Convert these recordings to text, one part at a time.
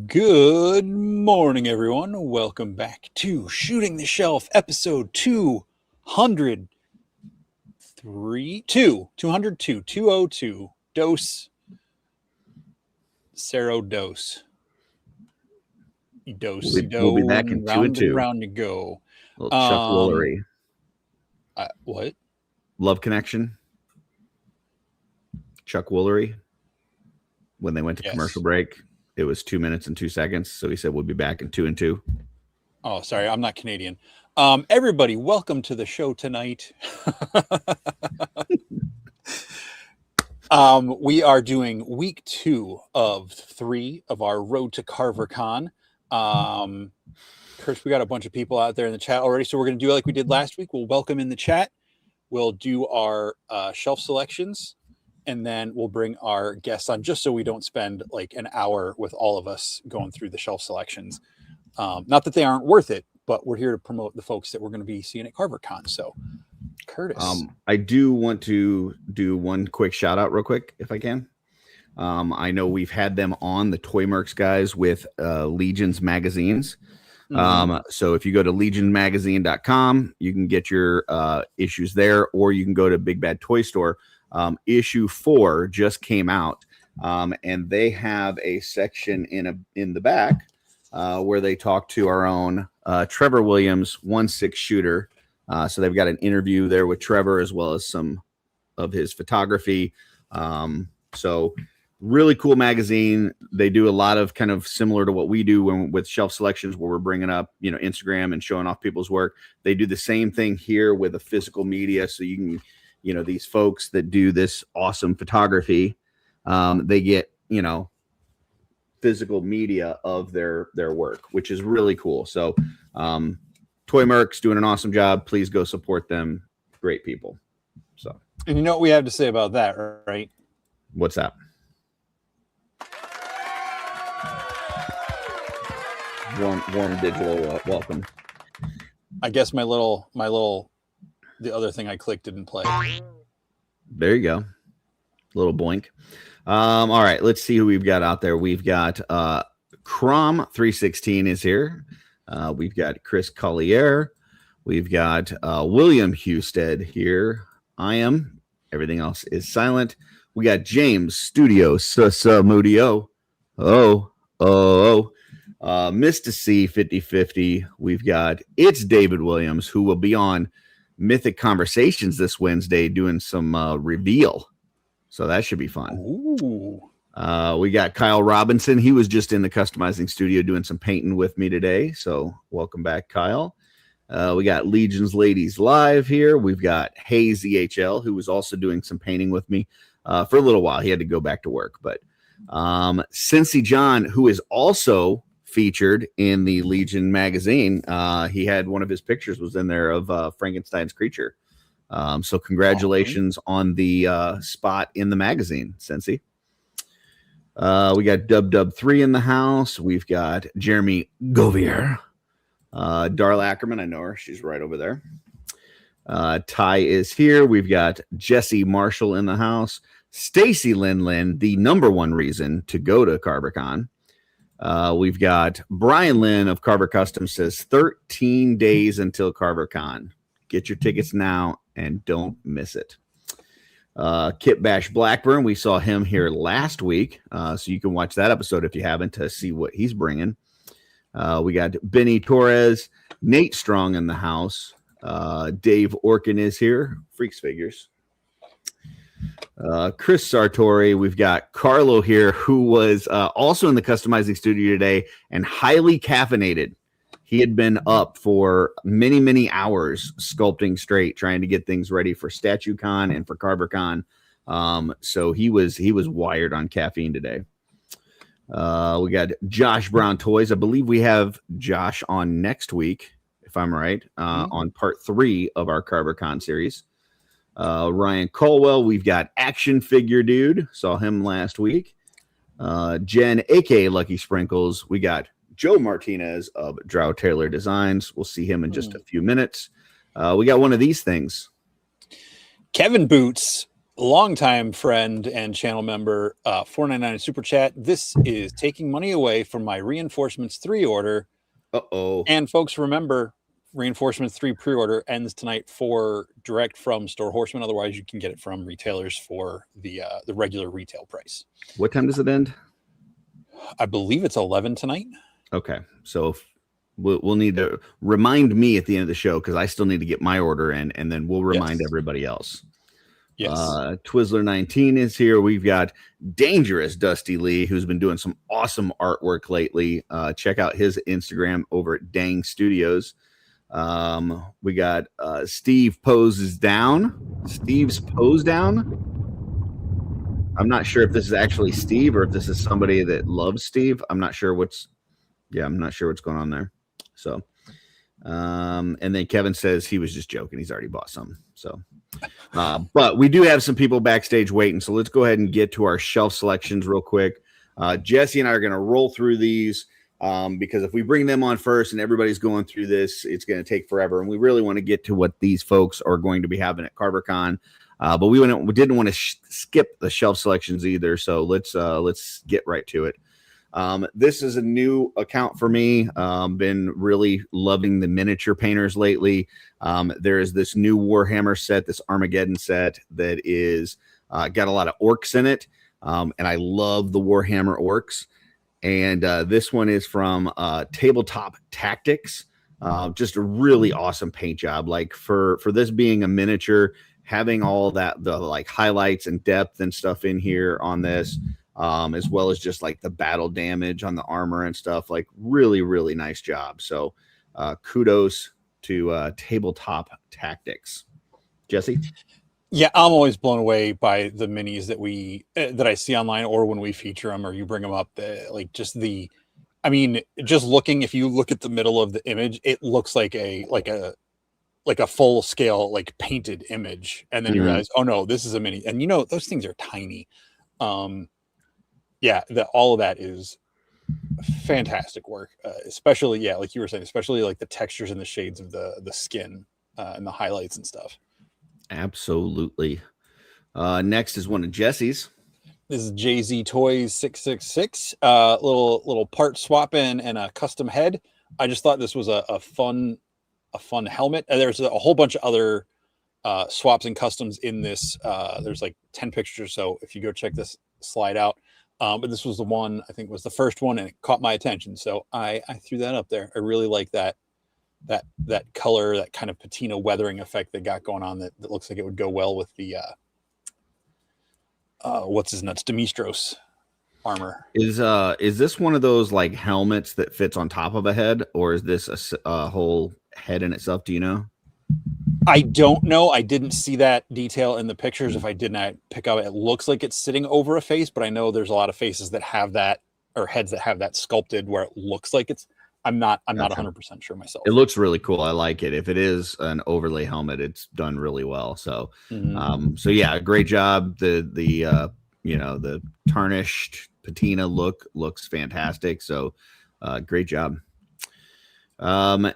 Good morning, everyone. Welcome back to Shooting the Shelf, episode 202. Dose. Cero dose. We'll be back in 2 and 2. Round you go. Chuck Woolery. What? Love Connection. Chuck Woolery. When they went to commercial break, it was 2 minutes and 2 seconds. So he said, we'll be back in 2 and 2. Oh, sorry. I'm not Canadian. Everybody, welcome to the show tonight. We are doing week 2 of 3 of our Road to Karvar Kon. Chris, we got a bunch of people out there in the chat already, so we're going to do like we did last week. We'll welcome in the chat. We'll do our shelf selections, and then we'll bring our guests on just so we don't spend like an hour with all of us going through the shelf selections. Not that they aren't worth it, but we're here to promote the folks that we're going to be seeing at Karvar Kon. So, Curtis. I do want to do one quick shout out real quick, if I can. I know we've had them on, the Toy Mercs guys, with Legion's magazines. So if you go to legionmagazine.com, you can get your issues there, or you can go to Big Bad Toy Store. Issue 4 just came out, and they have a section in the back where they talk to our own Trevor Williams, 1/6 shooter. So they've got an interview there with Trevor, as well as some of his photography. So really cool magazine. They do a lot of kind of similar to what we do with shelf selections, where we're bringing up, Instagram and showing off people's work. They do the same thing here with the physical media. So you can, these folks that do this awesome photography, they get, physical media of their work, which is really cool. So Toy Mercs doing an awesome job. Please go support them. Great people. So, and you know what we have to say about that, right? What's that? Warm digital welcome. I guess my little the other thing I clicked didn't play. There you go. Little boink. All right, let's see who we've got out there. We've got Crom 316 is here. We've got Chris Collier. We've got William Husted here. I am. Everything else is silent. We got James Studio Mudio. Mr. C 5050. We've got David Williams, who will be on Mythic Conversations this Wednesday doing some reveal. So that should be fun. Ooh. We got Kyle Robinson. He was just in the customizing studio doing some painting with me today. So welcome back, Kyle. We got Legion's Ladies Live here. We've got Hayes EHL, who was also doing some painting with me for a little while. He had to go back to work. But Cincy John, who is also featured in the Legion magazine, he had one of his pictures was in there of Frankenstein's creature. So congratulations on the spot in the magazine, Cincy. We got Dub 3 in the house. We've got Jeremy Govier. Darla Ackerman, I know her. She's right over there. Ty is here. We've got Jesse Marshall in the house. Stacy Lin, the number one reason to go to Karvar Kon. We've got Brian Lynn of Carver Custom says 13 days until Karvar Kon. Get your tickets now and don't miss it. Kit Bash Blackburn, we saw him here last week, so you can watch that episode if you haven't to see what he's bringing. We got Benny Torres, Nate Strong in the house. Dave Orkin is here, Freaks Figures. Chris Sartori, we've got Carlo here, who was also in the customizing studio today and highly caffeinated. He had been up for many, many hours sculpting straight, trying to get things ready for Statue Con and for Karvar Kon. So he was wired on caffeine today. We got Josh Brown Toys. I believe we have Josh on next week, if I'm right, on part 3 of our Karvar Kon series. Ryan Colwell, we've got Action Figure Dude. Saw him last week. Jen, a.k.a. Lucky Sprinkles. We got Joe Martinez of Drow Taylor Designs. We'll see him in just a few minutes. We got one of these things. Kevin Boots longtime friend and channel member, 499 super chat. This is taking money away from my Reinforcements 3 order. Uh-oh. And folks, remember, Reinforcements 3 pre-order ends tonight for direct from Store Horseman. Otherwise, you can get it from retailers for the regular retail price. What time does it end? I believe it's 11 tonight. Okay, so we'll need to remind me at the end of the show because I still need to get my order in, and then we'll remind everybody else. Yes. Twizzler19 is here. We've got Dangerous Dusty Lee, who's been doing some awesome artwork lately. Check out his Instagram over at Dang Studios. We got Steve Poses Down. Steve's Pose Down. I'm not sure if this is actually Steve or if this is somebody that loves Steve. I'm not sure what's going on there. So, and then Kevin says he was just joking. He's already bought some. So, but we do have some people backstage waiting. So let's go ahead and get to our shelf selections real quick. Jesse and I are going to roll through these because if we bring them on first and everybody's going through this, it's going to take forever. And we really want to get to what these folks are going to be having at Karvar Kon. But we didn't want to skip the shelf selections either. So let's get right to it. This is a new account for me. Been really loving the miniature painters lately. There is this new Warhammer set, this Armageddon set that is got a lot of orcs in it. And I love the Warhammer orcs. And this one is from Tabletop Tactics. Just a really awesome paint job. Like for this being a miniature, having all that, the like highlights and depth and stuff in here on this, as well as just like the battle damage on the armor and stuff, like really, really nice job. So kudos to Tabletop Tactics. Jesse? Yeah, I'm always blown away by the minis that I see online, or when we feature them or you bring them up. Just looking, if you look at the middle of the image, it looks like a full scale, like painted image. And then you realize, oh no, this is a mini. And those things are tiny. All of that is fantastic work, especially, like you were saying, especially like the textures and the shades of the skin and the highlights and stuff. Absolutely. Next is one of Jesse's. This is JZ Toys 666. Little part swapping and a custom head. I just thought this was a fun helmet. And there's a whole bunch of other swaps and customs in this. There's like 10 pictures, so if you go check this slide out. But this was the one, I think was the first one, and it caught my attention, so I threw that up there. I really like that color, that kind of patina weathering effect they got going on that looks like it would go well with the what's his nuts, Demistros armor. Is this one of those like helmets that fits on top of a head, or is this a whole head in itself? Do you know? I don't know. I didn't see that detail in the pictures. If I did not pick up, it looks like it's sitting over a face, but I know there's a lot of faces that have that, or heads that have that sculpted where it looks like it's. I'm not 100% sure myself. It looks really cool. I like it. If it is an overlay helmet, it's done really well. So, so yeah, great job. The tarnished patina looks fantastic. So, great job.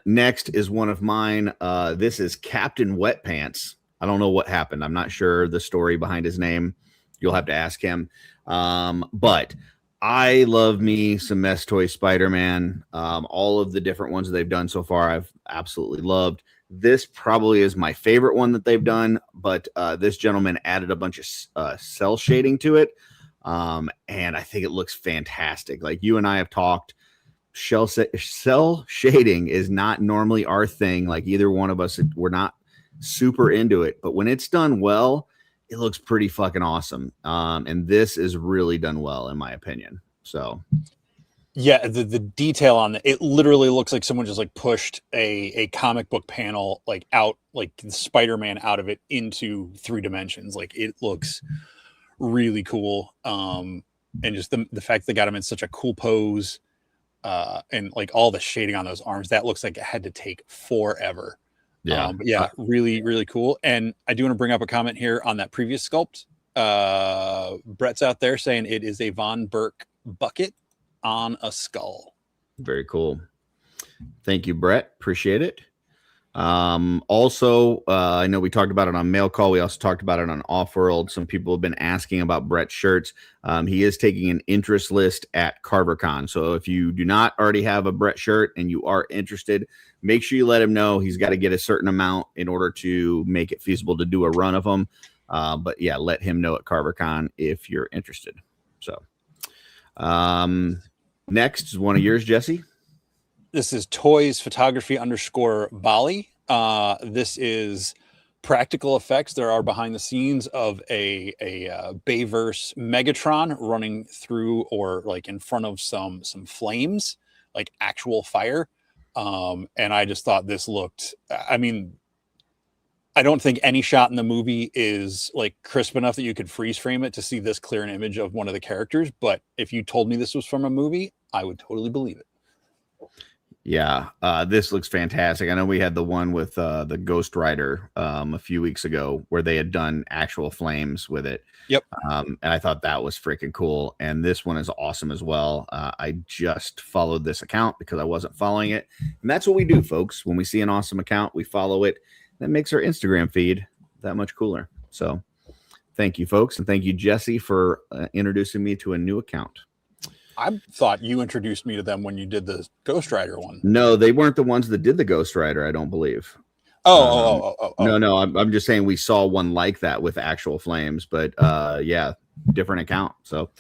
Next is one of mine. This is Captain Wet Pants. I don't know what happened. I'm not sure the story behind his name. You'll have to ask him. But I love me some Mess Toy Spider-Man. All of the different ones that they've done so far, I've absolutely loved. This probably is my favorite one that they've done, but this gentleman added a bunch of cell shading to it. And I think it looks fantastic. Like you and I have talked, cell shading is not normally our thing. Like either one of us, we're not super into it, but when it's done well, it looks pretty fucking awesome. And this is really done well, in my opinion. So, yeah, the detail on it literally looks like someone just like pushed a comic book panel like out, like Spider-Man out of it into 3 dimensions. Like it looks really cool. And just the fact they got him in such a cool pose, and like all the shading on those arms, that looks like it had to take forever. Yeah. But yeah, really, really cool. And I do want to bring up a comment here on that previous sculpt. Brett's out there saying it is a Von Burke bucket on a skull. Very cool. Thank you, Brett. Appreciate it. Also, I know we talked about it on Mail Call. We also talked about it on Offworld. Some people have been asking about Brett's shirts. He is taking an interest list at Karvar Kon. So if you do not already have a Brett shirt and you are interested, make sure you let him know. He's got to get a certain amount in order to make it feasible to do a run of them. But yeah, let him know at Karvar Kon if you're interested. So next is one of yours, Jesse. This is Toys Photography _ Bali. This is practical effects. There are behind the scenes of a Bayverse Megatron running through or like in front of some flames, like actual fire. And I just thought this looked, I mean, I don't think any shot in the movie is like crisp enough that you could freeze frame it to see this clear an image of one of the characters. But if you told me this was from a movie, I would totally believe it. Yeah, this looks fantastic. I know we had the one with the Ghost Rider a few weeks ago where they had done actual flames with it. Yep. And I thought that was freaking cool. And this one is awesome as well. I just followed this account because I wasn't following it. And that's what we do, folks. When we see an awesome account, we follow it. That makes our Instagram feed that much cooler. So thank you, folks. And thank you, Jesse, for introducing me to a new account. I thought you introduced me to them when you did the Ghost Rider one. No, they weren't the ones that did the Ghost Rider, I don't believe. Oh. No, I'm just saying we saw one like that with actual flames, but yeah, different account. So,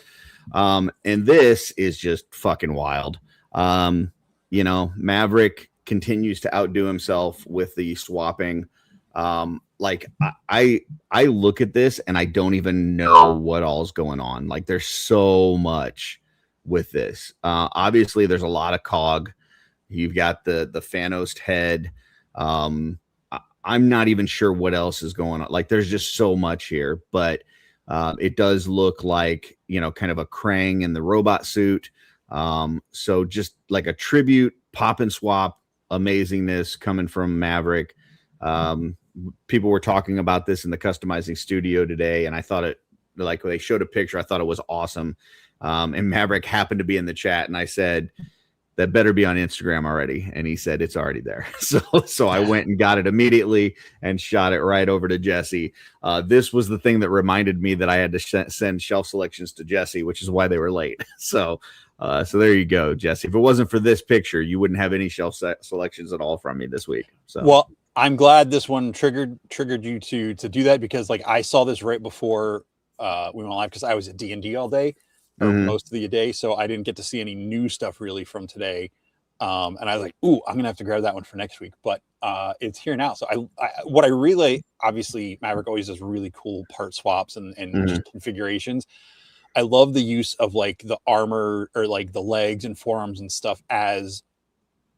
and this is just fucking wild. You know, Maverick continues to outdo himself with the swapping. Like I look at this and I don't even know what all's going on. Like there's so much with this. Obviously there's a lot of cog. You've got the Thanos head. I'm not even sure what else is going on. Like there's just so much here, but it does look like, you know, kind of a Krang in the robot suit. So just like a tribute pop and swap amazingness coming from Maverick. People were talking about this in the customizing studio today, and I thought it, like when they showed a picture, I thought it was awesome. And Maverick happened to be in the chat, and I said, that better be on Instagram already. And he said, it's already there. So I went and got it immediately and shot it right over to Jesse. This was the thing that reminded me that I had to send shelf selections to Jesse, which is why they were late. So there you go, Jesse. If it wasn't for this picture, you wouldn't have any shelf selections at all from me this week. So, well, I'm glad this one triggered you to do that, because like I saw this right before we went live, because I was at D&D all day. Or most of the day, so I didn't get to see any new stuff really from today. And I was like, ooh, I'm gonna have to grab that one for next week, but it's here now. So what I really, obviously Maverick always does really cool part swaps and just configurations. I love the use of like the armor or like the legs and forearms and stuff as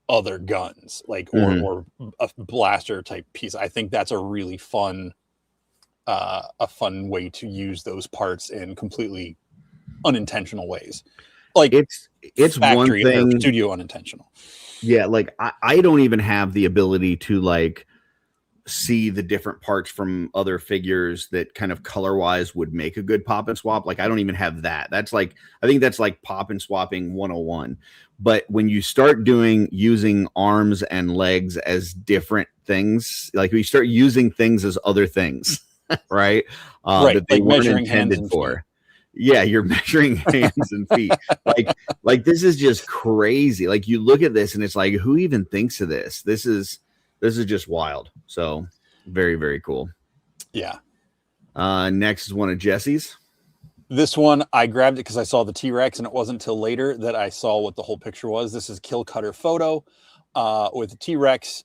other guns, like or a blaster type piece. I think that's a really fun way to use those parts in completely unintentional ways. Like it's factory, one thing, studio unintentional. Yeah, like I don't even have the ability to like see the different parts from other figures that kind of color wise would make a good pop and swap. Like I don't even have that. That's like, I think that's like pop and swapping 101. But when you start using arms and legs as different things, like we start using things as other things, right? That they like weren't intended for. Yeah, you're measuring hands and feet. Like this is just crazy. Like you look at this and it's like, who even thinks of this? This is just wild. So very, very cool. Yeah. Next is one of Jesse's. This one, I grabbed it because I saw the T-Rex, and it wasn't until later that I saw what the whole picture was. This is Kill Cutter Photo with the T-Rex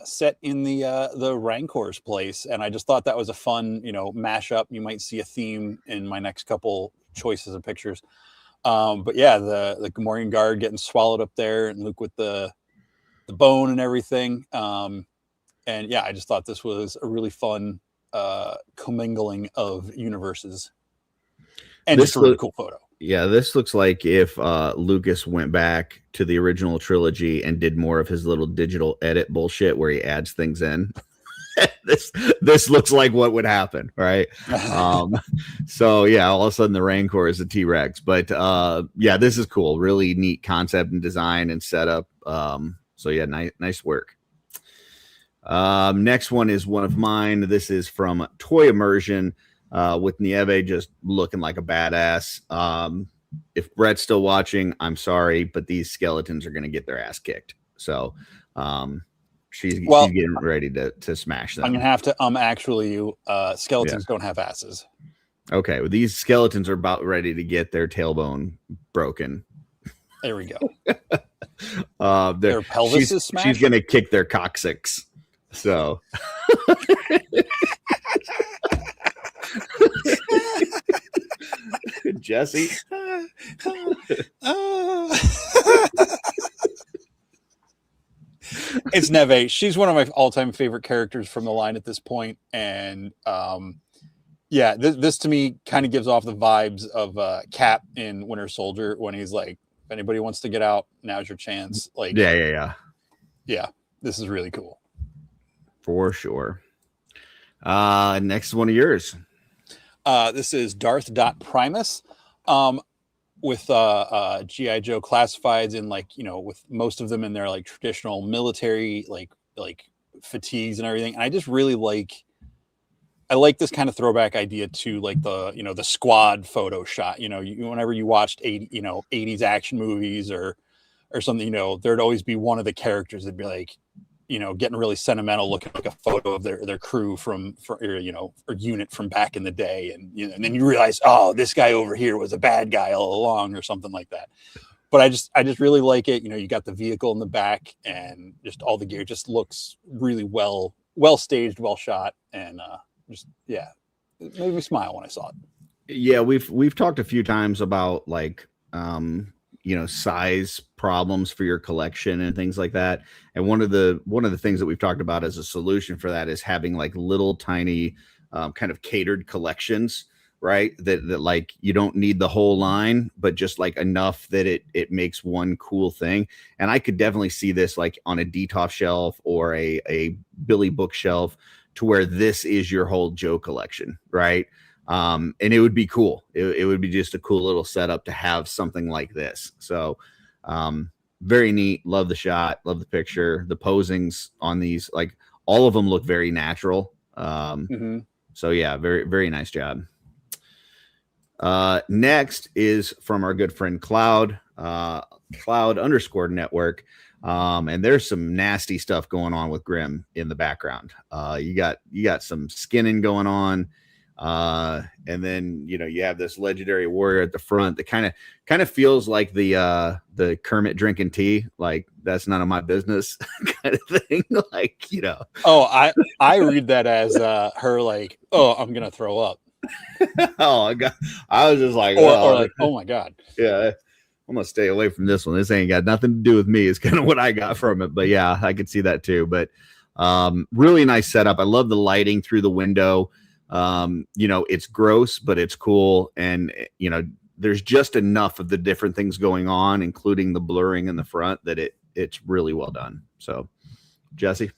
set in the Rancor's place. And I just thought that was a fun, mashup. You might see a theme in my next couple choices of pictures. But yeah, the Gamorrean guard getting swallowed up there, and Luke with the bone and everything. And yeah, I just thought this was a really fun commingling of universes. And this just a really cool photo. Yeah, this looks like if Lucas went back to the original trilogy and did more of his little digital edit bullshit where he adds things in. This looks like what would happen, right? So yeah, all of a sudden the Rancor is a T-Rex. But yeah, this is cool. Really neat concept and design and setup. So yeah, nice work. Next one is one of mine. This is from Toy Immersion with Nieve just looking like a badass. If Brett's still watching, I'm sorry, but these skeletons are going to get their ass kicked. So she's getting ready to smash them. I'm going to have to actually you skeletons don't have asses. Okay, well, these skeletons are about ready to get their tailbone broken. There we go. Their pelvis is smashed. She's going to kick their coccyx. So Jesse. It's Neve. She's one of my all-time favorite characters from the line at this point. And this to me kind of gives off the vibes of Cap in Winter Soldier when he's like, if anybody wants to get out, now's your chance. Like, yeah. This is really cool. For sure. Next one of yours. This is Darth Primus. With G.I. Joe classifieds in with most of them in their like traditional military like fatigues and everything. And I just really I like this kind of throwback idea to like the squad photo shot. Whenever you watched 80s action movies or something, there'd always be one of the characters that'd be like, getting really sentimental, looking like a photo of their crew or unit from back in the day. And then you realize, oh, this guy over here was a bad guy all along or something like that. But I just really like it. You got the vehicle in the back and just all the gear just looks really well staged, well shot. And it made me smile when I saw it. Yeah. We've talked a few times about size problems for your collection and things like that. And one of the things that we've talked about as a solution for that is having like little tiny kind of catered collections, right? That like you don't need the whole line, but just like enough that it makes one cool thing. And I could definitely see this like on a DTOF shelf or a Billy bookshelf to where this is your whole Joe collection, right? And it would be cool. It would be just a cool little setup to have something like this. So very neat. Love the shot. Love the picture. The posings on these, like all of them look very natural. So yeah, very, very nice job. Next is from our good friend Cloud _network. And there's some nasty stuff going on with Grimm in the background. You got some skinning going on. And then you have this legendary warrior at the front that kind of feels like the Kermit drinking tea, like that's none of my business kind of thing. Like Oh, I read that as her like, oh, I'm gonna throw up. Oh God. I was just like, or like, oh my God. Yeah, I'm gonna stay away from this one. This ain't got nothing to do with me. It's kind of what I got from it. But yeah, I could see that too. But really nice setup. I love the lighting through the window. It's gross, but it's cool. And, there's just enough of the different things going on, including the blurring in the front, that it's really well done. So, Jesse.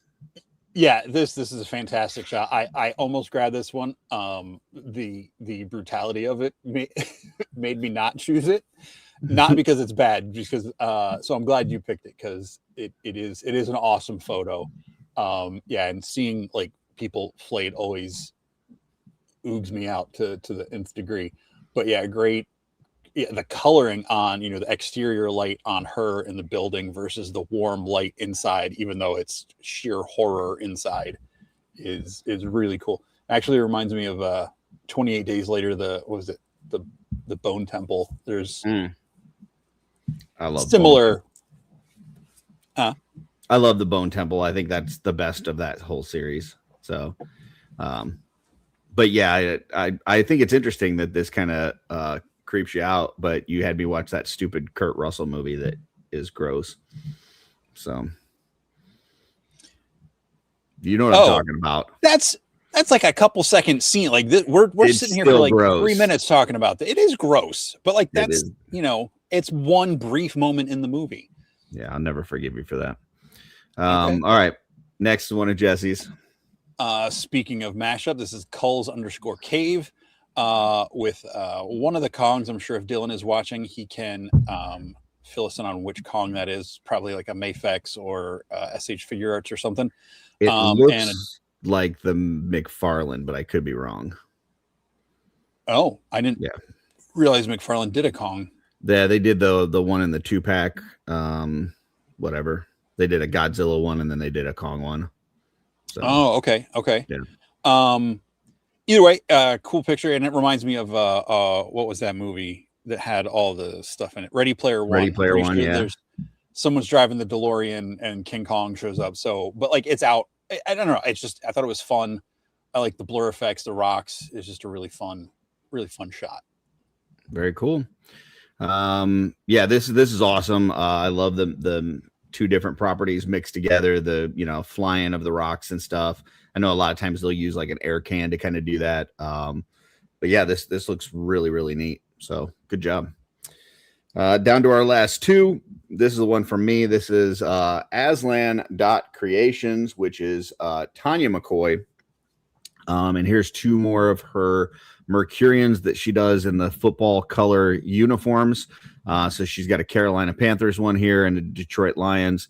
Yeah, this is a fantastic shot. I almost grabbed this one. The brutality of it made me not choose it, not because it's bad, because so I'm glad you picked it because it is an awesome photo. And seeing like people flayed always oogs me out to the nth degree. But yeah, great. Yeah, the coloring on the exterior light on her in the building versus the warm light inside, even though it's sheer horror inside, is really cool. Actually reminds me of 28 Days Later, the Bone Temple. There's I love similar I love the Bone Temple. I think that's the best of that whole series. So but yeah, I think it's interesting that this kind of creeps you out, but you had me watch that stupid Kurt Russell movie that is gross. So you know what I'm talking about. That's like a couple second scene. Like we're sitting here for like gross. 3 minutes talking about that. It is gross, but like that's it's one brief moment in the movie. Yeah, I'll never forgive you for that. Okay. All right, next one of Jesse's. Speaking of mashup, this is Culls _cave with one of the Kongs. I'm sure if Dylan is watching, he can fill us in on which Kong that is. Probably like a Mafex or SH Figure Arts or something. It looks and like the McFarlane, but I could be wrong. Oh, I didn't realize McFarlane did a Kong. Yeah, they did the one in the 2-pack. Whatever. They did a Godzilla one and then they did a Kong one. So, okay. Yeah. Either way, cool picture, and it reminds me of what was that movie that had all the stuff in it? Ready Player One. Ready Player One, yeah. There's someone's driving the DeLorean and King Kong shows up. So, but like it's out. I don't know. It's just I thought it was fun. I like the blur effects, the rocks. It's just a really fun shot. Very cool. Yeah, this is awesome. I love the two different properties mixed together, the flying of the rocks and stuff. I know a lot of times they'll use like an air can to kind of do that. But yeah, this looks really, really neat. So good job. Down to our last two. This is the one from me. This is Aslan.Creations, which is Tanya McCoy. And here's two more of her Mercurians that she does in the football color uniforms. So she's got a Carolina Panthers one here and a Detroit Lions.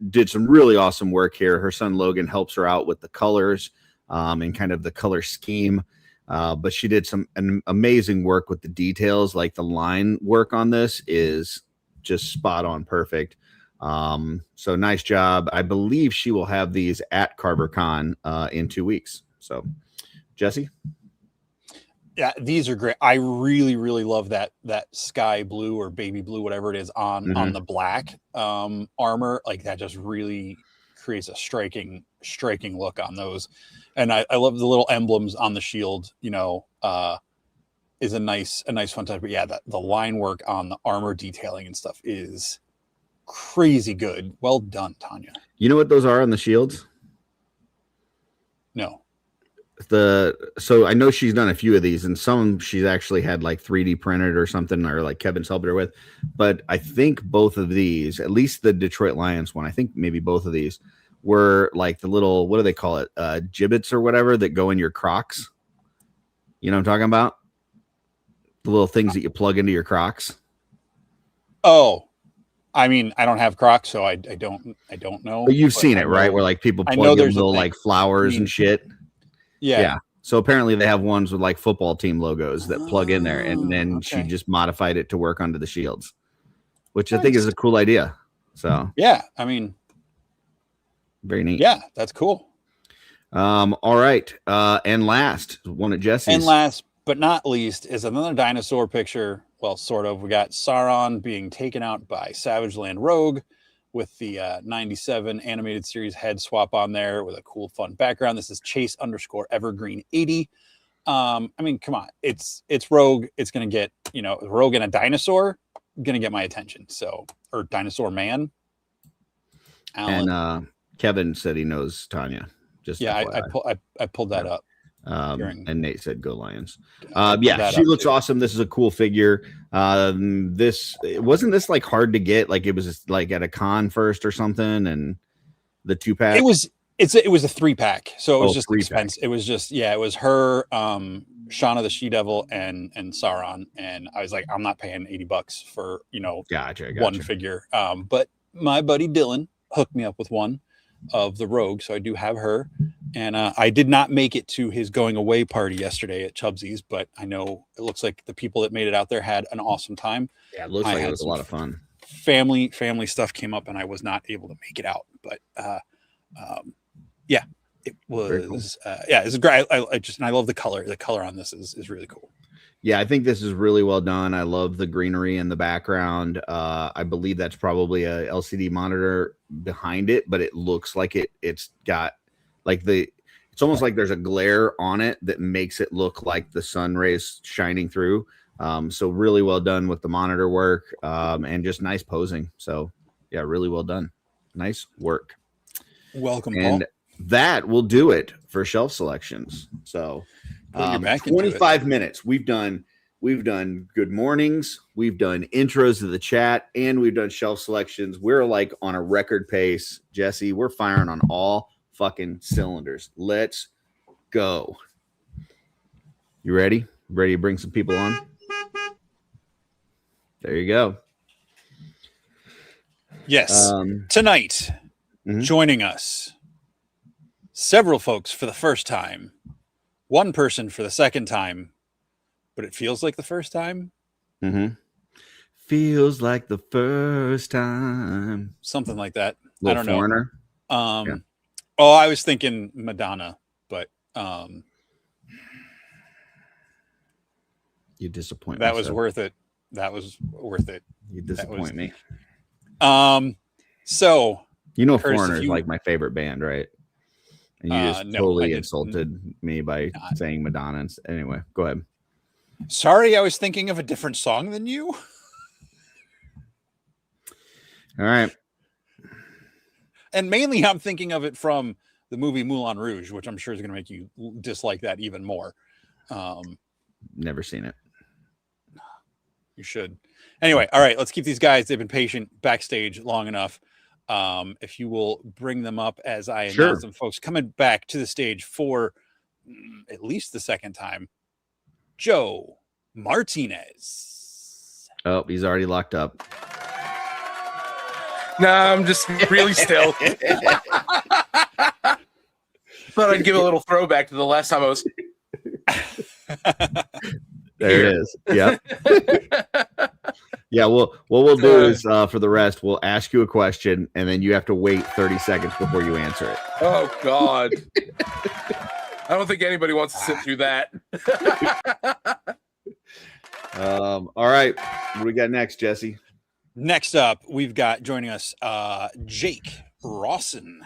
Did some really awesome work here. Her son Logan helps her out with the colors and kind of the color scheme. But she did some amazing work with the details. Like the line work on this is just spot on perfect. So nice job. I believe she will have these at Karvar Kon in 2 weeks. So Jesse? Yeah, these are great. I really, really love that sky blue or baby blue, whatever it is, on the black armor. Like that just really creates a striking look on those. And I love the little emblems on the shield. Is a nice fun touch. But yeah, the line work on the armor detailing and stuff is crazy good. Well done, Tanya. You know what those are on the shields? No. So I know she's done a few of these, and some she's actually had like 3D printed or something, or like Kevin's helped her with. But I think both of these, at least the Detroit Lions one, I think maybe both of these were like the little, what do they call it? Gibbets or whatever that go in your Crocs. You know what I'm talking about? The little things that you plug into your Crocs. Oh, I mean, I don't have Crocs, so I don't know. But you've seen it, right? Where like people plug in little like flowers and shit. Yeah. So apparently they have ones with like football team logos that plug in there, and then she just modified it to work onto the shields, which I think is a cool idea. So yeah, I mean, very neat. Yeah, that's cool. All right. And last, one of Jesse's. And last but not least is another dinosaur picture. Well, sort of. We got Sauron being taken out by Savage Land Rogue with the 97 animated series head swap on there with a cool, fun background. This is Chase_Evergreen80. I mean, come on. It's Rogue. It's going to get, Rogue and a dinosaur going to get my attention. So, or Dinosaur Man. Alan. And Kevin said he knows Tanya. Just I pulled that up. And Nate said go Lions. She looks awesome. This is a cool figure. This wasn't this like hard to get, like it was just, like at a con first or something, and the 2-pack. It was a 3-pack, so it was just expensive. It was just it was her, Shauna the She-Devil and Sauron, and I was like, I'm not paying $80 for gotcha. one figure. But my buddy Dylan hooked me up with one of the Rogue, so I do have her. And I did not make it to his going away party yesterday at Chubsy's, but I know it looks like the people that made it out there had an awesome time. Yeah, it looks like it was a lot of fun. Family stuff came up, and I was not able to make it out. But it was cool. It's great. I love the color. The color on this is really cool. Yeah, I think this is really well done. I love the greenery in the background. I believe that's probably a LCD monitor behind it, but it looks like it's got like it's almost like there's a glare on it that makes it look like the sun rays shining through. So really well done with the monitor work, and just nice posing. So yeah, really well done. Nice work. Welcome, and Paul. That will do it for shelf selections. So 25 minutes. We've done good mornings, we've done intros to the chat, and we've done shelf selections. We're like on a record pace, Jesse. We're firing on all fucking cylinders. Let's go. You ready? Ready to bring some people on? There you go. Yes. Tonight, joining us, several folks for the first time, one person for the second time, but it feels like the first time. Feels like the first time. Something like that. Little I don't Foreigner. know. Oh, I was thinking Madonna, but you disappoint that me. Was worth it. That was worth it. You disappoint me. So you know, Curtis, Foreigner is like my favorite band, right? And you just totally insulted me by saying Madonna. Anyway, go ahead. Sorry, I was thinking of a different song than you. All right. And mainly I'm thinking of it from the movie Moulin Rouge, which I'm sure is going to make you dislike that even more. Never seen it. You should. Anyway, all right, let's keep these guys. They've been patient backstage long enough. If you will bring them up as I announce them, folks, coming back to the stage for at least the second time, Joe Martinez. Oh, he's already locked up. No, I'm just really still. Thought I'd give a little throwback to the last time I was. There it is. Yeah. Yeah. Well, what we'll do is for the rest, we'll ask you a question and then you have to wait 30 seconds before you answer it. Oh, God. I don't think anybody wants to sit through that. All right. What do we got next, Jesse? Next up, we've got joining us Jake Rawson.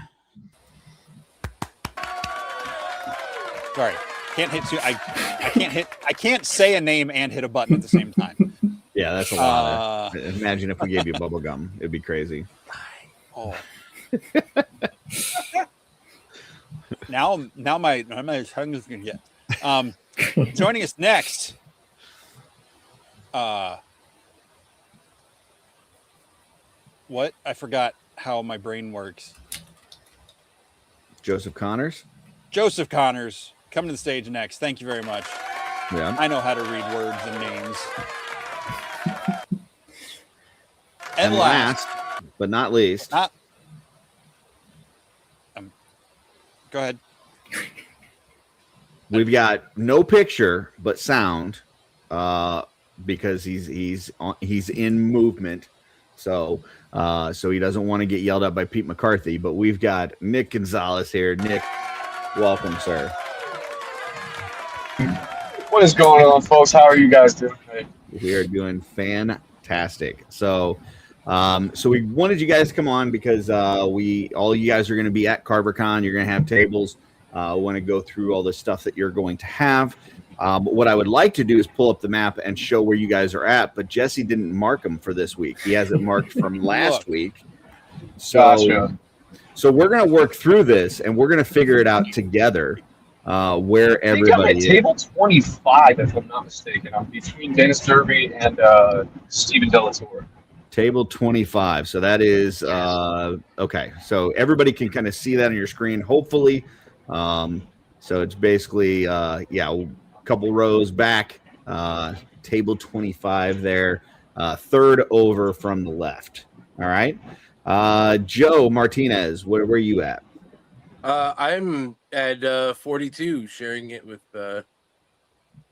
Sorry, can't hit two. I can't say a name and hit a button at the same time. Yeah, that's a lot. Imagine if we gave you bubble gum. It'd be crazy. Oh. now my tongue is gonna get. Joining us next. What? I forgot how my brain works. Joseph Connors. Joseph Connors, coming to the stage next. Thank you very much. Yeah. I know how to read words and names. And last, but not least. Go ahead. We've got no picture, but sound, because he's in movement. So he doesn't want to get yelled at by Pete McCarthy, but we've got Nick Gonzales here. Nick, welcome, sir. What is going on, folks? How are you guys doing today? We are doing fantastic. So we wanted you guys to come on because all you guys are going to be at Karvar Kon. You're going to have tables. Want to go through all the stuff that you're going to have. What I would like to do is pull up the map and show where you guys are at, but Jesse didn't mark them for this week. He has it marked from last week. So, gotcha. So we're going to work through this and we're going to figure it out together where everybody is. Table 25, if I'm not mistaken. I'm between Dennis Derby and Stephen Delatorre. Table 25. So that is okay. So everybody can kind of see that on your screen, hopefully. So it's basically a couple rows back, table 25 there, third over from the left. All right. Joe Martinez, where are you at? I'm at 42, sharing it with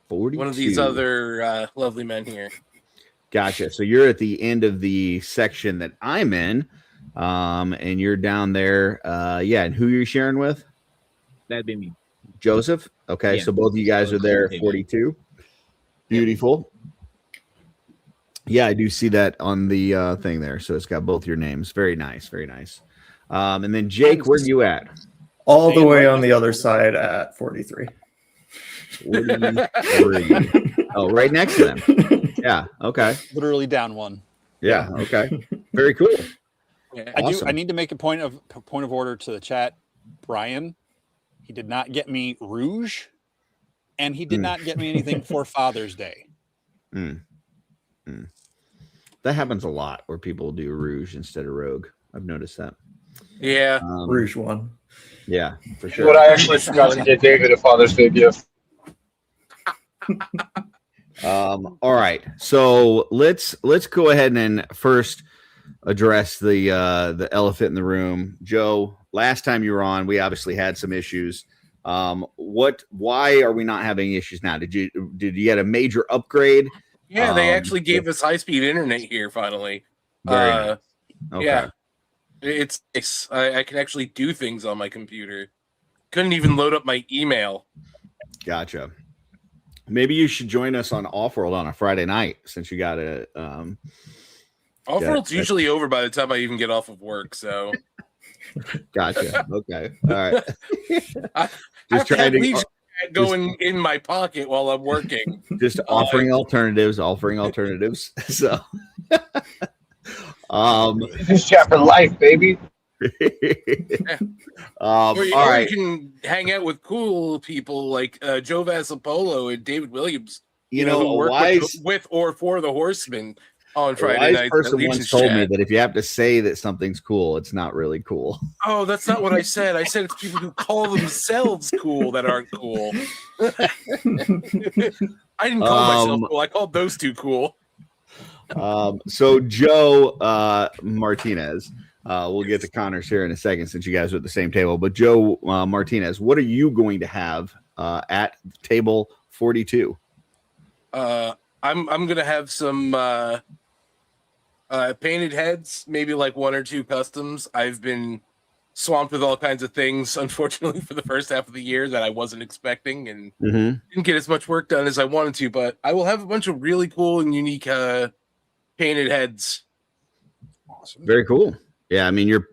42. One of these other lovely men here. Gotcha. So you're at the end of the section that I'm in, and you're down there. And who you're sharing with? That'd be me. Joseph. Okay, Yeah. so both of you guys are there at 42. Beautiful. Yeah, I do see that on the thing there. So it's got both your names. Very nice, very nice. And then Jake, where are you at? All the way on the other side at 43. 43. Oh, right next to them. Yeah. Okay. Literally down one. Yeah. Okay. Very cool. Yeah. Awesome. I need to make a point of order to the chat. Brian, he did not get me Rouge, and he did not get me anything for Father's Day. That happens a lot where people do Rouge instead of Rogue. I've noticed that. Yeah. Rouge one. Yeah, for sure. But I actually forgot to get David a Father's Day gift. All right. So let's go ahead and first address the elephant in the room. Joe, last time you were on, we obviously had some issues. Why are we not having issues now? Did you get a major upgrade? Yeah, they actually gave us high-speed internet here finally. Very nice. Okay. Yeah, it's nice. I can actually do things on my computer. Couldn't even load up my email. Gotcha. Maybe you should join us on Offworld on a Friday night since you got a. Offworld's usually over by the time I even get off of work. So. Gotcha. Okay. All right. Just trying to going in my pocket while I'm working. Just offering alternatives. So. This chat for life, baby. All right. You can hang out with cool people like Joe Vasapolo and David Williams. You know, who work with or for the Horsemen on Friday night. Person once told me that if you have to say that something's cool, it's not really cool. Oh, that's not what I said. I said it's people who call themselves cool that aren't cool. I didn't call myself cool. I called those two cool. So Joe Martinez. We'll get to Connors here in a second since you guys are at the same table. But Joe Martinez, what are you going to have at table 42? I'm going to have some painted heads, maybe like one or two customs. I've been swamped with all kinds of things, unfortunately, for the first half of the year that I wasn't expecting and didn't get as much work done as I wanted to. But I will have a bunch of really cool and unique painted heads. Awesome. Very cool. Yeah, I mean your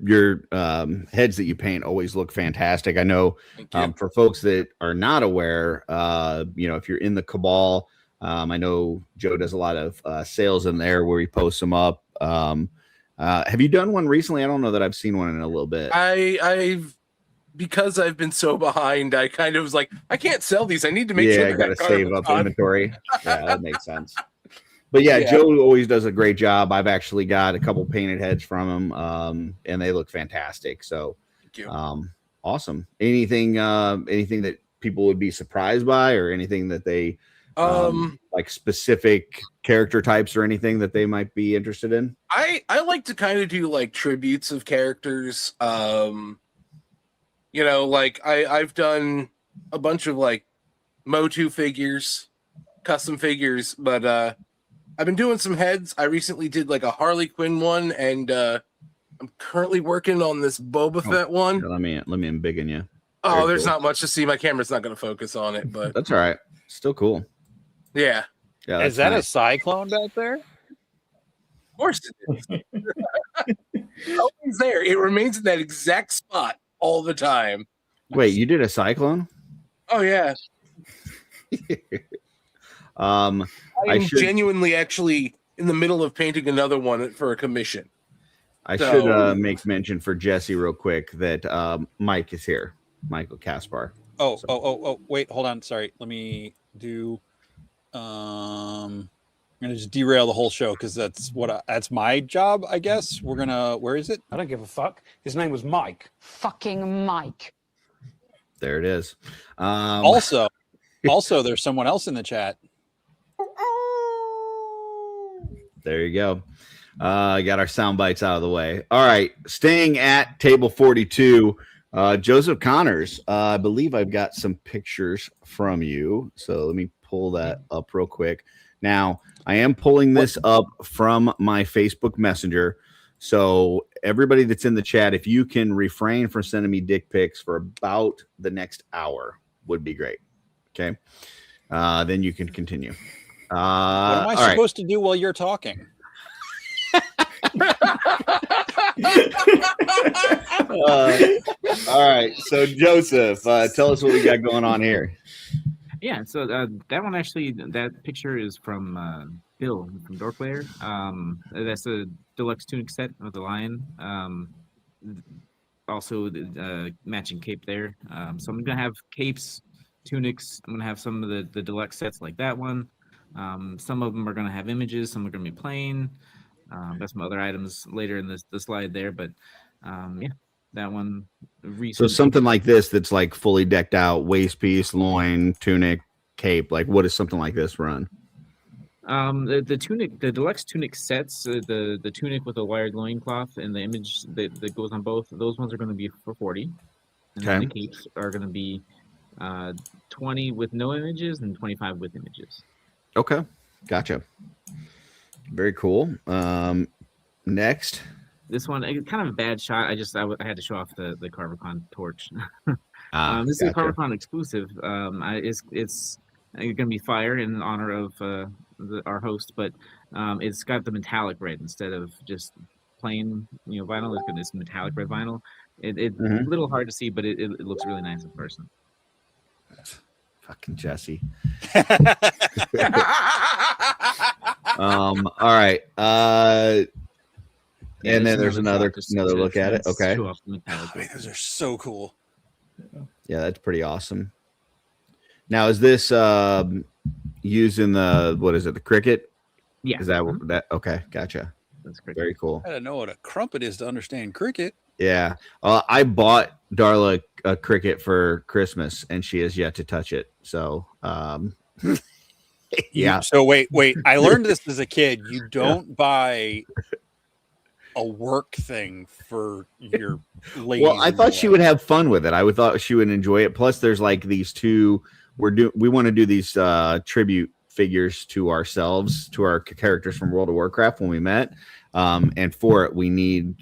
heads that you paint always look fantastic. I know for folks that are not aware, if you're in the Cabal, I know Joe does a lot of sales in there where he posts them up. Have you done one recently? I don't know that I've seen one in a little bit. Because I've been so behind, I kind of was like, I can't sell these. I need to make sure I got to save up inventory. Yeah, that makes sense. But yeah, Joe always does a great job. I've actually got a couple painted heads from him, and they look fantastic. So, awesome. Anything that people would be surprised by, or anything that they like specific character types or anything that they might be interested in? I like to kind of do like tributes of characters. Like I've done a bunch of like Motu figures, custom figures, but I've been doing some heads. I recently did like a Harley Quinn one, and I'm currently working on this Boba Fett one. Let me embiggen you. Oh, there's not much to see. My camera's not going to focus on it, but that's all right. Still cool. Yeah. Is that a cyclone back there? Of course it is. Always there. It remains in that exact spot all the time. Wait, you did a cyclone? Oh yeah. I'm genuinely actually in the middle of painting another one for a commission. I should make mention for Jesse real quick that Mike is here. Michael Kaspar. Oh, wait, hold on. Sorry. Let me do I'm gonna just derail the whole show because that's my job, I guess. Where is it? I don't give a fuck. His name was Mike. Fucking Mike. There it is. Also, there's someone else in the chat. There you go. Got our sound bites out of the way. All right. Staying at table 42, Joseph Connors. I believe I've got some pictures from you. So let me pull that up real quick. Now, I am pulling this up from my Facebook Messenger. So everybody that's in the chat, if you can refrain from sending me dick pics for about the next hour, would be great. Okay. Then you can continue. What am I supposed to do while you're talking? All right. So Joseph, tell us what we got going on here. Yeah. So that one actually, that picture is from Bill from Dorkplayer. That's a deluxe tunic set with the lion. Also the matching cape there. So I'm gonna have capes, tunics. I'm gonna have some of the deluxe sets like that one. Some of them are gonna have images. Some are gonna be plain. Got some other items later in the slide there, but that one. So something like this that's like fully decked out, waist piece, loin, tunic, cape. Like, what does something like this run? The tunic, the deluxe tunic sets, the tunic with the wired loincloth and the image that goes on both, those ones are going to be for 40. And then the Okay. capes are going to be 20 with no images and 25 with images. Okay. Gotcha. Very cool. Next. This one, kind of a bad shot. I had to show off the Karvar Kon torch. This is a Gotcha. Karvar Kon exclusive. It's going to be fire in honor of our host, but it's got the metallic red instead of just plain vinyl. It's got this metallic red vinyl. It's Mhm. a little hard to see, but it looks really nice in person. Fucking Jesse. All right. Yeah, and this then is there's another shot look at it. to Okay. show off the metallic Man, red. those are so cool. Yeah, that's pretty awesome. Now, is this using the cricket? Yeah. Is that that? Okay, gotcha. That's great. Very cool. I don't know what a crumpet is to understand cricket. Yeah. I bought Darla a cricket for Christmas, and she has yet to touch it. So, yeah. So wait. I learned this as a kid. You don't buy a work thing for your lady. Well, I thought she would have fun with it. I would thought she would enjoy it. Plus, there's like these two. We want to do these tribute figures to ourselves, to our characters from World of Warcraft when we met. And for it, we need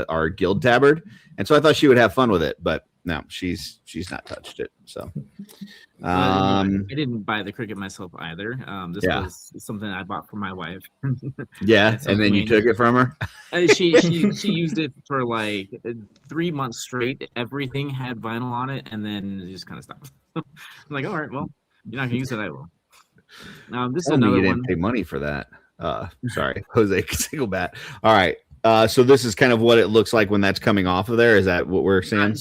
our guild tabard. And so I thought she would have fun with it, but no, she's not touched it. So, I didn't buy the cricket myself either. This Yeah. was something I bought for my wife. yeah. That's And then you something- took it from her. She used it for like 3 months straight. Everything had vinyl on it, and then it just kind of stopped. I'm like, all right, well, you're not gonna use it. I will. This is Tell me another you didn't one. pay money for that. Sorry, Jose Singlebat. All right. So this is kind of what it looks like when that's coming off of there. Is that what we're seeing?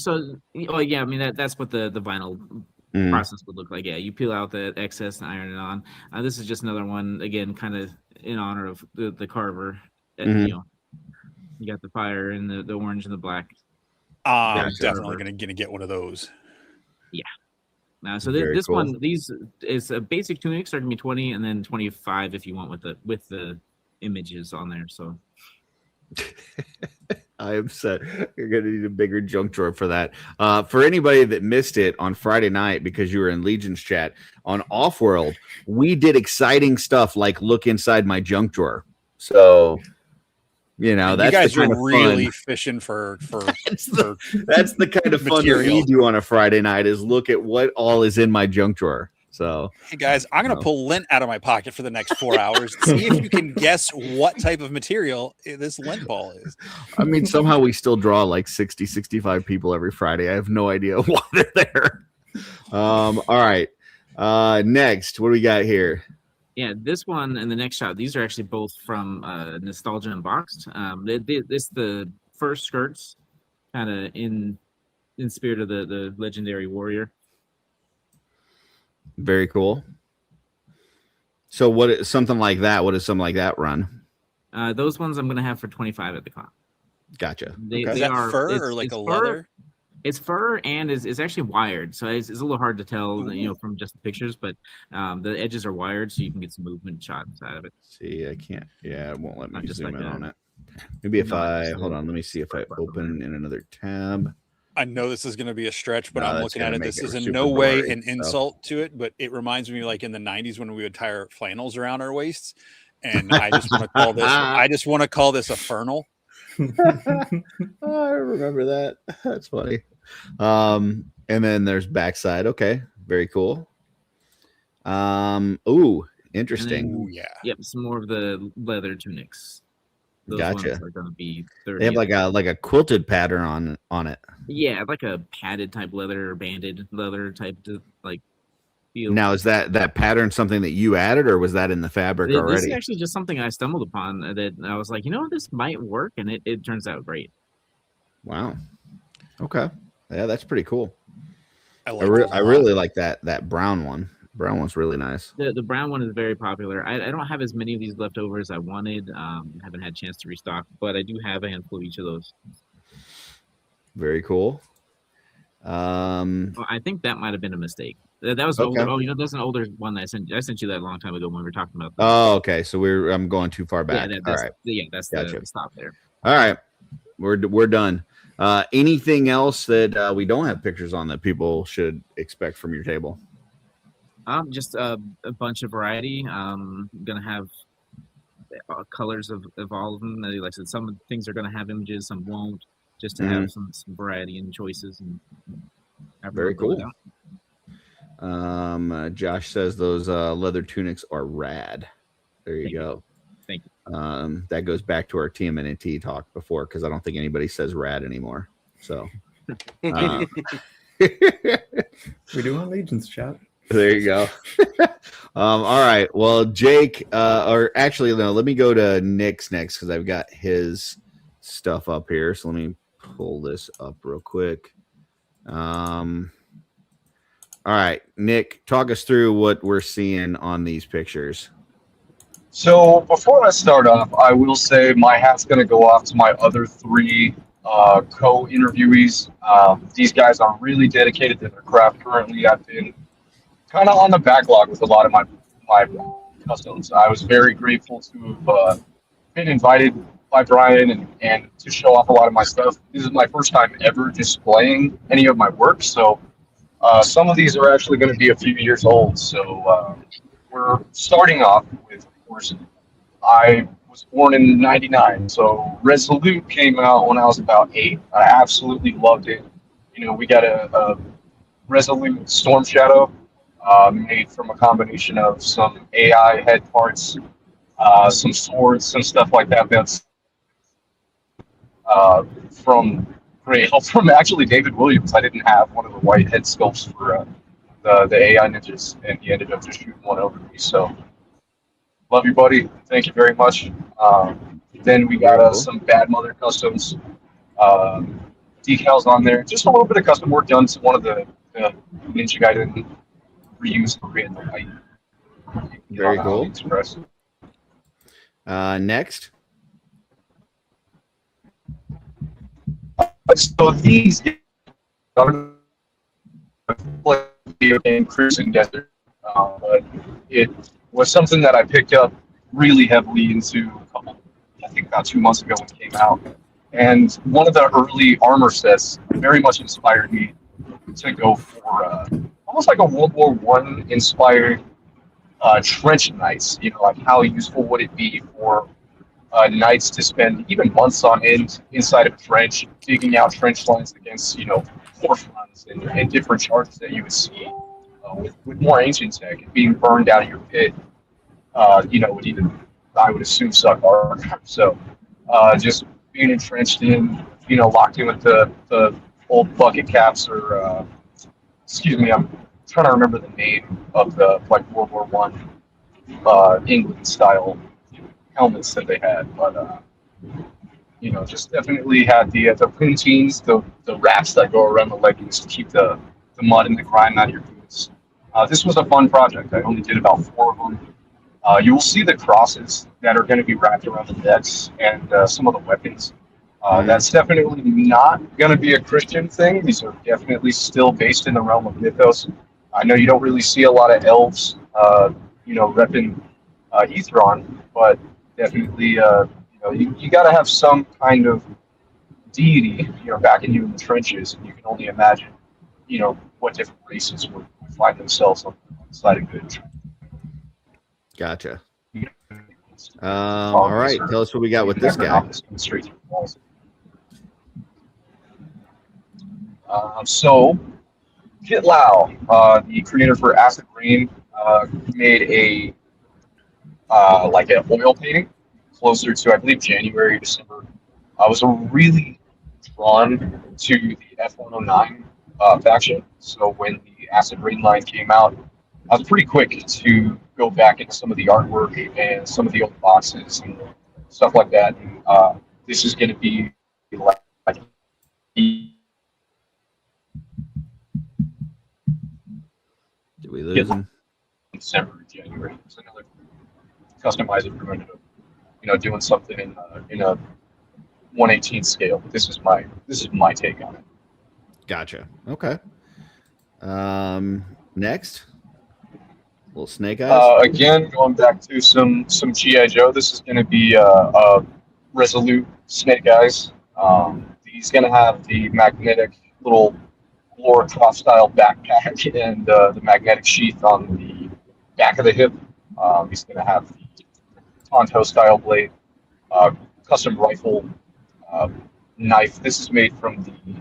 Yeah, I mean that's what the vinyl Mm. process would look like. Yeah, you peel out the excess and iron it on. This is just another one, again, kind of in honor of the Carver. Mhm. You got the fire and the orange and the black. I'm Gotcha. definitely gonna get one of those. So Very this cool. one, these is a basic tunic, starting to be 20, and then 25 if you want with the images on there. So I am set. You're gonna need a bigger junk drawer for that. For anybody that missed it on Friday night because you were in Legion's chat on Offworld, we did exciting stuff like look inside my junk drawer. So that's you guys the kind are of really fun. fishing for That's the kind of fun that we material. do on a Friday night is look at what all is in my junk drawer. So Hey guys, I'm gonna No. pull lint out of my pocket for the next 4 hours. See if you can guess what type of material this lint ball is. I mean, somehow we still draw like 60, 65 people every Friday. I have no idea why they're there. All right. Next, what do we got here? yeah, this one and the next shot, these are actually both from Nostalgia Unboxed. This the first skirts, kind of in spirit of the legendary warrior. Very cool. So what is something like that? What does something like that run? Those ones I'm gonna have for 25 at the con. Gotcha. They, Okay. Is they that are fur it's- or like it's a fur. leather? It's fur and it's actually wired, so it's a little hard to tell, from just the pictures. But the edges are wired, so you can get some movement shots out of it. See, I can't. Yeah, it won't let me Not just zoom like in that. on it. Maybe if No, I just hold a- on, let me see if I open in another tab. I know this is going to be a stretch, but No, I'm that's looking at gonna it. make This it is in super no way blurry, an so. insult to it, but it reminds me like in the 90s when we would tie our flannels around our waists. And I just want to call this. I just want to call this a fernal. Oh, I remember that. That's funny. And then there's backside. Okay, very cool. Ooh, interesting. Ooh, yeah. Yep, some more of the leather tunics. Those Gotcha. ones are gonna be 30. They have like a quilted pattern on it. yeah, like a padded type leather or banded leather type like feel. Now, is that pattern something that you added, or was that in the fabric This is already? actually just something I stumbled upon that I was like, this might work, and it turns out great. Wow. Okay. Yeah, that's pretty cool. I I like those a lot. really like that brown one. Brown one's really nice. The brown one is very popular. I don't have as many of these left over as I wanted. Haven't had a chance to restock, but I do have a handful of each of those. Very cool. Well, I think that might have been a mistake. That was Okay. older. Oh, that's an older one that I sent you that a long time ago when we were talking about. Oh, okay. So I'm going too far back. Yeah, All right. that's Gotcha. the stop there. All right. We're done. Anything else that we don't have pictures on that people should expect from your table? Just a bunch of variety. Gonna have colors of all of them. Like I said, some things are gonna have images, some won't. Just to have some variety and choices and very cool. Josh says those leather tunics are rad. There you go. Thank you. That goes back to our TMNT talk before, because I don't think anybody says rad anymore. So We do on Legion's chat. there you go. All right. Well, Jake, or actually, no, let me go to Nick's next because I've got his stuff up here. So let me pull this up real quick. All right, Nick, talk us through what we're seeing on these pictures. So before I start off, I will say my hat's going to go off to my other three co-interviewees. These guys are really dedicated to their craft currently. I've been kind of on the backlog with a lot of my customs. I was very grateful to have been invited by Brian and to show off a lot of my stuff. This is my first time ever displaying any of my work, so some of these are actually going to be a few years old. So we're starting off with, of course, I was born in '99, so Resolute came out when I was about 8. I absolutely loved it. We got a Resolute Storm Shadow made from a combination of some AI head parts, some swords, some stuff like that. That's from great help from actually David Williams. I didn't have one of the white head sculpts for the AI ninjas, and he ended up just shooting one over me. So love you, buddy. Thank you very much. Then we got some Bad Mother customs decals on there. Just a little bit of custom work done to one of the Ninja Gaiden reused Korean light. Very cool. Express. Next. So these are in Cruising Desert, but it was something that I picked up really heavily into I think about 2 months ago when it came out. And one of the early armor sets very much inspired me to go for almost like a World War I inspired trench knights. Like how useful would it be for knights to spend even months on end inside of a trench, digging out trench lines against, horse runs and different charges that you would see with more ancient tech and being burned out of your pit, would even, I would assume, suck hard. So just being entrenched in, locked in with the old bucket caps or, excuse me, I'm trying to remember the name of the World War I England style helmets that they had, but just definitely had the poutines, the wraps that go around the leggings to keep the mud and the grime out of your boots. This was a fun project. I only did about 4 of them. You will see the crosses that are going to be wrapped around the decks and some of the weapons. That's definitely not going to be a Christian thing. These are definitely still based in the realm of mythos. I know you don't really see a lot of elves, repping Ethron, but definitely, you got to have some kind of deity, backing you in the trenches, and you can only imagine, what different races would find themselves on the side of good. Gotcha. All right, tell us what we got with this guy. So, Kit Lau, the creator for Acid Rain, made a an oil painting closer to, I believe, January, December. I was really drawn to the F-109 faction. So when the Acid Rain line came out, I was pretty quick to go back into some of the artwork and some of the old boxes and stuff like that. And, this is going to be like Did we lose him? December, January. It's another customizer for going to, doing something in a 1/18 scale. This is my take on it. Gotcha. Okay. next? Little Snake Eyes. Again, going back to some GI Joe. This is going to be a Resolute Snake Eyes. He's going to have the magnetic little Laura Croft style backpack and the magnetic sheath on the back of the hip. He's going to have the Tonto style blade, custom rifle, knife. This is made from the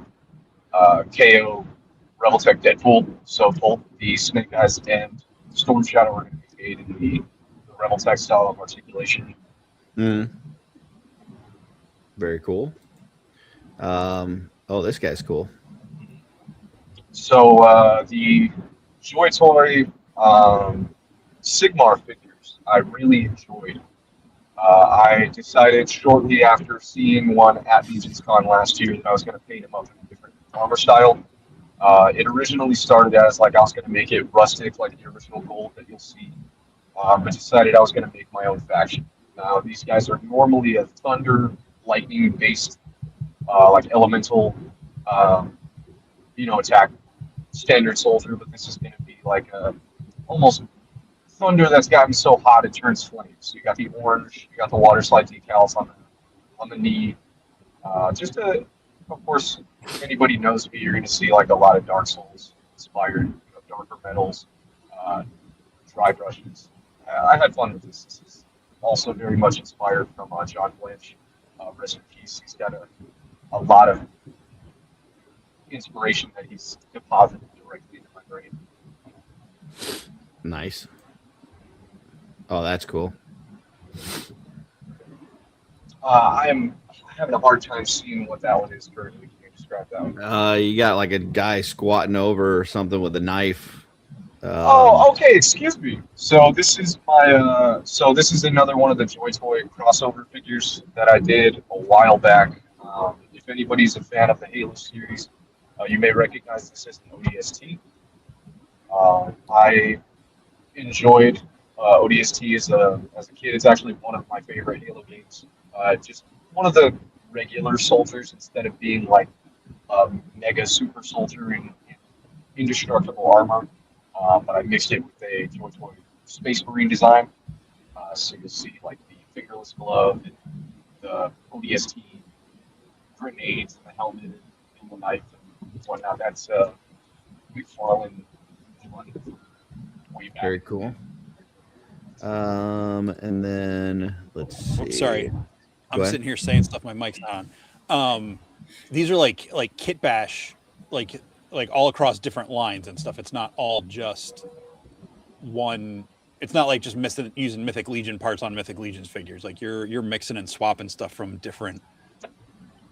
KO Rebeltech Deadpool. So both the Snake Eyes and Storm Shadow are going to be made in the Rebeltech style of articulation. Very cool. Oh, this guy's cool. So the Joy Toy Sigmar figures I really enjoyed. I decided shortly after seeing one at Legion's Con last year that I was going to paint him up in a different armor style. It originally started as like I was going to make it rustic, like the original gold that you'll see, but decided I was going to make my own faction. Now these guys are normally a thunder, lightning based, like elemental, attack standard soldier, but this is going to be like a almost thunder that's gotten so hot it turns flames. So you got the orange, you got the water slide decals on the knee. Of course, if anybody knows me, you're going to see like a lot of Dark Souls inspired, darker metals, dry brushes. I had fun with this. This is also very much inspired from John Blanche. Rest in peace. He's got a lot of inspiration that he's deposited directly into my brain. Nice. Oh, that's cool. I'm having a hard time seeing what that one is currently. Can you describe that one? You got like a guy squatting over or something with a knife. Okay. Excuse me. So this is my. So this is another one of the Joy Toy crossover figures that I did a while back. If anybody's a fan of the Halo series, you may recognize this as an ODST. I enjoyed ODST as a kid. It's actually one of my favorite Halo games. Just one of the regular soldiers instead of being like a mega super soldier in indestructible armor. But I mixed it with a Joy Toy Space Marine design. So you'll see like the fingerless glove and the ODST grenades and the helmet and the knife and whatnot. That's McFarlane one way back. Very cool. And then let's see. Sorry, I'm sitting here saying stuff. My mic's not on. These are like kit bash, like all across different lines and stuff. It's not all just one. It's not like just using Mythic Legion parts on Mythic Legion's figures. Like you're mixing and swapping stuff from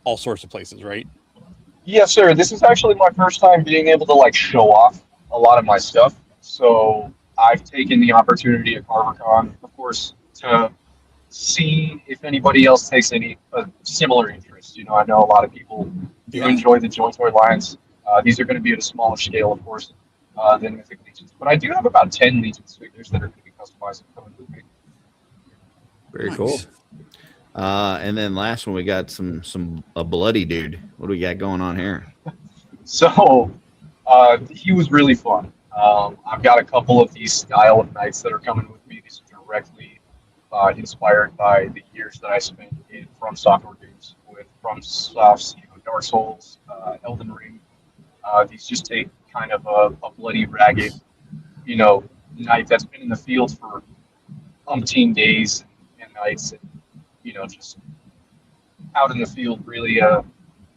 all sorts of places, right? Yes, sir. This is actually my first time being able to like show off a lot of my stuff. So I've taken the opportunity at Karvar Kon, of course, to see if anybody else takes any similar interest. I know a lot of people do enjoy the Joy Toy lines. These are going to be at a smaller scale, of course, than Mythic Legions. But I do have about 10 Legions figures that are going to be customized and coming with me. Very cool. And then last one, we got a bloody dude. What do we got going on here? So he was really fun. I've got a couple of these style of knights that are coming with me. These are directly inspired by the years that I spent in From Software games with From Soft's Dark Souls, Elden Ring. These just take kind of a bloody, ragged, knight that's been in the field for umpteen days and nights, and just out in the field, really kind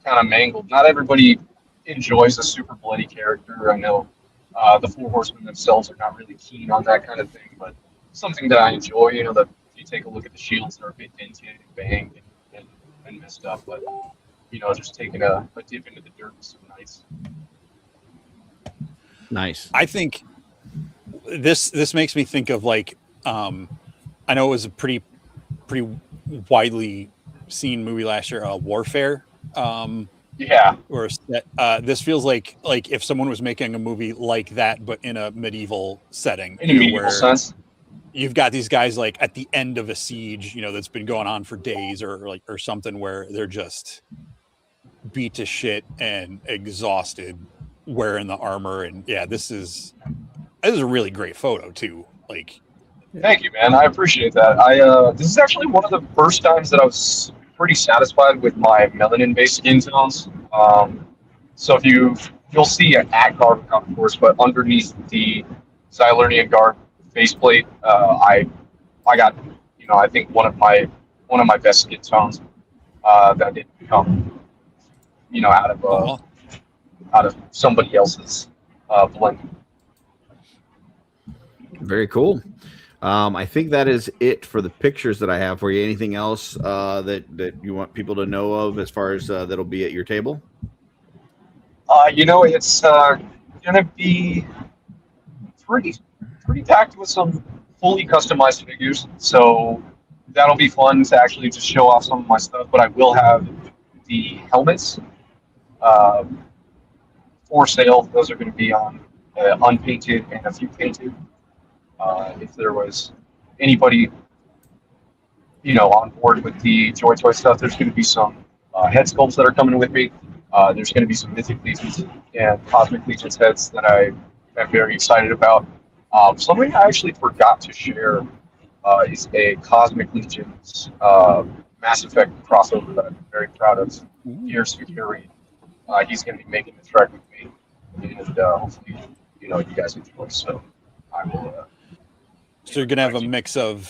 of mangled. Not everybody enjoys a super bloody character. I know the Four Horsemen themselves are not really keen on that kind of thing, but something that I enjoy. That if you take a look at the shields, they're a bit dented and banged and messed up, but just taking a dip into the dirt with some knights. Nice. I think this makes me think of like I know it was a pretty widely seen movie last year, Warfare. Or this feels like if someone was making a movie like that, but in a medieval setting, in a medieval sense. You've got these guys like at the end of a siege, that's been going on for days or something, where they're just beat to shit and exhausted, wearing the armor. And this is This is a really great photo too. Like, Thank you, man. I appreciate that. This is actually one of the first times that I was pretty satisfied with my melanin-based skin tones. So if you'll see an at Karvar Kon, of course, but underneath the Xylernian Guard faceplate, I got, I think one of my best skin tones that didn't come, out of somebody else's blend. Very cool. I think that is it for the pictures that I have for you. Anything else that you want people to know of as far as that'll be at your table? It's gonna be pretty packed with some fully customized figures. So that'll be fun to actually just show off some of my stuff. But I will have the helmets for sale. Those are going to be on unpainted and a few painted. If there was anybody, on board with the Joy Toy stuff, there's going to be some head sculpts that are coming with me. There's going to be some Mythic Legions and Cosmic Legions heads that I am very excited about. Something I actually forgot to share is a Cosmic Legions Mass Effect crossover that I'm very proud of. Here's Fury. He's going to be making the trek with me, and hopefully, you guys enjoy. So I will. So you're gonna have a mix of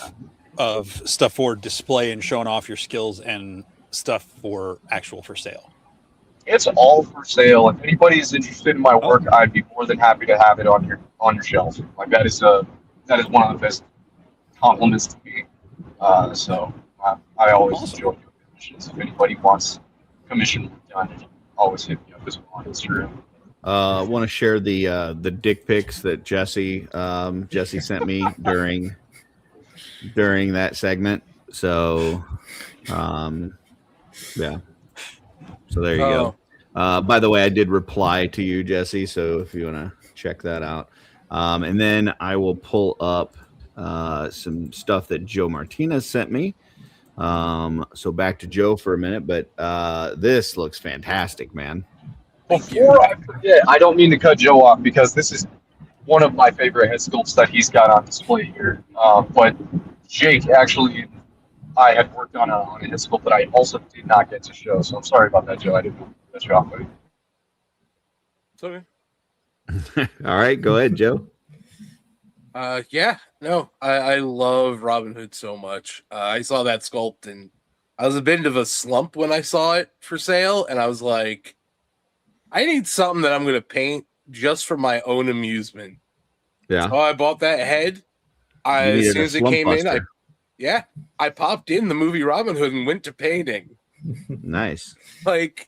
stuff for display and showing off your skills and stuff for sale. It's all for sale. If anybody is interested in my work, I'd be more than happy to have it on your shelf. Like that is one of the best compliments to me. So I always enjoy doing commissions. If anybody wants commission done, always hit me up as well on Instagram. I want to share the dick pics that Jesse sent me during that segment. So, yeah. So there you go. By the way, I did reply to you, Jesse. So if you want to check that out, and then I will pull up some stuff that Joe Martinez sent me. So back to Joe for a minute, but this looks fantastic, man. Before I forget, I don't mean to cut Joe off because this is one of my favorite head sculpts that he's got on display here. But Jake, actually, I had worked on a head sculpt that I also did not get to show. So I'm sorry about that, Joe. I didn't cut you off, buddy. It's okay. All right, go ahead, Joe. I love Robin Hood so much. I saw that sculpt and I was a bit of a slump when I saw it for sale, and I was like, I need something that I'm going to paint just for my own amusement. Yeah. So I bought that head. As soon as it came in, I popped in the movie Robin Hood and went to painting. Nice. Like,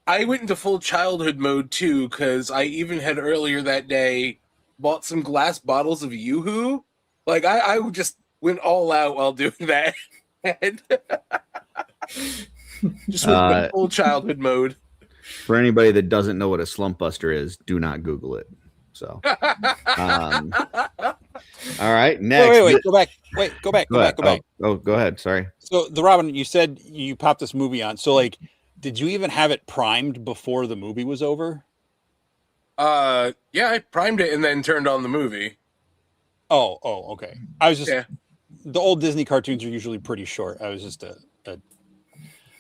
I went into full childhood mode too, because I even had earlier that day bought some glass bottles of Yoo-Hoo. Like, I just went all out while doing that. Just went in full childhood mode. For anybody that doesn't know what a slump buster is, do not Google it. So, all right, next. Wait, go back. Oh, go ahead. Sorry. So the Robin, you said you popped this movie on. So like, did you even have it primed before the movie was over? Yeah, I primed it and then turned on the movie. Oh, okay. I was just the old Disney cartoons are usually pretty short. I was just a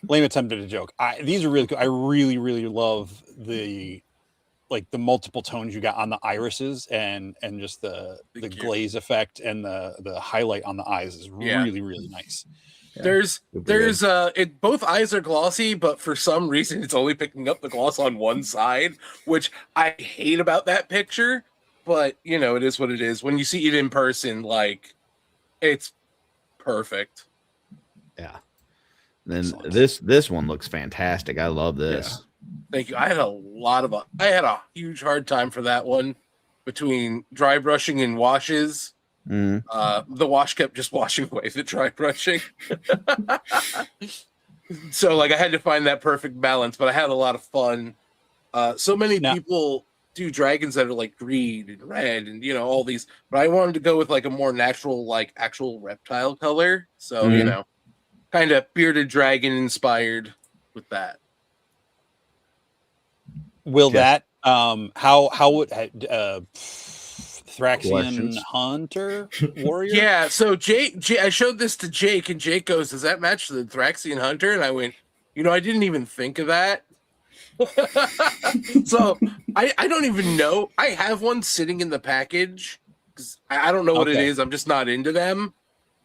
lame attempt at a joke. These are really cool. I really, really love the multiple tones you got on the irises and just the glaze effect and the highlight on the eyes is really, really nice. Yeah. There's both eyes are glossy, but for some reason it's only picking up the gloss on one side, which I hate about that picture. But it is what it is. When you see it in person, like, it's perfect. Yeah. Then this one looks fantastic. I love this. Yeah. Thank you. I had a huge hard time for that one between dry brushing and washes. The wash kept just washing away the dry brushing. So like I had to find that perfect balance, but I had a lot of fun. So many people do dragons that are like green and red and all these, but I wanted to go with like a more natural, like actual reptile color. So kind of bearded dragon inspired with that. Will that how would Thraxian Questions? Hunter warrior. Yeah, so Jake, I showed this to Jake, and Jake goes, "Does that match the Thraxian Hunter?" And I went, I didn't even think of that. So I don't even know. I have one sitting in the package because I don't know what it Okay. is. I'm just not into them.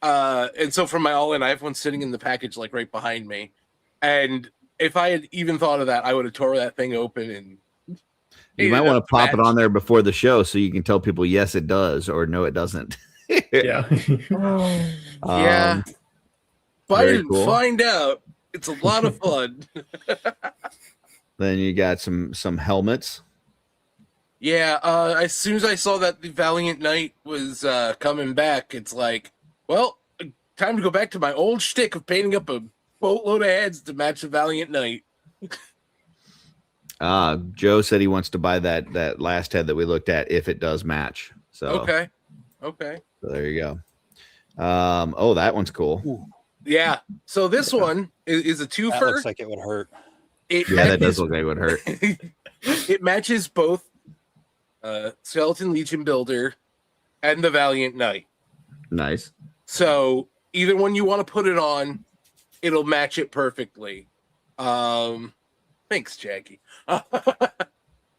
And so for my all-in, I have one sitting in the package like right behind me. And if I had even thought of that, I would have tore that thing open and You might want to pop it on there before the show so you can tell people yes it does or no it doesn't. Yeah. Yeah. very Find cool. find out. It's a lot of fun. Then you got some helmets. Yeah, as soon as I saw that the Valiant Knight was coming back, it's like, well, time to go back to my old shtick of painting up a boatload of heads to match the Valiant Knight. Joe said he wants to buy that last head that we looked at if it does match. So Okay. so there you go. Oh, that one's cool. Ooh, Yeah. So this one is a that twofer. looks like it would hurt. Yeah, that does look like it would hurt. It matches both Skeleton Legion Builder and the Valiant Knight. Nice. So either one you want to put it on, it'll match it perfectly. Thanks, Jackie.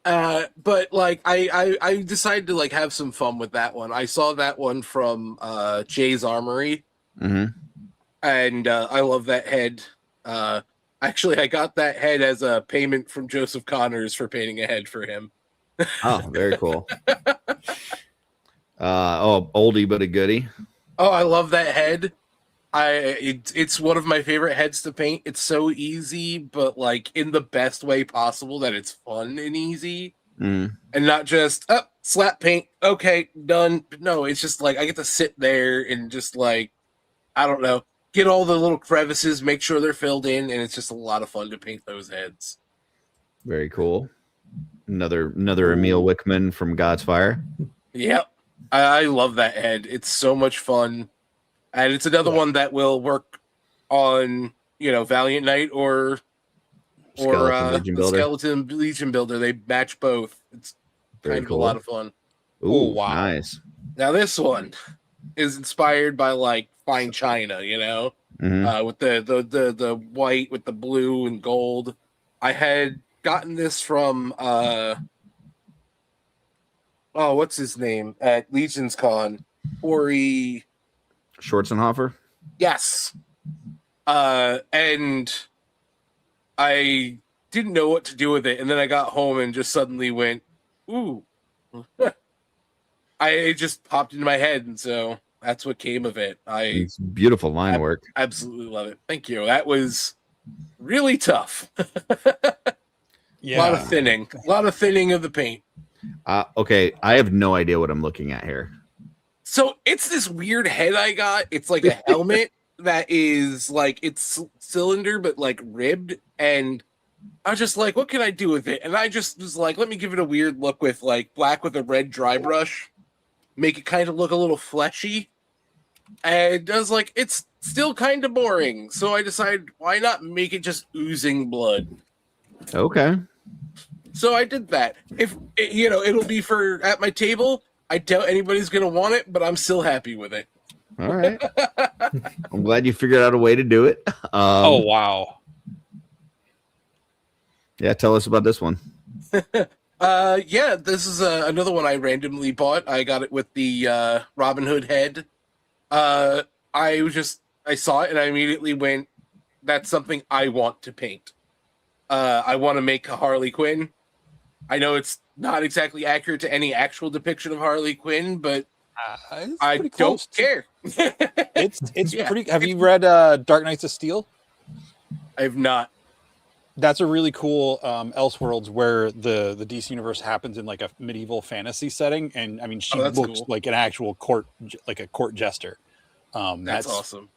But like I decided to like have some fun with that one. I saw that one from Jay's Armory, Mm-hmm. and I love that head. Actually, I got that head as a payment from Joseph Connors for painting a head for him. Oh, very cool. Oldie but a goodie. Oh, I love that head. It's one of my favorite heads to paint. It's so easy, but like in the best way possible, that it's fun and easy, Mm. and not just slap paint. Okay, done. No, it's just like I get to sit there and just like, I don't know, get all the little crevices, make sure they're filled in, and it's just a lot of fun to paint those heads. Very cool. Another Emil Wickman from God's Fire. Yep, I love that head. It's so much fun. And it's another one that will work on, Valiant Knight or Skeleton Legion Builder. Skeleton Legion Builder. They match both. It's Very kind of cool. a lot of fun. Ooh, Oh, wow. Nice. Now this one is inspired by like fine china, Mhm. with the white with the blue and gold. I had gotten this from what's his name at Legion's Con? Ori. Schwarzenhofer. Yes. And I didn't know what to do with it. And then I got home and just suddenly went, ooh. It just popped into my head. And so that's what came of it. I It's beautiful line work. absolutely love it. Thank you. That was really tough. Yeah. A lot of thinning of the paint. Okay, I have no idea what I'm looking at here. So it's this weird head I got. It's like a helmet that is like, it's cylinder, but like ribbed. And I was just like, what can I do with it? And I just was like, let me give it a weird look with like black with a red dry brush, make it kind of look a little fleshy. And I was like, it's still kind of boring. So I decided, why not make it just oozing blood? Okay. So I did that. If it'll be for at my table. I doubt anybody's gonna want it, but I'm still happy with it. All right. I'm glad you figured out a way to do it. Oh wow. Yeah, tell us about this one. Yeah, this is another one I randomly bought. I got it with the Robin Hood head. I saw it and I immediately went, that's something I want to paint. I want to make a Harley Quinn. I know it's not exactly accurate to any actual depiction of Harley Quinn, but It's I pretty don't close. care. It's Yeah. pretty. Have you read Dark Knights of Steel? I have not. That's a really cool Elseworlds where the DC universe happens in like a medieval fantasy setting, and I mean she that's looks cool. like an actual court jester. That's awesome.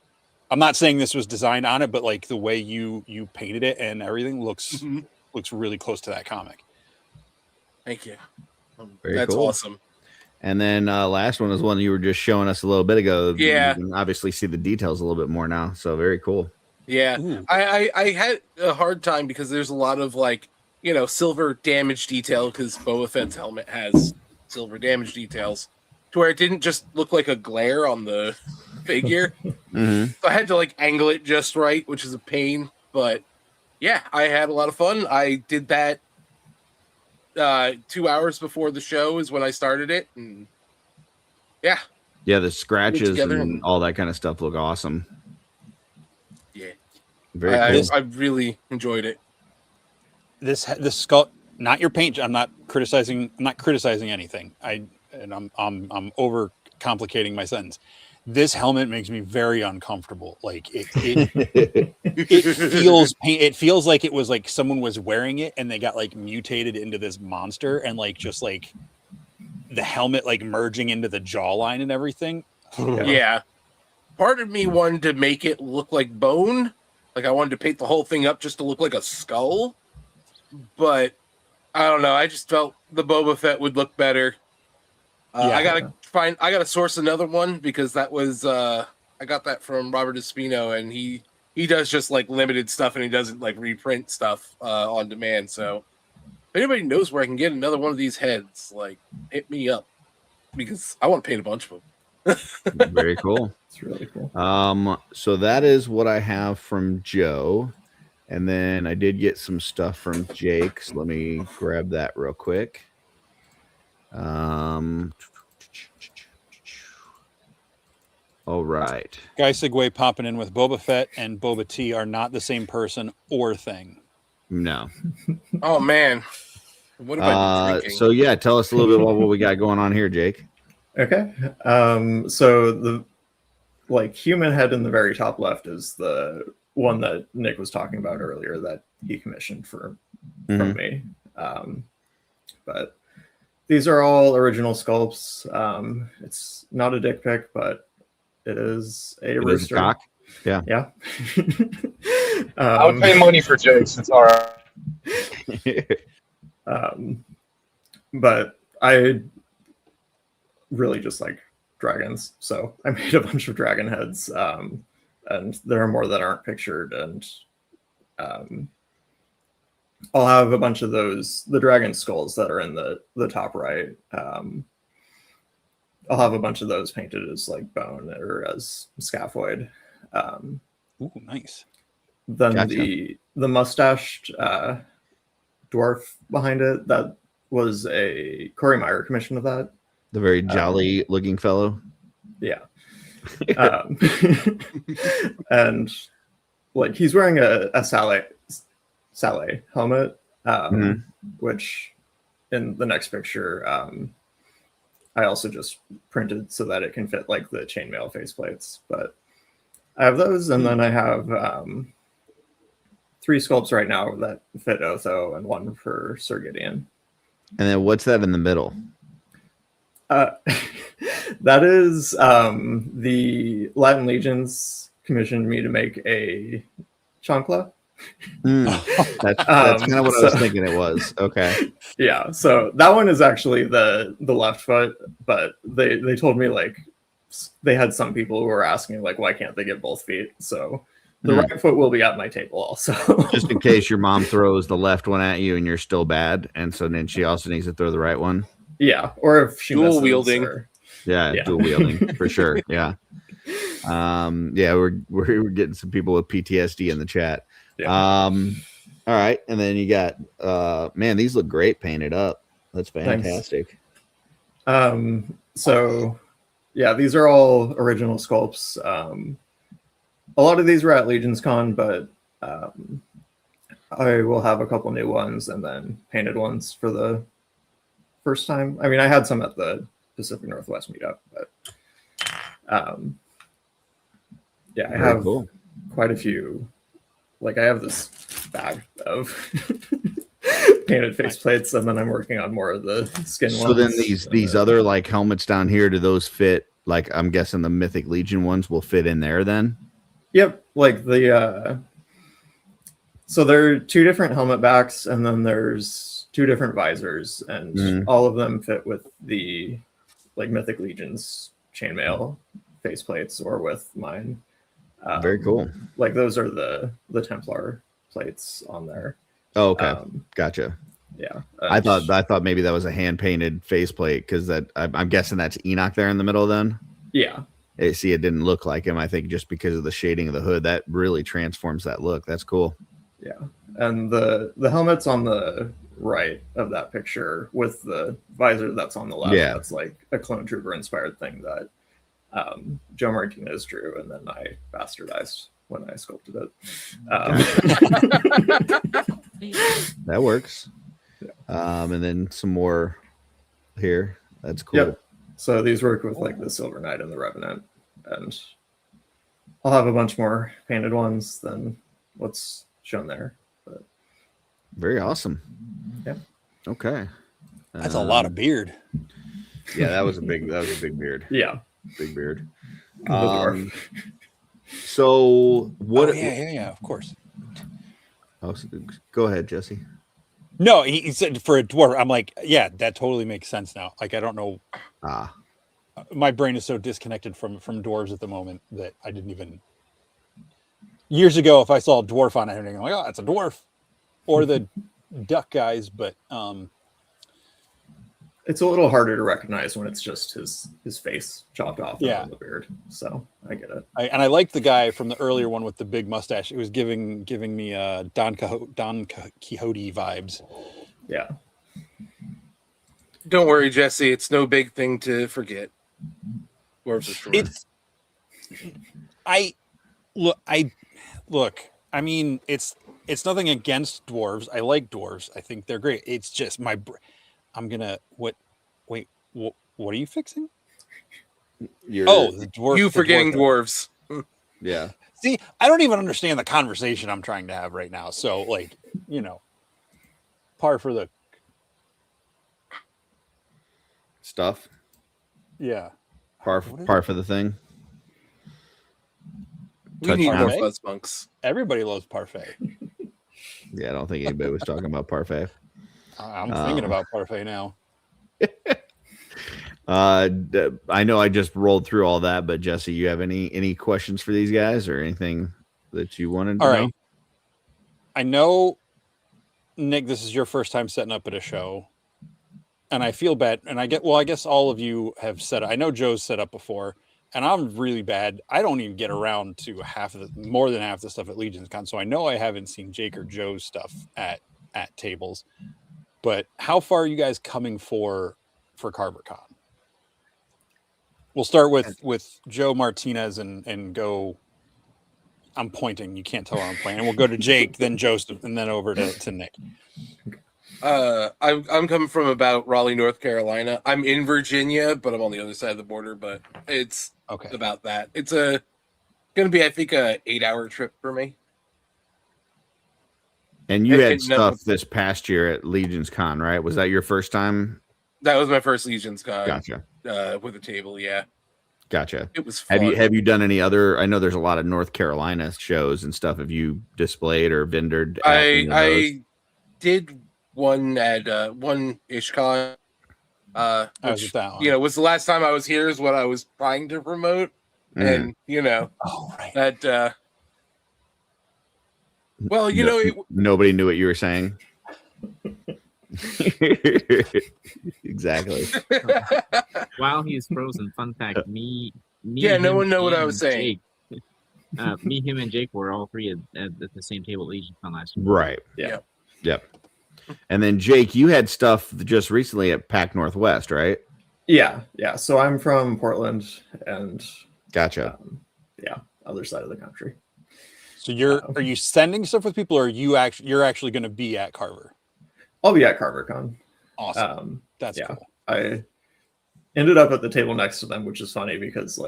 I'm not saying this was designed on it, but like the way you painted it and everything looks Mhm. really close to that comic. Thank you. Very That's cool. awesome. And then last one is one you were just showing us a little bit ago. Yeah. You can obviously see the details a little bit more now. So very cool. Yeah. Ooh. I had a hard time because there's a lot of like, silver damage detail because Boba Fett's helmet has silver damage details. to where it didn't just look like a glare on the figure. Mm-hmm. So I had to like angle it just right, which is a pain. But yeah, I had a lot of fun. I did that 2 hours before the show is when I started it, and yeah, The scratches together and and- all that kind of stuff look awesome. yeah, Very cool. I really enjoyed it. This skull, not your paint. I'm not criticizing anything. I'm over complicating my sentence. This helmet makes me very uncomfortable. Like it feels like it was like someone was wearing it and they got like mutated into this monster, and like just like the helmet like merging into the jawline and everything. Yeah. Part of me wanted to make it look like bone. Like I wanted to paint the whole thing up just to look like a skull. But I don't know. I just felt the Boba Fett would look better. I gotta source another one because that was I got that from Robert Espino, and he does just like limited stuff, and he doesn't like reprint stuff on demand. So if anybody knows where I can get another one of these heads, like hit me up because I want to paint a bunch of them. Very cool. It's really cool. So that is what I have from Joe. And then I did get some stuff from Jake. So let me grab that real quick. All right. Guy Segway popping in with Boba Fett and Boba Tea are not the same person or thing. No. Oh man, what about drinking? So yeah, tell us a little bit about what we got going on here, Jake. Okay. So the human head in the very top left is the one that Nick was talking about earlier that he commissioned from me. But these are all original sculpts. It's not a dick pic, but it is a rooster. Cock. Yeah. Yeah. I would pay money for Jake's. It's all right. But I really just like dragons, so I made a bunch of dragon heads, and there are more that aren't pictured, and I'll have a bunch of the dragon skulls that are in the top right. I'll have a bunch of those painted as like bone or as scaphoid. Ooh, nice. Then Gotcha. the mustached dwarf behind it, that was a Corey Meyer commission of that. The very jolly looking fellow. Yeah. And like he's wearing a Saleh helmet, which in the next picture, I also just printed so that it can fit like the chainmail faceplates. But I have those, and then I have 3 sculpts right now that fit Otho and 1 for Sir Gideon. And then what's that in the middle? That is the Latin Legions commissioned me to make a chancla. That's kind of what I was thinking it was. Okay. Yeah, so that one is actually the left foot, but they told me like they had some people who were asking like why can't they get both feet? So the right foot will be at my table also. Just in case your mom throws the left one at you and you're still bad, and so then she also needs to throw the right one. Yeah, or if she Dual misses, wielding. Yeah, dual wielding for sure. Yeah. We're getting some people with PTSD in the chat. Yeah. All right, and then you got man, these look great painted up. That's fantastic. So yeah, these are all original sculpts. A lot of these were at Legion's Con, but I will have a couple new ones and then painted ones for the first time. I mean, I had some at the Pacific Northwest meetup, but yeah, I have quite a few. Like I have this bag of painted faceplates, and then I'm working on more of the skin ones. So then these other like helmets down here, do those fit? Like I'm guessing the Mythic Legion ones will fit in there then. Yep, like the so there are 2 different helmet backs, and then there's 2 different visors, and all of them fit with the like Mythic Legion's chainmail faceplates or with mine. Very cool. Like those are the Templar plates on there. Oh, okay. Gotcha. Yeah, I thought maybe that was a hand painted faceplate because I'm guessing that's Enoch there in the middle. Then yeah, it didn't look like him. I think just because of the shading of the hood, that really transforms that look. That's cool. yeah. And the helmet's on the right of that picture with the visor that's on the left. Yeah. That's like a clone trooper inspired thing that Joe Martinez drew, and then I bastardized when I sculpted it. That works. Yeah. And then some more here. That's cool. Yep. So these work with like the Silver Knight and the Revenant, and I'll have a bunch more painted ones than what's shown there. But Very awesome. yeah. Okay. That's a lot of beard. Yeah, that was a big beard. Yeah. Big beard. The dwarf. So what? Oh, yeah, of course. Oh, go ahead, Jesse. No, he said for a dwarf. I'm like, yeah, that totally makes sense now. Like, I don't know. My brain is so disconnected from dwarves at the moment that I didn't even. Years ago, if I saw a dwarf on anything, I'm like, oh, it's a dwarf, or the duck guys. But it's a little harder to recognize when it's just his face chopped off on the beard. So I get it. I liked the guy from the earlier one with the big mustache. It was giving me Don Quixote vibes. Yeah. Don't worry, Jesse. It's no big thing to forget. Look. I mean, it's nothing against dwarves. I like dwarves. I think they're great. It's just I'm gonna what? Wait, what are you fixing? The dwarf. You forgetting dwarves. Yeah. See, I don't even understand the conversation I'm trying to have right now. So, like, par for the stuff. Yeah. Par for the thing. We need more fuzz bunks. Everybody loves parfait. Yeah, I don't think anybody was talking about parfait. I'm thinking about parfait now. I know I just rolled through all that, but Jesse, you have any questions for these guys or anything that you wanted to know? I know, Nick, this is your first time setting up at a show, and I feel bad. And I guess all of you have set up. I know Joe's set up before, and I'm really bad. I don't even get around to more than half the stuff at Legion's Con. So I know I haven't seen Jake or Joe's stuff at tables. But how far are you guys coming for Karvar Kon? We'll start with Joe Martinez and go. I'm pointing. You can't tell where I'm pointing. And we'll go to Jake, then Joseph, and then over to Nick. I'm coming from about Raleigh, North Carolina. I'm in Virginia, but I'm on the other side of the border. But it's about that. It's going to be, I think, a 8-hour trip for me. And you had stuff this past year at Legion's Con, right? Was that your first time? That was my first Legion's Con. Gotcha. With a table, yeah. Gotcha. It was fun. Have you done any other? I know there's a lot of North Carolina shows and stuff. Have you displayed or vendored? I did one at one IshCon. Which, was the last time I was here is what I was trying to promote. And that well, nobody knew what you were saying. Exactly. While he's frozen, fun fact: me. Yeah, no one know what I was saying. Jake, me, him, and Jake were all three at the same table at Legion Con last year. Right. Yeah. Yep. And then Jake, you had stuff just recently at PAC Northwest, right? Yeah. So I'm from Portland, and gotcha. Other side of the country. So are you sending stuff with people, or you're actually going to be at Karvar? I'll be at Karvar Kon. Awesome. That's cool. I ended up at the table next to them, which is funny because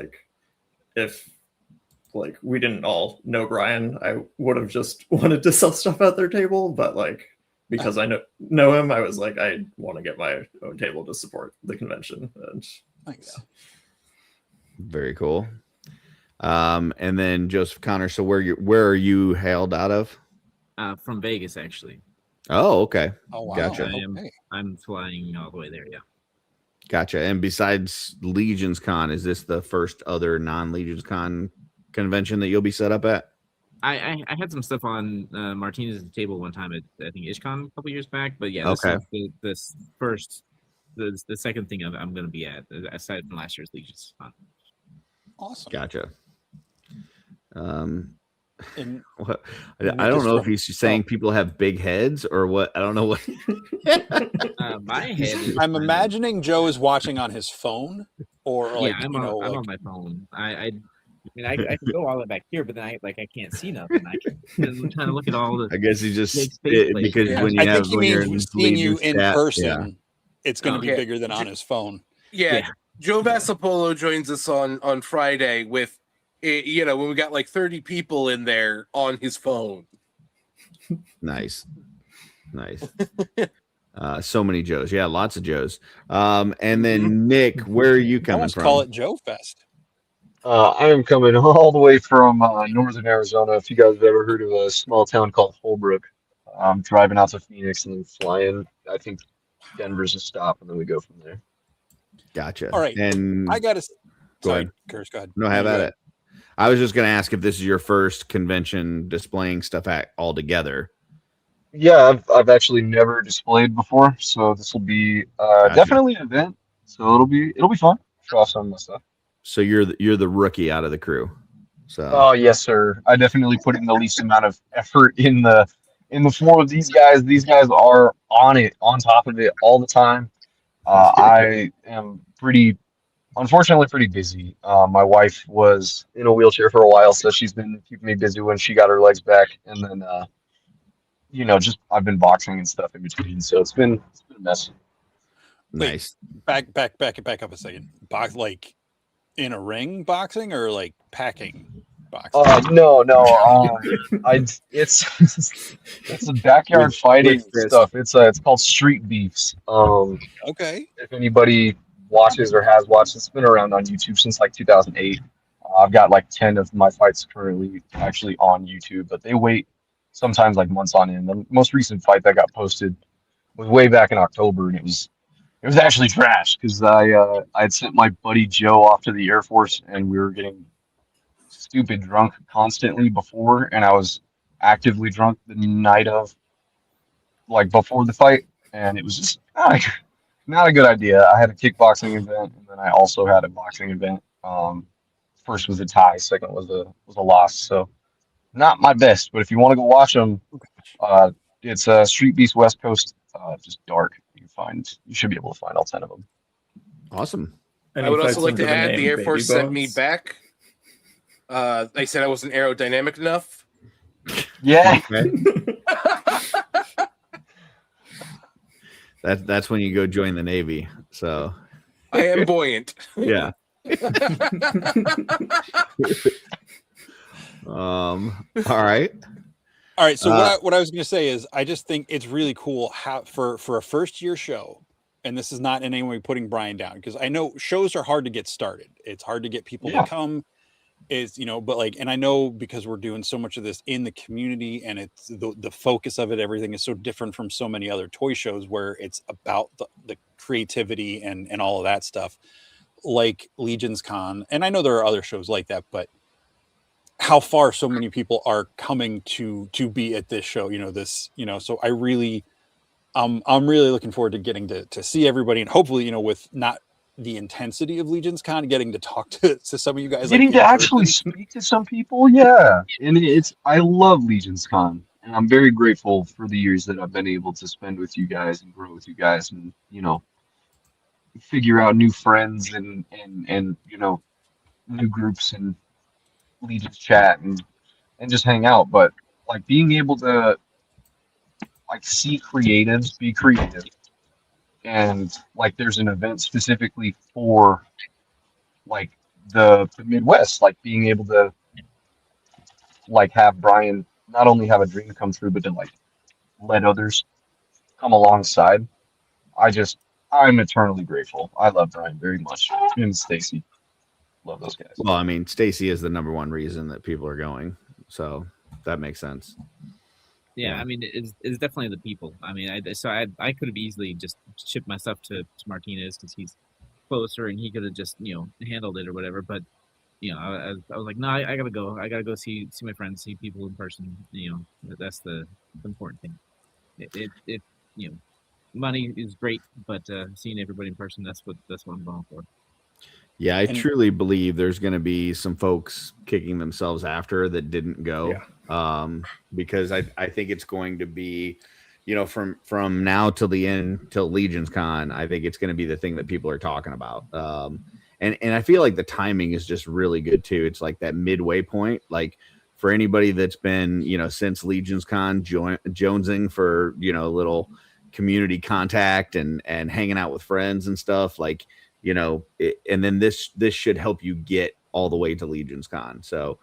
if we didn't all know Brian, I would have just wanted to sell stuff at their table, but because I know him, I was like, I want to get my own table to support the convention. And thanks. Very cool. And then Joseph Connor. So where are you hailed out of? From Vegas, actually. Oh, okay. Oh, wow. Gotcha. I'm flying all the way there. Yeah. Gotcha. And besides Legion's Con, is this the first other non-Legion's Con convention that you'll be set up at? I had some stuff on Martinez's table one time at I think IshCon a couple years back, but yeah, this Okay. is this first the second thing I'm going to be at aside from last year's Legion's Con. Awesome. Gotcha. And What, Nick I don't is know if from- he's saying people have big heads or what. I don't know what. My head. Is I'm kind of- imagining Joe is watching on his phone, or like yeah, I'm, you know, I'm like on my phone. I mean, I can go all the way back here, but then I can't see nothing. I'm trying to look at all the. I guess he just Jake's face plate. because Yeah. when you I have think he when you're in means seeing you Legion's in chat, person. It's going to be Okay. bigger than on his phone. Yeah, Yeah. Joe Vassapolo joins us on Friday with, when we got like 30 people in there on his phone. Nice. So many Joes. Yeah, lots of Joes. And then Nick, where are you I coming almost from? call it Joe Fest. I am coming all the way from northern Arizona. If you guys have ever heard of a small town called Holbrook, I'm driving out to Phoenix and then flying. I think Denver's a stop, and then we go from there. Gotcha. All right. And I got to. Go Sorry, ahead. Curse. Go ahead. no, have You at go it. I was just going to ask if this is your first convention displaying stuff all together. Yeah, I've actually never displayed before, so this will be Gotcha. definitely an event. So it'll be fun. Show off some of my stuff. So you're the rookie out of the crew. So Oh yes, sir. I definitely put in the least amount of effort in the floor of these guys. These guys are on it, on top of it all the time. I am unfortunately pretty busy. My wife was in a wheelchair for a while, so she's been keeping me busy when she got her legs back, and then just I've been boxing and stuff in between, so it's been a mess. nice. back up a second. Box like in a ring boxing or like packing boxing? No, it's it's a backyard fighting Chris. stuff. It's called street beefs. Okay. If anybody watches or has watched, it's been around on YouTube since like 2008. I've got like 10 of my fights currently actually on YouTube, but they wait sometimes like months on end. The most recent fight that got posted was way back in October, and it was actually trash because I'd sent my buddy Joe off to the Air Force, and we were getting stupid drunk constantly before, and I was actively drunk the night of, like before the fight, and it was just not a good idea. I had a kickboxing event, and then I also had a boxing event. First was a tie, second was a loss. So not my best, but if you want to go watch them, it's Street Beast West Coast, just dark. You should be able to find all 10 of them. Awesome. I would also like to add the Air Baby Force sent me Bones? back. They said I wasn't aerodynamic enough. Yeah. Okay. That's when you go join the Navy. So I am buoyant. yeah. All right. All right. So what I was going to say is, I just think it's really cool how for a first year show, and this is not in any way putting Brian down, because I know shows are hard to get started. It's hard to get people to come. But like, and I know because we're doing so much of this in the community, and it's the focus of it, everything is so different from so many other toy shows where it's about the creativity and all of that stuff, like Legion's Con. And I know there are other shows like that, but how far so many people are coming to be at this show, so I'm really looking forward to getting to see everybody, and hopefully, with not the intensity of Legion's Con, getting to talk to some of you guys, Getting like, to in actually person. speak to some people, yeah. And I love Legion's Con, and I'm very grateful for the years that I've been able to spend with you guys and grow with you guys, and figure out new friends and new groups and Legion's chat and just hang out. But like being able to like see creatives be creative, and like there's an event specifically for like the Midwest, like being able to like have Brian not only have a dream come true, but to like let others come alongside. I'm eternally grateful. I love Brian very much. And Stacy. Love those guys. Well, I mean, Stacy is the number one reason that people are going, so that makes sense. Yeah, I mean, it's definitely the people. I mean, I could have easily just shipped my stuff to Martinez because he's closer and he could have just handled it or whatever. But I was like, no, I gotta go. I gotta go see my friends, see people in person. That's the important thing. It money is great, but seeing everybody in person, that's what I'm going for. Yeah, I truly believe there's going to be some folks kicking themselves after that didn't go. Yeah. Because I think it's going to be, from now till the end, till Legion's Con, I think it's going to be the thing that people are talking about. And I feel like the timing is just really good too. It's like that midway point, like for anybody that's been, since Legion's Con jonesing for, a little community contact and hanging out with friends and stuff, like, and then this should help you get all the way to Legion's Con. So,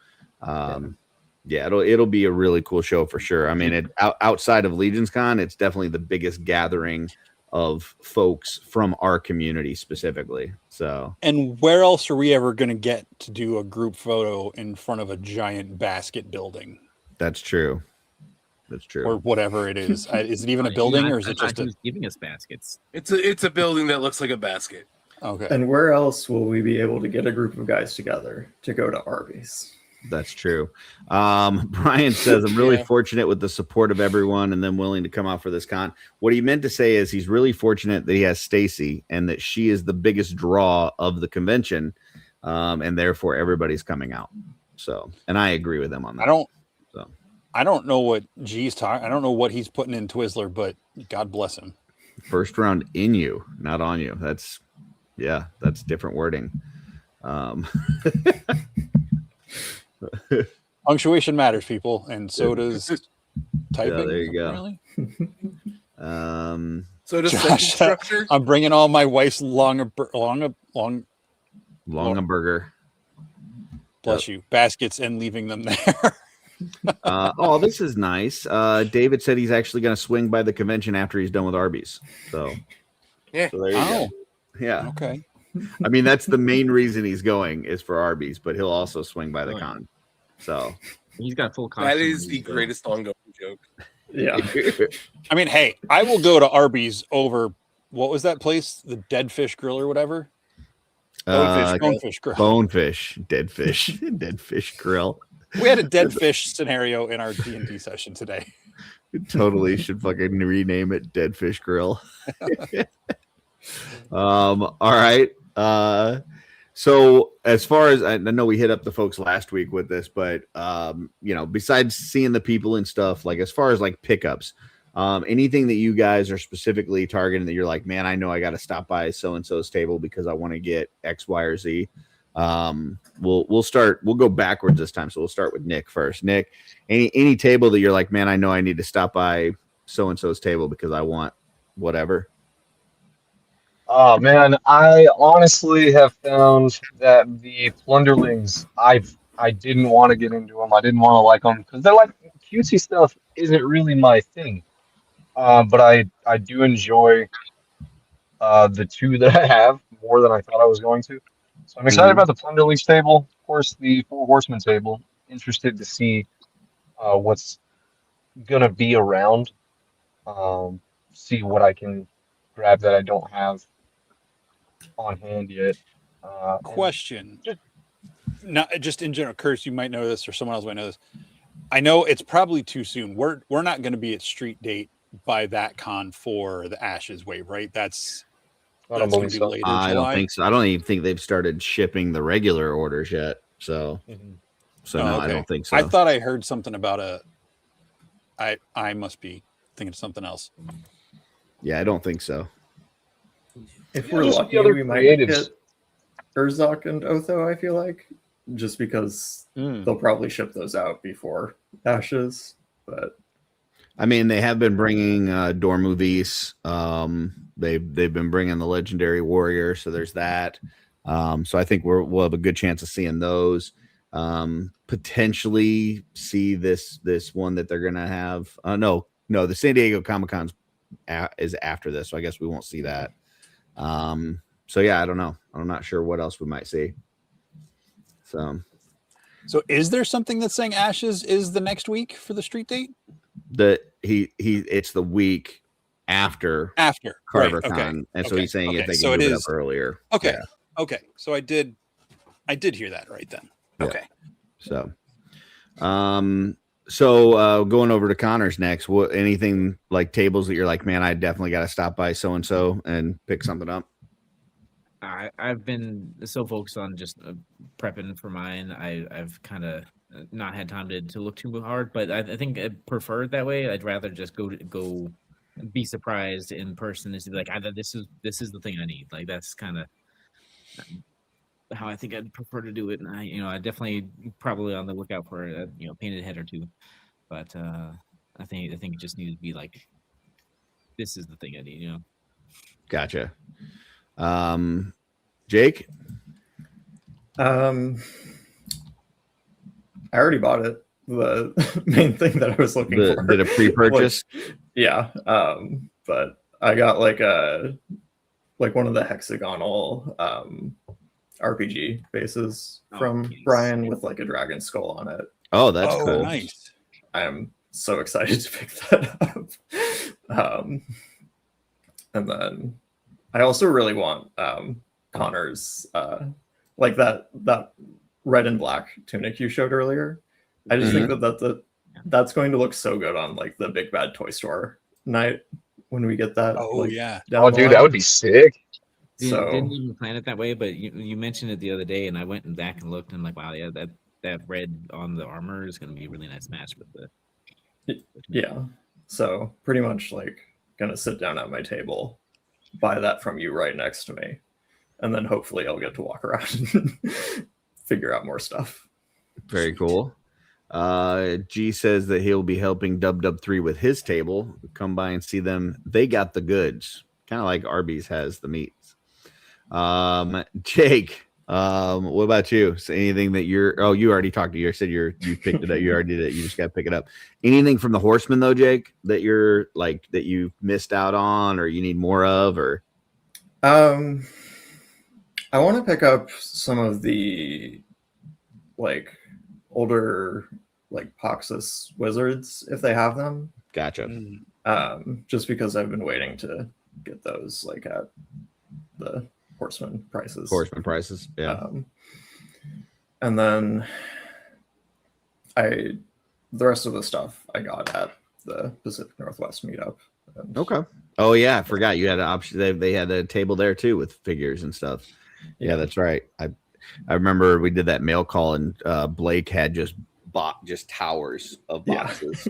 yeah, it'll be a really cool show for sure. I mean, outside of Legion's Con, it's definitely the biggest gathering of folks from our community specifically. So, and where else are we ever going to get to do a group photo in front of a giant basket building? That's true. That's true. Or whatever it is. Is it even a building, or is it just giving us baskets? It's a building that looks like a basket. Okay. And where else will we be able to get a group of guys together to go to Arby's? That's true. Brian says, I'm really fortunate with the support of everyone and them willing to come out for this con. What he meant to say is he's really fortunate that he has Stacy and that she is the biggest draw of the convention. And therefore everybody's coming out. So, and I agree with him on that. I don't know what G's talking. I don't know what he's putting in Twizzler, but God bless him. First round in you, not on you. That's different wording. Punctuation matters, people, and so does typing. Yeah, there you go. Really? So does sentence structure. I'm bringing all my wife's Longaburger. Bless you. Baskets and leaving them there. Oh, this is nice. David said he's actually going to swing by the convention after he's done with Arby's. So, yeah. So there you go. Yeah. Okay. I mean, that's the main reason he's going is for Arby's, but he'll also swing by the con. So he's got full costume. That is the greatest ongoing joke. Yeah. I mean, hey, I will go to Arby's over what was that place? The Dead Fish Grill or whatever? Bonefish Grill. Bonefish, Dead Fish, Dead Fish Grill. We had a dead fish scenario in our D&D session today. Totally should fucking rename it Dead Fish Grill. All right. So as far as I know, we hit up the folks last week with this, but besides seeing the people and stuff, like as far as like pickups, anything that you guys are specifically targeting that you're like, man, I know I got to stop by so-and-so's table because I want to get X, Y, or Z. We'll go backwards this time. So we'll start with Nick first. Nick, any table that you're like, man, I know I need to stop by so-and-so's table because I want whatever. Oh man, I honestly have found that the Plunderlings, I didn't want to get into them. I didn't want to like them because they're like cutesy stuff isn't really my thing. But I do enjoy the two that I have more than I thought I was going to. So I'm excited about the Plunderlings table. Of course, the Four Horsemen table. Interested to see what's gonna be around. See what I can grab that I don't have on hand yet. Question. Not just in general, Curse, you might know this or someone else might know this. I know it's probably too soon. We're not going to be at Street Date by that con for the Ashes wave, right? That's going to be later. I don't think so. I don't even think they've started shipping the regular orders yet. So, no, I don't think so. I thought I heard something about I must be thinking of something else. Yeah, I don't think so. If we're lucky, we might get Urzok and Otho, I feel like, just because they'll probably ship those out before Ashes. But I mean, they have been bringing Dormovies. They've been bringing the Legendary Warrior, so there's that. So I think we'll have a good chance of seeing those. Potentially see this one that they're gonna have. No, the San Diego Comic-Con is after this, so I guess we won't see that. So yeah, I don't know. I'm not sure what else we might see. So is there something that's saying Ashes is the next week for the Street Date? It's the week after Karvar Kon, and so he's saying if they can move it up earlier. Okay. So I did I did hear that right then. Yeah. Okay. So, so going over to Connor's next. What anything like tables that you're like, man, I definitely got to stop by so and pick something up. I've been so focused on just prepping for mine. I've kind of not had time to look too hard, but I think I prefer it that way. I'd rather just go be surprised in person and see like either this is the thing I need. Like that's kind of how I think I'd prefer to do it. And I definitely probably on the lookout for a painted head or two, but I think it just needs to be like this is the thing I need. Gotcha. Jake? I already bought it. The main thing that I was looking for. Did a pre-purchase? Yeah. But I got like one of the hexagonal RPG bases from Brian with like a dragon skull on it. Oh, that's cool. Nice. I am so excited to pick that up. And then I also really want Connor's like that red and black tunic you showed earlier. I just think that's going to look so good on like the Big Bad Toy Store night when we get that. Oh yeah. Oh, dude, that would be sick. Didn't even plan it that way, but you mentioned it the other day, and I went back and looked, and I'm like, wow, yeah, that red on the armor is going to be a really nice match with the. Yeah. So pretty much like gonna sit down at my table, buy that from you right next to me, and then hopefully I'll get to walk around and figure out more stuff. Very cool. G says that he'll be helping Dub3 with his table. Come by and see them. They got the goods, kind of like Arby's has the meats. Jake, what about you? So anything that you already talked to you said you picked it up. You already did it. You just got to pick it up. Anything from the Horseman though, Jake, that you're like that you missed out on or you need more of, or I want to pick up some of the like older like Poxus wizards if they have them. Gotcha. Just because I've been waiting to get those like at the Horseman prices. Yeah. And then the rest of the stuff I got at the Pacific Northwest meetup. Okay. Oh yeah, I forgot you had an option. They had a table there too with figures and stuff. Yeah, that's right. I remember we did that mail call and Blake had just bought just towers of boxes.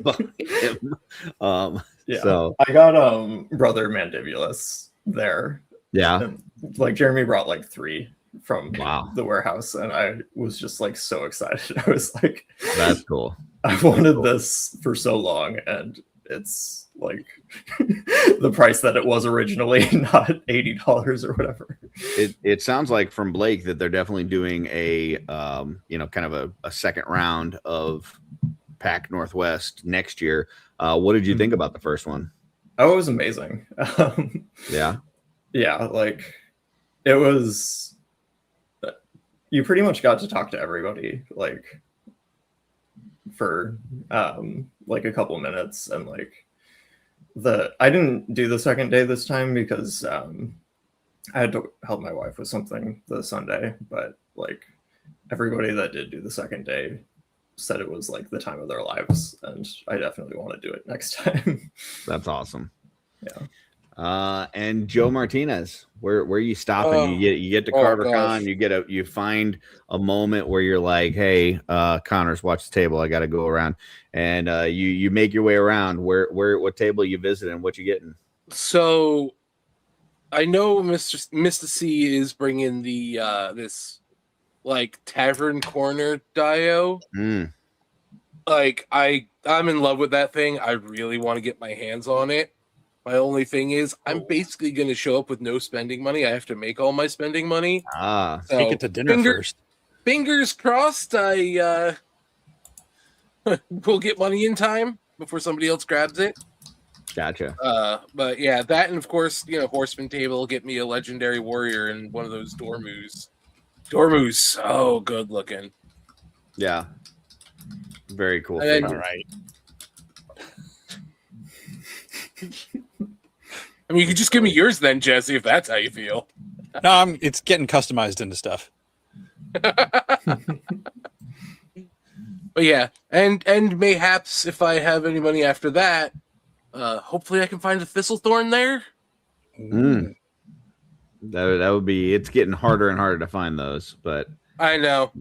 Yeah. So I got Brother Mandibulus there. Yeah. And, like Jeremy brought like 3 from Wow. the warehouse, and I was just like so excited. I was like, that's cool. I wanted this for so long, and it's like the price that it was originally, not $80 or whatever. It sounds like from Blake that they're definitely doing a kind of a second round of Pack Northwest next year. What did you think about the first one? Oh, it was amazing. Yeah, like it was. You pretty much got to talk to everybody like for like a couple minutes, and like I didn't do the second day this time because I had to help my wife with something the Sunday, but like everybody that did do the second day said it was like the time of their lives, and I definitely want to do it next time. That's awesome. Yeah. And Joe Martinez, where you stopping? You get to Karvar Kon, you find a moment where you're like, hey, Connors, watch the table. I got to go around, and you make your way around. What table you visiting? What you getting? So, I know Mr. C is bringing the this like tavern corner dio. Like I'm in love with that thing. I really want to get my hands on it. My only thing is I'm basically going to show up with no spending money. I have to make all my spending money. So take it to dinner first. Fingers crossed I will get money in time before somebody else grabs it. Gotcha. But yeah, that and of course, Horseman table will get me a legendary warrior and one of those Dormoose. Dormoose. Oh, good looking. Yeah. Very cool. All right. I mean, you could just give me yours then, Jesse, if that's how you feel. No, it's getting customized into stuff. But yeah, and mayhaps if I have any money after that, hopefully I can find a Thistlethorn there. Mm. That would be. It's getting harder and harder to find those, but I know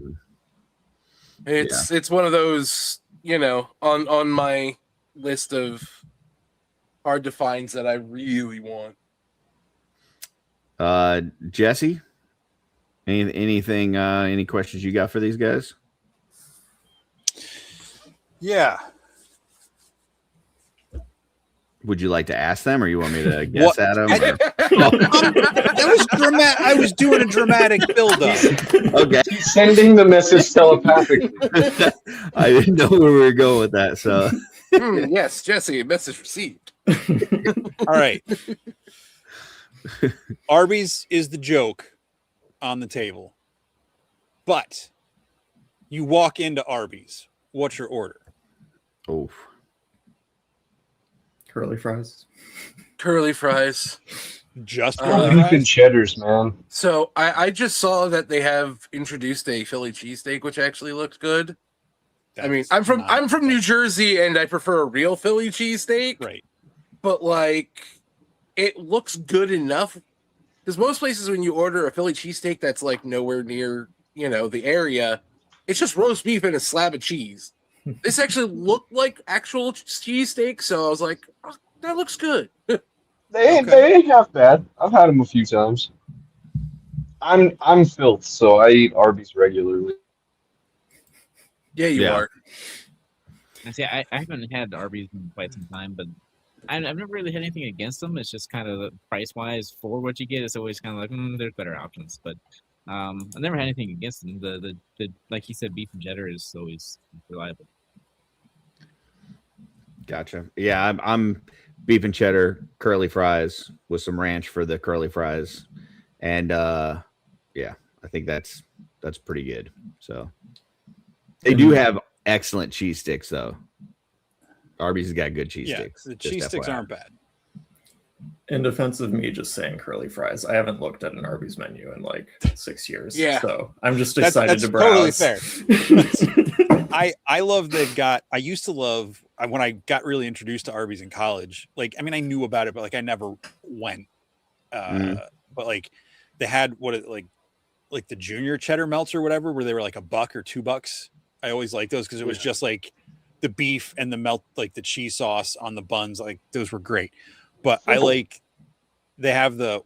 it's one of those, on my list of hard to finds that I really want. Jesse, anything? Any questions you got for these guys? Yeah. Would you like to ask them, or you want me to guess at them? That was dramatic. I was doing a dramatic build-up. Okay. He's sending the message telepathically. I didn't know where we were going with that. So Yes, Jesse, message received. All right. Arby's is the joke on the table, but you walk into Arby's. What's your order? oh, Curly fries. Curly fries. Just Oh, curly Beef and fries? cheddars, man. So I just saw that they have introduced a Philly cheesesteak, which actually looked good. I mean, That's I'm from New Jersey, and I prefer a real Philly cheesesteak. right. But like, it looks good enough. Because most places, when you order a Philly cheesesteak that's like nowhere near, the area, it's just roast beef and a slab of cheese. This actually looked like actual cheesesteak, so I was like, oh, that looks good. They ain't half bad. I've had them a few times. I'm filth, so I eat Arby's regularly. Yeah, you Yeah. are. I see. I haven't had Arby's in quite some time, but I've never really had anything against them. It's just kind of price wise for what you get. It's always kind of like there's better options, but I've never had anything against them. The like he said, beef and cheddar is always reliable. gotcha. Yeah, I'm beef and cheddar curly fries with some ranch for the curly fries, and yeah, I think that's pretty good. So they do have excellent cheese sticks, though. Arby's has got good cheese Yeah, sticks. the just cheese sticks FYI. aren't bad. In defense of me just saying curly fries, I haven't looked at an Arby's menu in like 6 years. Yeah. So I'm just That's excited to totally browse. fair. I love they've got. I used to love when I got really introduced to Arby's in college. Like, I mean, I knew about it, but like I never went. But like they had like the junior cheddar melts or whatever, where they were like $1 or $2. I always liked those because it was just like the beef and the melt, like the cheese sauce on the buns. Like those were great. But I like they have the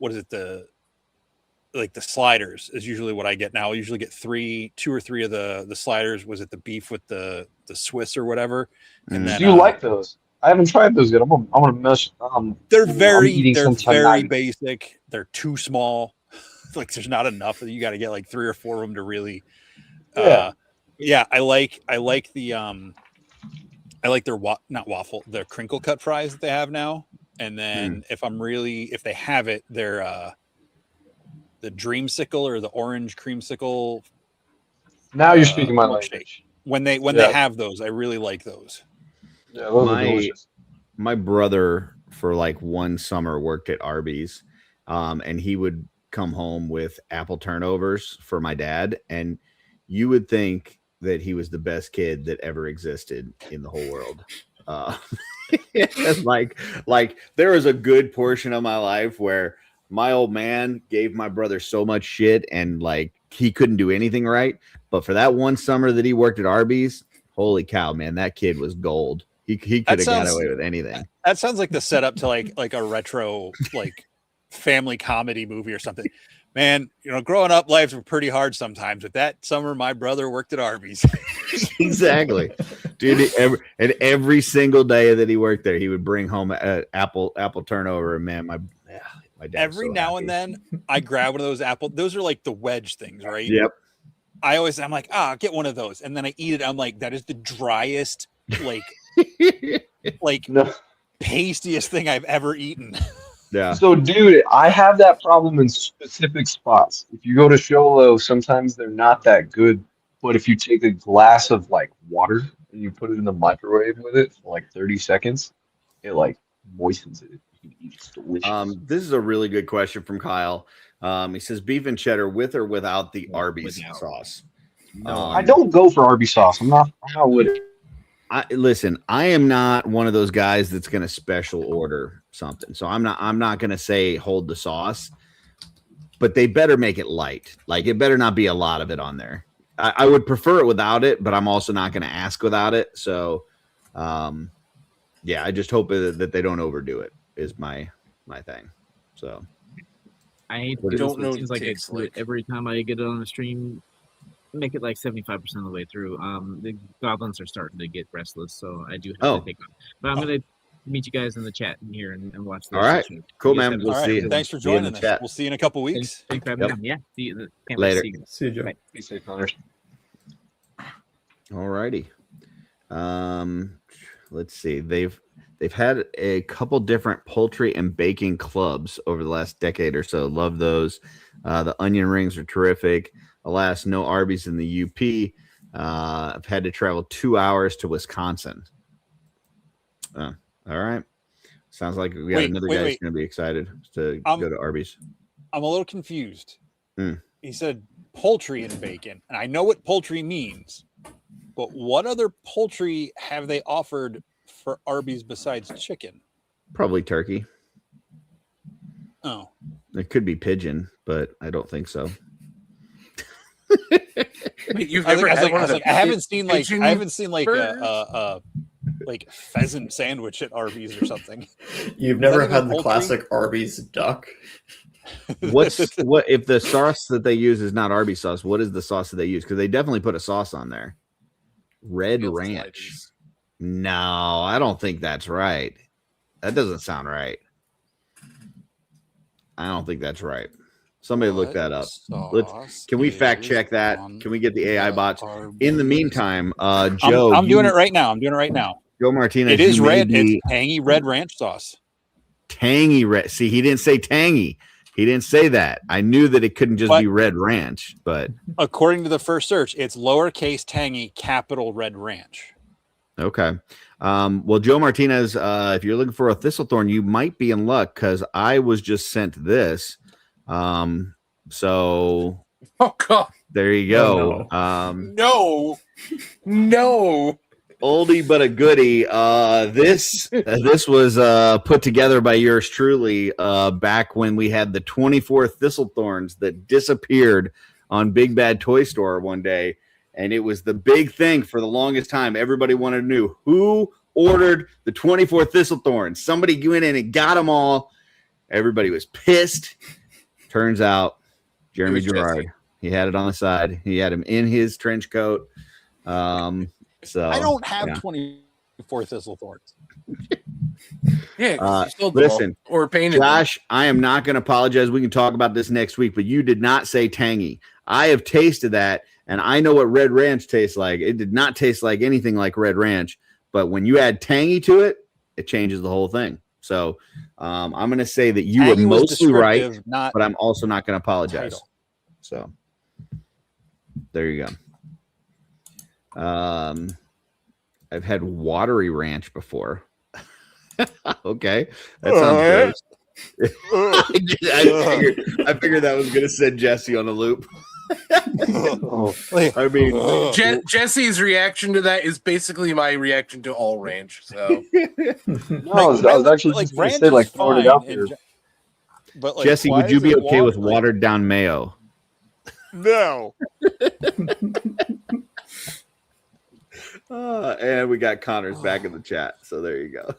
the sliders is usually what I get now. I usually get 2 or 3 of the sliders. Was it the beef with the Swiss or whatever? And then Do you like those? I haven't tried those yet. I'm gonna mess. they're I'm very eating they're sometime very tonight. basic. They're too small. Like there's not enough. You got to get like 3 or 4 of them to really. Yeah. I like the I like their their crinkle cut fries that they have now. And then if they have it, they're the dreamsicle or the orange creamsicle. Now you're speaking my milkshake. language. When they have those, I really like those. Yeah, those are delicious. My brother for like one summer worked at Arby's, and he would come home with apple turnovers for my dad, and you would think that he was the best kid that ever existed in the whole world. like there was a good portion of my life where my old man gave my brother so much shit and like he couldn't do anything right. But for that one summer that he worked at Arby's, holy cow, man, that kid was gold. He could have got away with anything. That sounds like the setup to like a retro like family comedy movie or something. Man, growing up, lives were pretty hard sometimes. But that summer, my brother worked at Arby's. Exactly, dude. Every single day that he worked there, he would bring home an apple turnover. And man, my dad. Every now and then, I grab one of those apple. Those are like the wedge things, right? Yep. I'm like, get one of those, and then I eat it. I'm like, that is the driest, like No. pastiest thing I've ever eaten. Yeah. So, dude, I have that problem in specific spots. If you go to Shelve, sometimes they're not that good. But if you take a glass of like water and you put it in the microwave with it for like 30 seconds, it like moistens it. It's delicious. This is a really good question from Kyle. He says beef and cheddar with or without the Arby's Without. sauce. No, I don't go for Arby's sauce. I'm not with it. Listen, I am not one of those guys that's going to special order something. So I'm not going to say hold the sauce, but they better make it light. Like it better not be a lot of it on there. I would prefer it without it, but I'm also not going to ask without it. So, yeah, I just hope that they don't overdo it is my thing. So I don't know It what seems it like tastes I do it like. every time I get it on the stream. Make it like 75% of the way through. The goblins are starting to get restless, so I do have to take off. But I'm gonna meet you guys in the chat in here and watch the All right. session. Cool, You guys man. have a We'll All good see right. you. one. Thanks for See you in joining the us. chat. We'll see you in a couple weeks. Thanks for having me on. Yeah. See you. Can't wait to Later. see you. See you, Joe. Bye. Be safe, Connors. All righty. Let's see. They've had a couple different poultry and baking clubs over the last decade or so. Love those. The onion rings are terrific. Alas, no Arby's in the UP. I've had to travel 2 hours to Wisconsin. All right. Sounds like we got another guy who's going to be excited to go to Arby's. I'm a little confused. Hmm. He said poultry and bacon, and I know what poultry means, but what other poultry have they offered for Arby's besides chicken? Probably turkey. Oh, It could be pigeon, but I don't think so. Wait, you've I never had one of the I haven't seen like burgers? like pheasant sandwich at Arby's or something. You've never even had the poultry? classic Arby's duck? What if the sauce that they use is not Arby's sauce? What is the sauce that they use? Because they definitely put a sauce on there. Red Feels Ranch. like- No, I don't think that's right. That doesn't sound right. I don't think that's right. Somebody look that up. Can we fact check that? Can we get the AI bots? In the meantime, Joe, I'm doing it right now. Joe Martinez. It is you may red. be It's tangy red ranch sauce. tangy red. See, he didn't say tangy. He didn't say that. I knew that it couldn't just But- be red ranch, but According to the first search, it's lowercase tangy, capital red ranch. okay. Well, Joe Martinez, if you're looking for a thistlethorn, you might be in luck because I was just sent this. So Oh God, there you go. no, no. Oldie but a goodie. This was put together by yours truly back when we had the 24 thistlethorns that disappeared on Big Bad Toy Store one day. And it was the big thing for the longest time. Everybody wanted to know who ordered the 24 thistlethorns. Somebody went in and got them all. Everybody was pissed. Turns out Jeremy Gerard. Jesse. He had it on the side. He had him in his trench coat. So I don't have yeah. 24 thistlethorns. Yeah, 'cause you sold them listen, all, or painted them. Josh, I am not going to apologize. We can talk about this next week, but you did not say tangy. I have tasted that, and I know what Red Ranch tastes like. It did not taste like anything like Red Ranch, but when you add tangy to it, it changes the whole thing. So I'm going to say that you Tangy were was mostly right, descriptive, not but I'm also not going to apologize. title. So there you go. I've had watery ranch before. Okay, that sounds good. I figured that was gonna send Jesse on a loop. I mean, Jesse's reaction to that is basically my reaction to all ranch. So No, I was actually just going to say, like, throwing it out there. But like, Jesse, why would you is be it okay with watery? watered down mayo? No. And we got Connor's back in the chat, so there you go.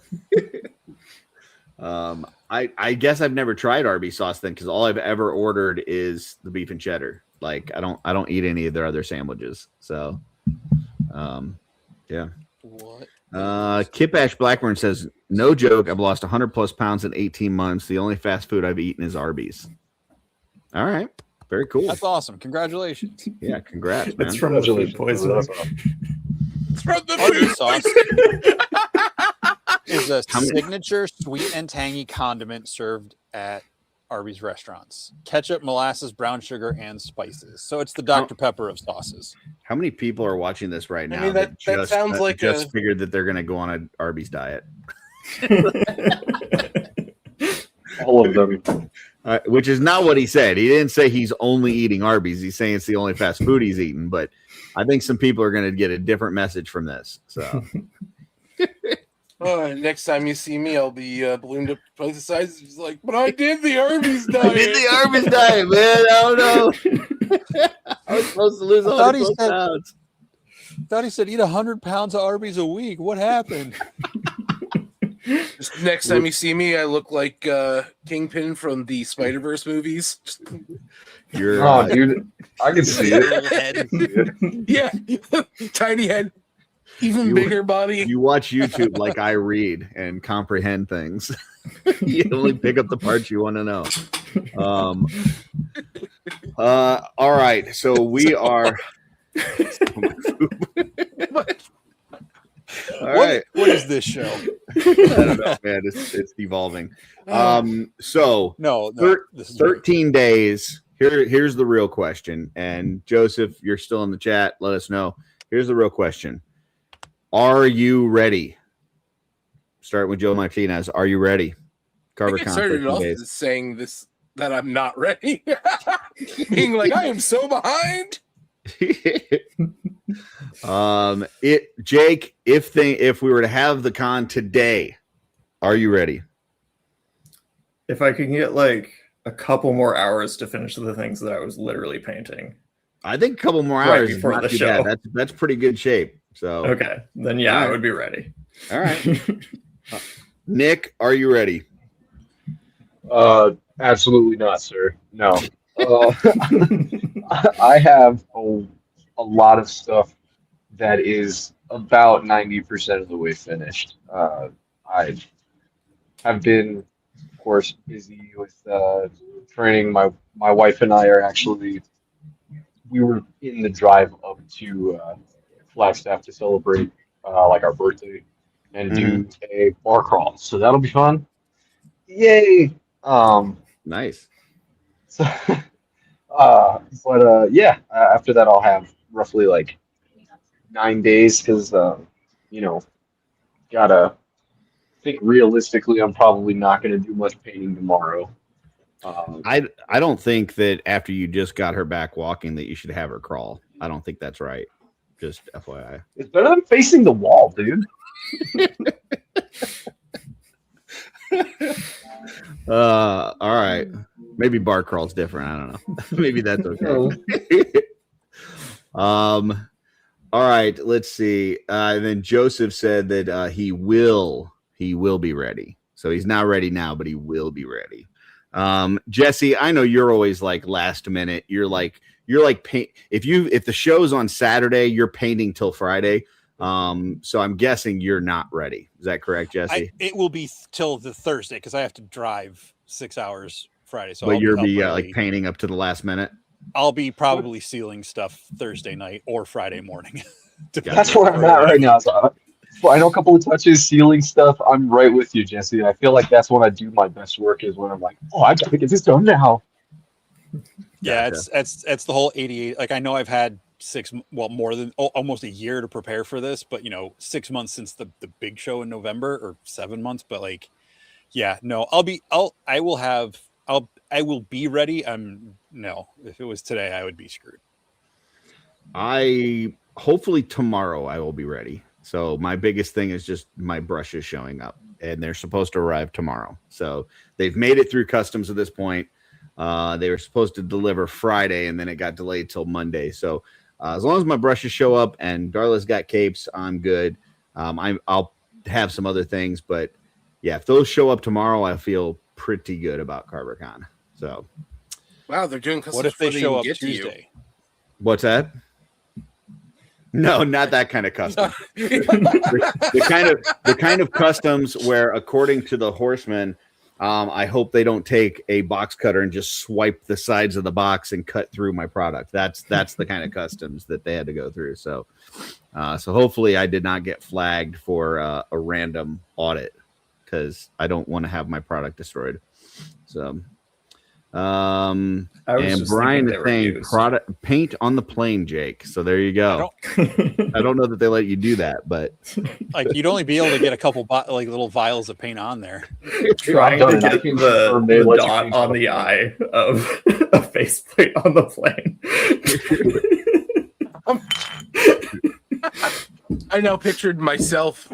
I guess I've never tried Arby's sauce then, because all I've ever ordered is the beef and cheddar. Like I don't eat any of their other sandwiches. So, yeah. What? Kip Ash Blackburn says, no joke, I've lost 100+ pounds in 18 months. The only fast food I've eaten is Arby's. All right. Very cool. That's awesome. Congratulations. Yeah, congrats, man. It's from the food poisoning. it's from the Arby's food. sauce is a How many- signature sweet and tangy condiment served at Arby's restaurants. Ketchup, molasses, brown sugar, and spices. So it's the Dr. Pepper of sauces. How many people are watching this right now? mean, that sounds like just figured that they're going to go on an Arby's diet. All of them. Which is not what he said. He didn't say he's only eating Arby's. He's saying it's the only fast food he's eating. But I think some people are going to get a different message from this. So next time you see me, I'll be ballooned up twice the size. He's like, but I did the Arby's diet. I did the Arby's diet, man. Oh no. I was supposed to lose 100 pounds. I thought he said eat 100 pounds of Arby's a week. What happened? Just next time you see me, I look like Kingpin from the Spider-Verse movies. You're, dude, I can see it. Yeah, tiny head, even bigger body. You watch YouTube like I read and comprehend things. You only pick up the parts you want to know. All right, so we are. All right. What is this show? I don't know, man. It's evolving. So No, this is 13 days. Here's the real question. And Joseph, you're still in the chat. Let us know. Here's the real question. Are you ready? Start with Joe Martinez. Are you ready? Carver Kon started off saying this that I'm not ready. Being like, I am so behind. Jake, if we were to have the con today, are you ready? If I could get like a couple more hours to finish the things that I was literally painting, I think a couple more right hours before is not the too show. bad. That's pretty good shape. So okay, then yeah, I would be ready. All right. Nick, are you ready? Absolutely not, sir. No. I have a lot of stuff that is about 90% of the way finished. I have been, of course, busy with training. My wife and I are actually, we were in the drive up to Flagstaff to celebrate like our birthday and do a bar crawl. So that'll be fun. Yay! Nice. So, yeah, after that I'll have roughly like 9 days because gotta think realistically. I'm probably not gonna do much painting tomorrow. I don't think that after you just got her back walking that you should have her crawl. I don't think that's right. Just FYI. It's better than facing the wall, dude. All right. Maybe bar crawl's different. I don't know. Maybe that's okay. All right. Let's see. And then Joseph said that he will be ready. So he's not ready now, but he will be ready. Jesse, I know you're always like last minute. You're like paint. If the show's on Saturday, you're painting till Friday. So I'm guessing you're not ready. Is that correct, Jesse? It will be till the Thursday because I have to drive 6 hours Friday. So but you'll be like painting up to the last minute. I'll be probably sealing stuff Thursday night or Friday morning. That's where I'm at right now. So final couple of touches, sealing stuff. I'm right with you, Jesse. I feel like that's when I do my best work is when I'm like, oh, I gotta get this done now. Yeah, it's the whole 88. Like I know I've had more than almost a year to prepare for this, but 6 months since the big show in November, or 7 months. But like, yeah, no, I will be ready. No, if it was today, I would be screwed. Hopefully tomorrow I will be ready. So my biggest thing is just my brushes showing up, and they're supposed to arrive tomorrow. So they've made it through customs at this point. They were supposed to deliver Friday, and then it got delayed till Monday. So as long as my brushes show up and Darla's got capes, I'm good. I'll have some other things, but yeah, if those show up tomorrow, I feel pretty good about Karvar Kon. So, wow, they're doing customs. What if they show up get Tuesday? What's that? No, not that kind of custom. the kind of customs where, according to the horseman, I hope they don't take a box cutter and just swipe the sides of the box and cut through my product. That's the kind of customs that they had to go through. So hopefully I did not get flagged for a random audit because I don't want to have my product destroyed. So I was And just Brian thinking they is were saying used. product paint on the plane, Jake. So there you go. I don't know that they let you do that, but Like you'd only be able to get a couple like little vials of paint on there. Trying done to it. I get can confirm they the let you dot paint on on the a plane. eye of a faceplate on the plane. I now pictured myself,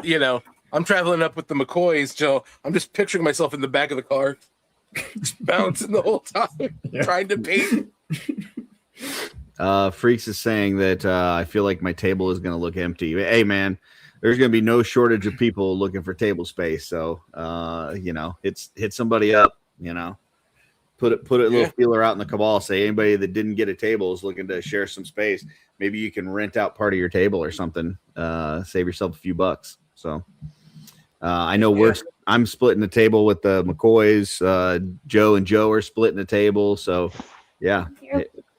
I'm traveling up with the McCoys, so I'm just picturing myself in the back of the car, just bouncing the whole time, trying to paint. Freaks is saying that I feel like my table is going to look empty. Hey, man, there's going to be no shortage of people looking for table space. So, hit somebody up, put a little feeler out in the cabal. Say anybody that didn't get a table is looking to share some space. Maybe you can rent out part of your table or something. Save yourself a few bucks. So, I know I'm splitting the table with the McCoys. Joe and Joe are splitting the table. So, yeah.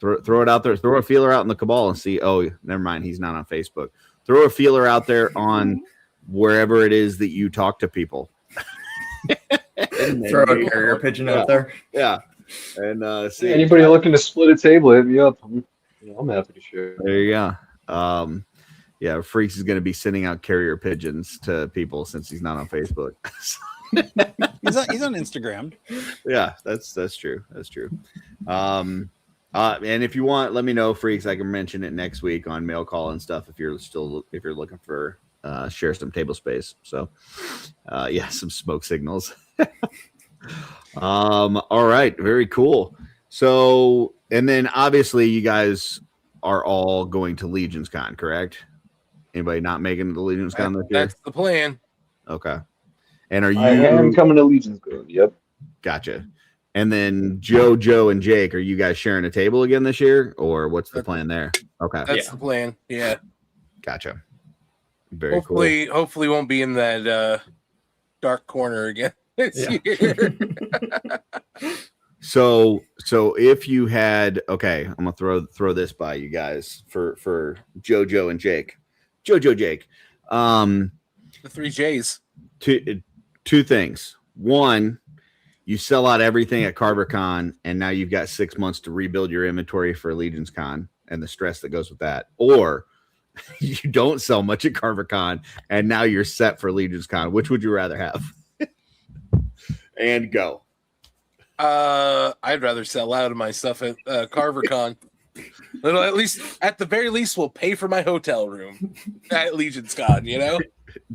Throw it out there. Throw a feeler out in the cabal and see. Oh, never mind. He's not on Facebook. Throw a feeler out there on wherever it is that you talk to people. Throw a carrier pigeon out there. Yeah. And see. Anybody looking to split a table, hit me up. I'm happy to share. There you go. Yeah, Freaks is going to be sending out carrier pigeons to people since he's not on Facebook. He's on Instagram. Yeah, that's true. That's true. And if you want, let me know, Freaks. I can mention it next week on mail call and stuff if you're looking for share some table space. So some smoke signals. All right, very cool. So, and then obviously you guys are all going to Legions Con, correct? Anybody not making the Legions Con this year? That's the plan. Okay. And are you? I am coming to Legion's Con. Yep. Gotcha. And then Joe, and Jake, are you guys sharing a table again this year, or what's the plan there? Okay, That's the plan. Yeah. Gotcha. Very cool. Hopefully, won't be in that dark corner again this year. So if you had, okay, I'm gonna throw this by you guys for Joe and Jake. Joe, Jake. The 3 J's. Two things. One, you sell out everything at Karvar Kon, and now you've got 6 months to rebuild your inventory for Legions Con and the stress that goes with that. Or you don't sell much at Karvar Kon, and now you're set for Legions Con. Which would you rather have? And go. I'd rather sell out of my stuff at Karvar Kon. At the very least, we'll pay for my hotel room at Legion's Con,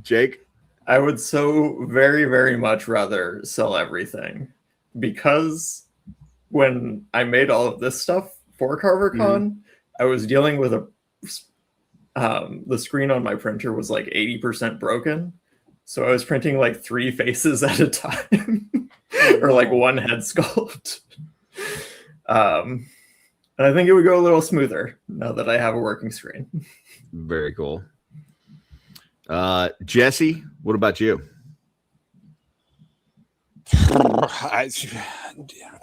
Jake? I would so very, very much rather sell everything, because when I made all of this stuff for Karvar Kon, I was dealing with the screen on my printer was like 80% broken. So I was printing like 3 faces at a time or like one head sculpt. And I think it would go a little smoother now that I have a working screen. Very cool. Jesse, what about you? I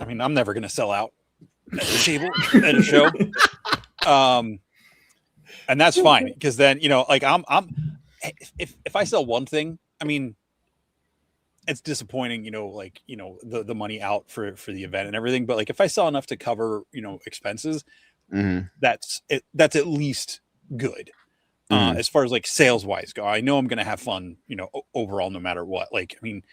mean, I'm never going to sell out at a table at a show. And that's fine, because then, if I sell one thing, I mean, it's disappointing, the money out for the event and everything. But like, if I sell enough to cover, expenses, that's at least good. As far as like sales wise go, I know I'm going to have fun, overall, no matter what. Like, I mean,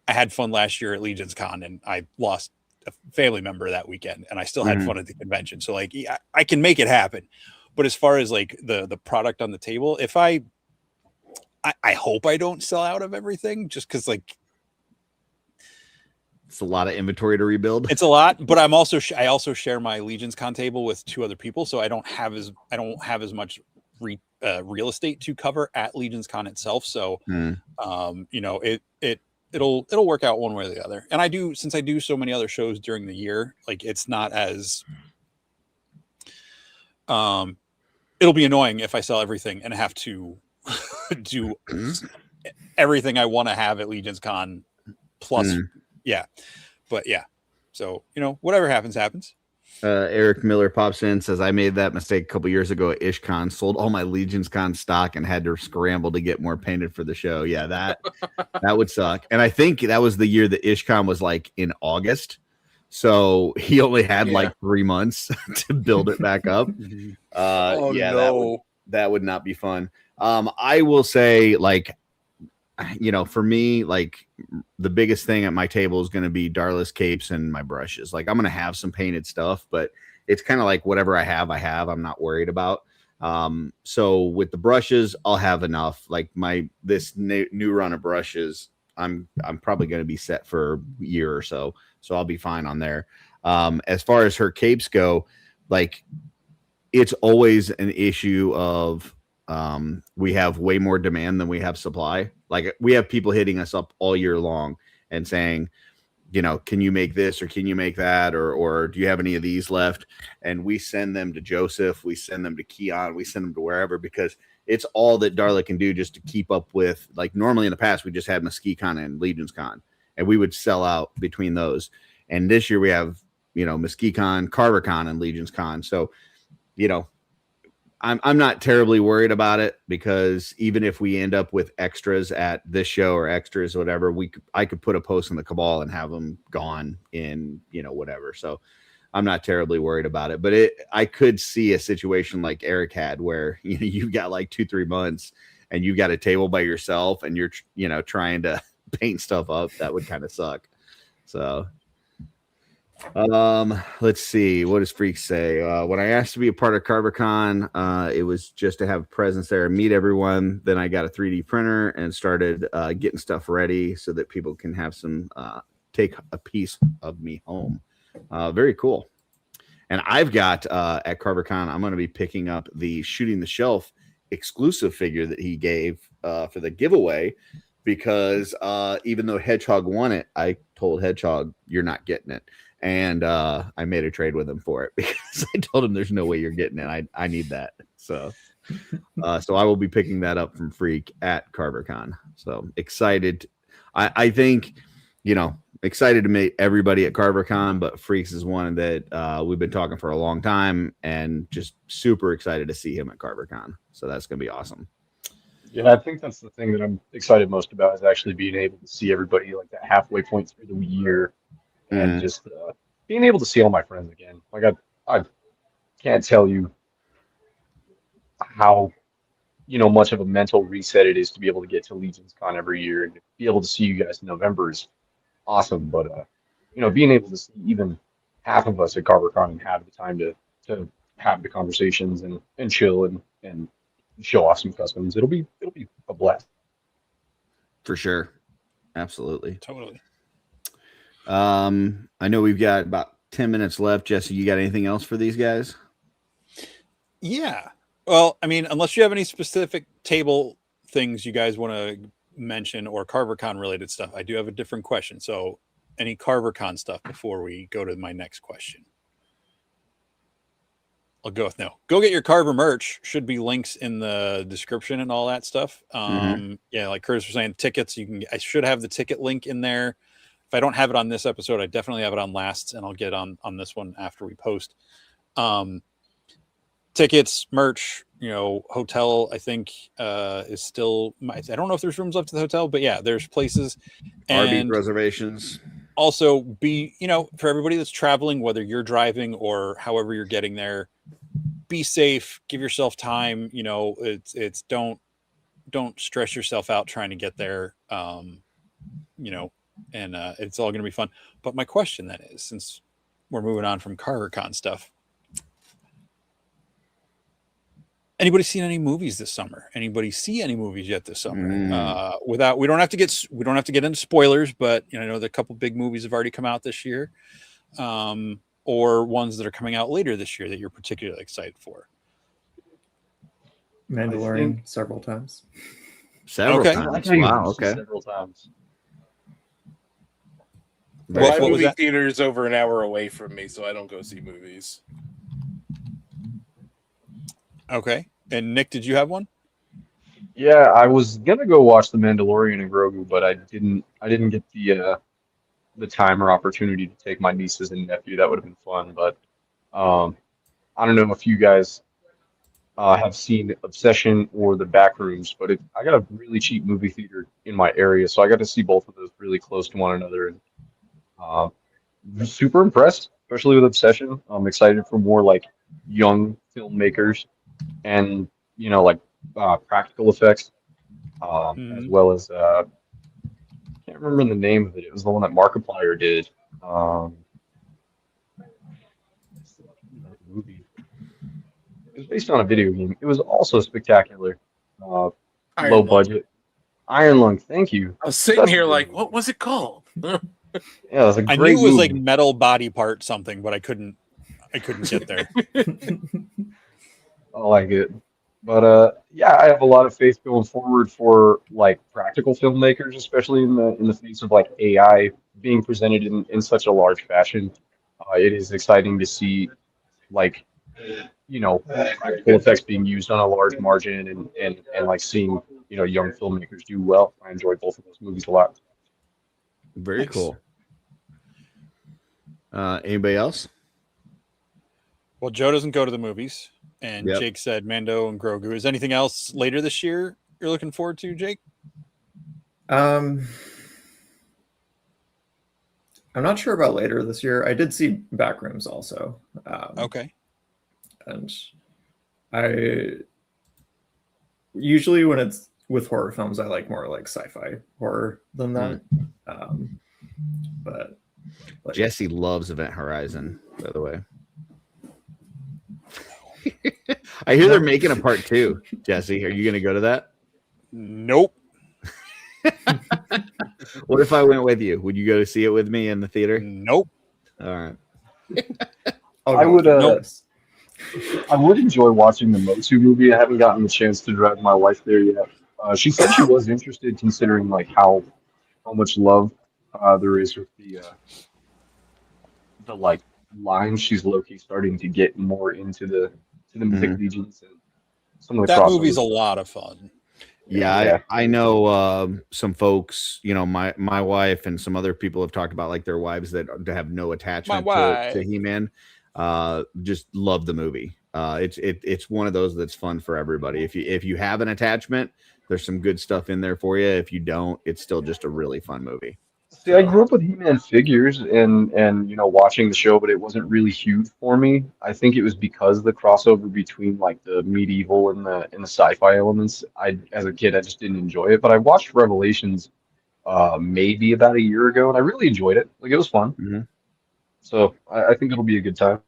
I had fun last year at Legion's Con, and I lost a family member that weekend, and I still had fun at the convention. So like, I can make it happen. But as far as like the product on the table, if I hope I don't sell out of everything, just because like it's a lot of inventory to rebuild. It's a lot, but I also share my Legion's Con table with 2 other people, so I don't have as much real estate to cover at Legion's Con itself. So it'll work out one way or the other. And since I do so many other shows during the year, like it's not as it'll be annoying if I sell everything and have to do everything I want to have at Legion's Con plus but so whatever happens. Eric Miller pops in, says I made that mistake a couple years ago at IshCon, sold all my Legion's Con stock and had to scramble to get more painted for the show. Yeah, that would suck. And I think that was the year that IshCon was like in August. So he only had Yeah. like 3 months to build it back up. Oh Yeah, no. that would not be fun. I will say, like, for me, like, the biggest thing at my table is going to be Darless capes and my brushes. Like, I'm going to have some painted stuff, but it's kind of like whatever I have, I'm not worried about. So with the brushes, I'll have enough. Like this new run of brushes, I'm probably going to be set for a year or so. So I'll be fine on there. As far as her capes go, like, it's always an issue of we have way more demand than we have supply. Like, we have people hitting us up all year long and saying, can you make this or can you make that, or do you have any of these left? And we send them to Joseph, we send them to Keon, we send them to wherever, because it's all that Darla can do just to keep up with. Like, normally in the past, we just had Mesquite Con and Legion's Con, and we would sell out between those. And this year we have, Mesquite Con, Karvar Kon, and Legion's Con. So, I'm not terribly worried about it, because even if we end up with extras at this show or extras, whatever, I could put a post in the Cabal and have them gone in, whatever. So I'm not terribly worried about it, but I could see a situation like Eric had where, you've got like 2-3 months and you've got a table by yourself and you're, trying to paint stuff up. That would kind of suck. So let's see, what does Freak say? When I asked to be a part of Karvar Kon, it was just to have a presence there and meet everyone. Then I got a 3D printer and started getting stuff ready so that people can have some take a piece of me home. Very cool. And I've got at Karvar Kon, I'm going to be picking up the Shooting the Shelf exclusive figure that he gave for the giveaway, because even though Hedgehog won it, I told Hedgehog, you're not getting it. And I made a trade with him for it, because I told him there's no way you're getting it. I need that. So so I will be picking that up from Freak at Karvar Kon. So excited. I think, excited to meet everybody at Karvar Kon, but Freaks is one that we've been talking for a long time, and just super excited to see him at Karvar Kon. So that's going to be awesome. Yeah, I think that's the thing that I'm excited most about, is actually being able to see everybody like that halfway point through the year. And just being able to see all my friends again. Like, I can't tell you how, much of a mental reset it is to be able to get to Legion's Con every year and be able to see you guys in November is awesome. But, being able to see even half of us at Karvar Kon and have the time to have the conversations and chill and show off some customs, it'll be a blast. For sure. Absolutely. Totally. I know we've got about 10 minutes left. Jesse, you got anything else for these guys? Yeah. Well, I mean, unless you have any specific table things you guys want to mention or Karvar Kon related stuff, I do have a different question. So any Karvar Kon stuff before we go to my next question? I'll go with no. Go get your Karvar merch. Should be links in the description and all that stuff. Yeah, like Curtis was saying, tickets, I should have the ticket link in there. If I don't have it on this episode, I definitely have it on last, and I'll get on this one after we post. Tickets, merch, hotel, I think is still. I don't know if there's rooms left at the hotel, but yeah, there's places. And RV reservations. Also, for everybody that's traveling, whether you're driving or however you're getting there, be safe. Give yourself time. It's don't stress yourself out trying to get there. And it's all going to be fun. But my question then is, since we're moving on from Karvar Kon stuff, anybody seen any movies this summer? Anybody see any movies yet this summer? We don't have to get into spoilers, but I know that a couple big movies have already come out this year, or ones that are coming out later this year that you're particularly excited for. Mandalorian several times. Several Okay. times. Wow. Okay. Several times. What was movie that? theater is over an hour away from me, so I don't go see movies. Okay. And Nick, did you have one? Yeah, I was gonna go watch The Mandalorian and Grogu, but I didn't get the time or opportunity to take my nieces and nephew. That would have been fun, but I don't know if you guys have seen Obsession or The Backrooms, but I got a really cheap movie theater in my area, so I got to see both of those really close to one another. And super impressed, especially with Obsession. I'm excited for more like young filmmakers and like practical effects, as Mhm. well as I can't remember the name of it. It was the one that Markiplier did. Um, what's the name of that movie? It was based on a video game. It was also spectacular. Uh, Low Iron Lung. budget. Iron Lung, thank you. I was sitting Such a here good like, movie. what was it called? Yeah, it was a I great knew it was like movie. metal body part something, but I couldn't get there. I like it. But yeah, I have a lot of faith going forward for like practical filmmakers, especially in the face of like AI being presented in such a large fashion. It is exciting to see like practical effects being used on a large margin and like seeing young filmmakers do well. I enjoyed both of those movies a lot. Very Nice. cool. Anybody else? Well, Joe doesn't go to the movies, and Yep. Jake said Mando and Grogu. Is anything else later this year you're looking forward to, Jake? I'm not sure about later this year. I did see Backrooms also. Okay. And I usually when it's with horror films, I like more like sci-fi horror than that. But like, Jesse loves Event Horizon, by the way. I hear they're making a part 2. Jesse, are you going to go to that? Nope. What if I went with you? Would you go to see it with me in the theater? Nope. All right. I would Nope. I would enjoy watching the Motu movie. I haven't gotten the chance to drive my wife there yet. She said she was interested, considering like how much love there is with the like lines. She's low-key starting to get more into the Mythic Legions and some of the That crossovers. movie's a lot of fun. Yeah, Yeah. I know some folks, my wife and some other people have talked about like their wives that have no attachment to He-Man. Just love the movie. It's one of those that's fun for everybody. If you have an attachment, there's some good stuff in there for you. If you don't, it's still just a really fun movie. See, I grew up with He-Man figures and watching the show, but it wasn't really huge for me. I think it was because of the crossover between like the medieval and the sci-fi elements. As a kid, I just didn't enjoy it. But I watched Revelations maybe about a year ago, and I really enjoyed it. Like it was fun. Mhm. So I think it'll be a good time.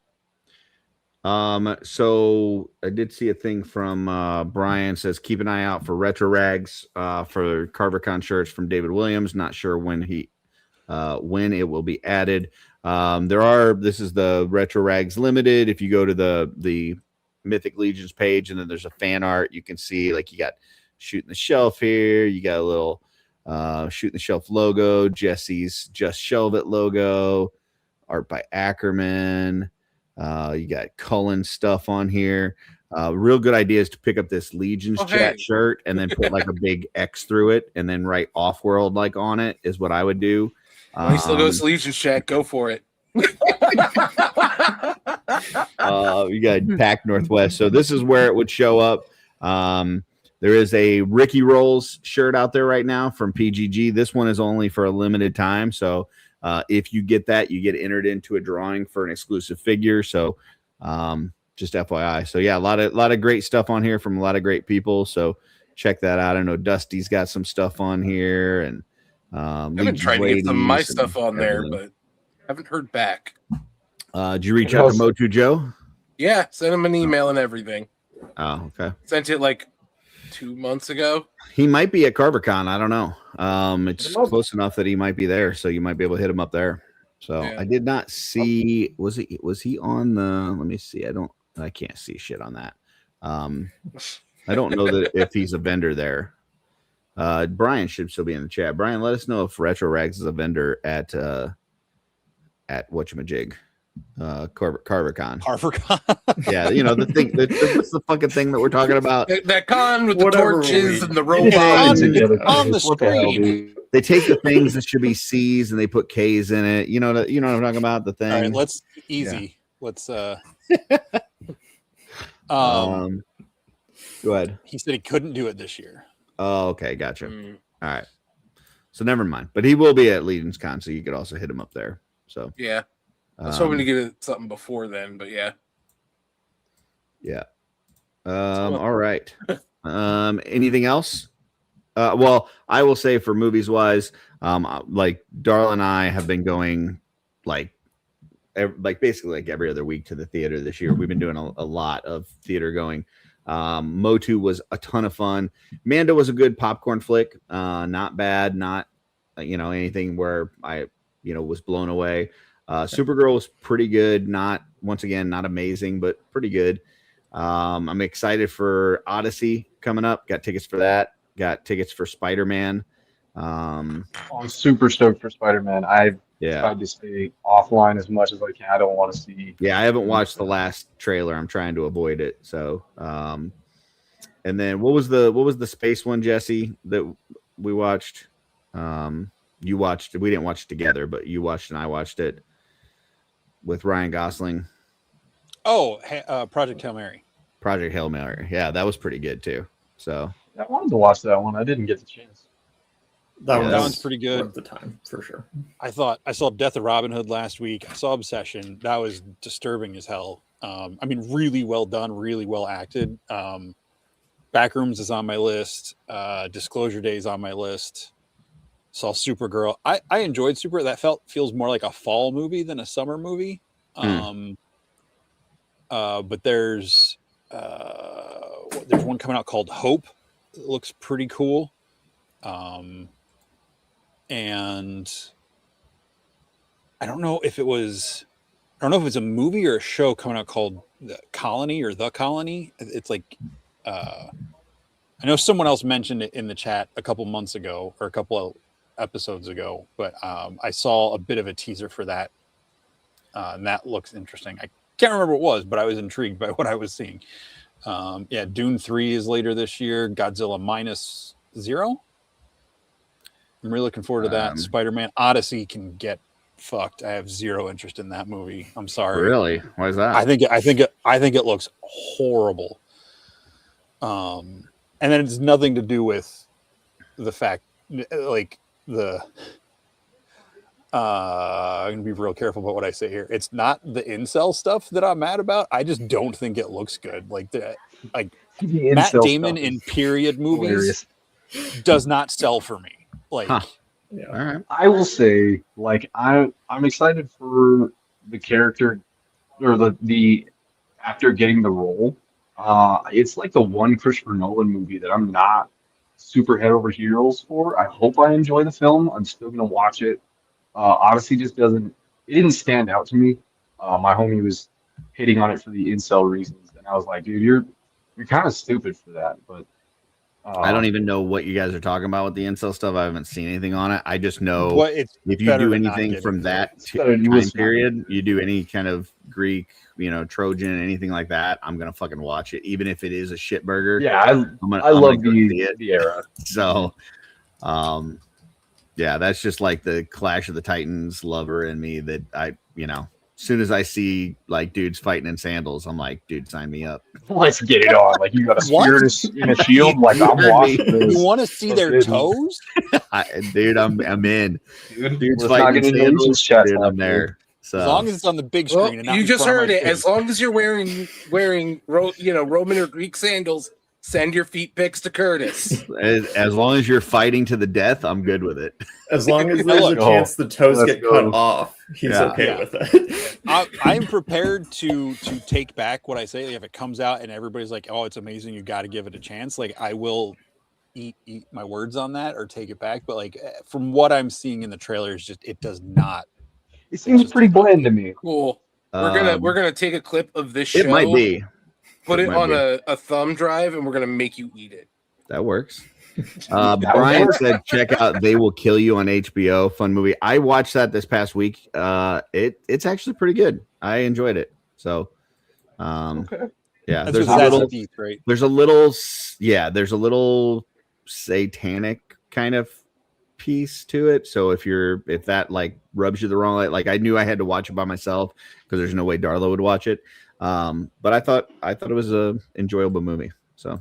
So I did see a thing from Brian says keep an eye out for retro rags for Karvar Kon shirts from David Williams. Not sure when when it will be added. This is the retro rags limited. If you go to the Mythic Legions page and then there's a fan art, you can see like you got Shooting the Shelf here. You got a little Shooting the Shelf logo, Jesse's Just Shelve It logo, art by Ackerman. You got Cullen stuff on here. Real good idea is to pick up this Legions chat shirt and then put like a big X through it and then write Offworld like on it is what I would do. He still goes to Legion's chat. Go for it. You got Pac Northwest. So this is where it would show up. There is a Ricky Rolls shirt out there right now from PGG. This one is only for a limited time. So if you get that, you get entered into a drawing for an exclusive figure. So just FYI. So yeah, a lot of great stuff on here from a lot of great people. So check that out. I know Dusty's got some stuff on here, and I've been trying to get some of my stuff on there, but haven't heard back. Did you reach out to Motu Joe? Yeah, sent him an email and everything. Oh, okay. Sent it like 2 months ago. He might be at Karvar Kon. I don't know. It's close enough that he might be there, so you might be able to hit him up there. So yeah. I did not see. Was he on the? Let me see. I can't see shit on that. I don't know that if he's a vendor there. Brian should still be in the chat. Brian, let us know if Retro Rags is a vendor at whatchamajig. Karvar Kon. Karvar Kon. Yeah, the thing. What's the fucking thing that we're talking about? That con with the torches and the robots robots on the screen. They take the things that should be C's and they put K's in it. You know what I'm talking about? The thing. All right, let's easy. Yeah. Let's go ahead. He said he couldn't do it this year. Oh, okay, gotcha. All right. So never mind. But he will be at Legion's Con, so you could also hit him up there. So Yeah. I was hoping to get it something before then, but yeah. Yeah. All right. Anything else? Well, I will say for movies wise, like Darla and I have been going like basically like every other week to the theater this year. We've been doing a lot of theater going. Motu was a ton of fun. Mando was a good popcorn flick. Not bad. Not anything where I was blown away. Supergirl was pretty good. Not amazing, but pretty good. I'm excited for Odyssey coming up. Got tickets for that. Got tickets for Spider-Man. I'm super stoked for Spider-Man. I've tried to stay offline as much as I can. I don't want to see. Yeah, I haven't watched the last trailer. I'm trying to avoid it. So, and then what was the space one, Jesse, that we watched? You watched. We didn't watch it together, but you watched and I watched it with Ryan Gosling. Oh, Project Hail Mary. Project Hail Mary. Yeah, that was pretty good too. So I wanted to watch that one. I didn't get the chance. That one's pretty good at the time, for sure. I thought I saw Death of Robin Hood last week. I saw Obsession. That was disturbing as hell. I mean, really well done, really well acted. Backrooms is on my list. Disclosure Day is on my list. Saw Supergirl. I enjoyed Super. That feels more like a fall movie than a summer movie. But there's one coming out called Hope. It looks pretty cool. And I don't know if it's a movie or a show coming out called The Colony. It's like, I know someone else mentioned it in the chat a couple months ago or a couple of episodes ago, but I saw a bit of a teaser for that. And that looks interesting. I can't remember what it was, but I was intrigued by what I was seeing. Dune 3 is later this year. Godzilla -0. I'm really looking forward to that. Spider-Man Odyssey can get fucked. I have zero interest in that movie. I'm sorry. Really? Why is that? I think it looks horrible. And then it's nothing to do with the fact, like I'm gonna be real careful about what I say here. It's not the incel stuff that I'm mad about. I just don't think it looks good. Like Matt Damon in period movies does not sell for me. Like, Yeah. All right. I will say, like, I'm excited for the character or the actor getting the role. It's like the one Christopher Nolan movie that I'm not super head over heels for. I hope I enjoy the film. I'm still gonna watch it. Odyssey just didn't stand out to me. My homie was hitting on it for the incel reasons, and I was like, dude, you're kind of stupid for that. But I don't even know what you guys are talking about with the incel stuff. I haven't seen anything on it. I just know if you do anything from that time period, you do any kind of Greek, Trojan, anything like that, I'm gonna fucking watch it, even if it is a shit burger. Yeah, I love the era. So, yeah, that's just like the Clash of the Titans lover in me that as soon as I see like dudes fighting in sandals, I'm like, dude, sign me up. Let's get it on. Like, you got a spear and a shield. Like, I'm watching this. You want to see their toes? Dude, I'm in. Dude's fighting in sandals, dude, I'm there. So as long as it's on the big screen. And not you just heard it. face. As long as you're wearing Roman or Greek sandals, send your feet pics to Curtis. As long as you're fighting to the death, I'm good with it. As long as there's a chance the toes get cut off, he's okay with it. I'm prepared to take back what I say. If it comes out and everybody's like, "Oh, it's amazing," you got to give it a chance. Like, I will eat my words on that or take it back. But like, from what I'm seeing in the trailers, it does not. It seems pretty bland to me. Cool. We're gonna take a clip of this show. It might be. Put it on a thumb drive, and we're gonna make you eat it. That works. Brian said, check out They Will Kill You on HBO. Fun movie. I watched that this past week. It's actually pretty good. I enjoyed it. So, yeah, there's a little satanic kind of piece to it. So if that like rubs you the wrong way, like I knew I had to watch it by myself because there's no way Darla would watch it. But I thought it was a enjoyable movie. So,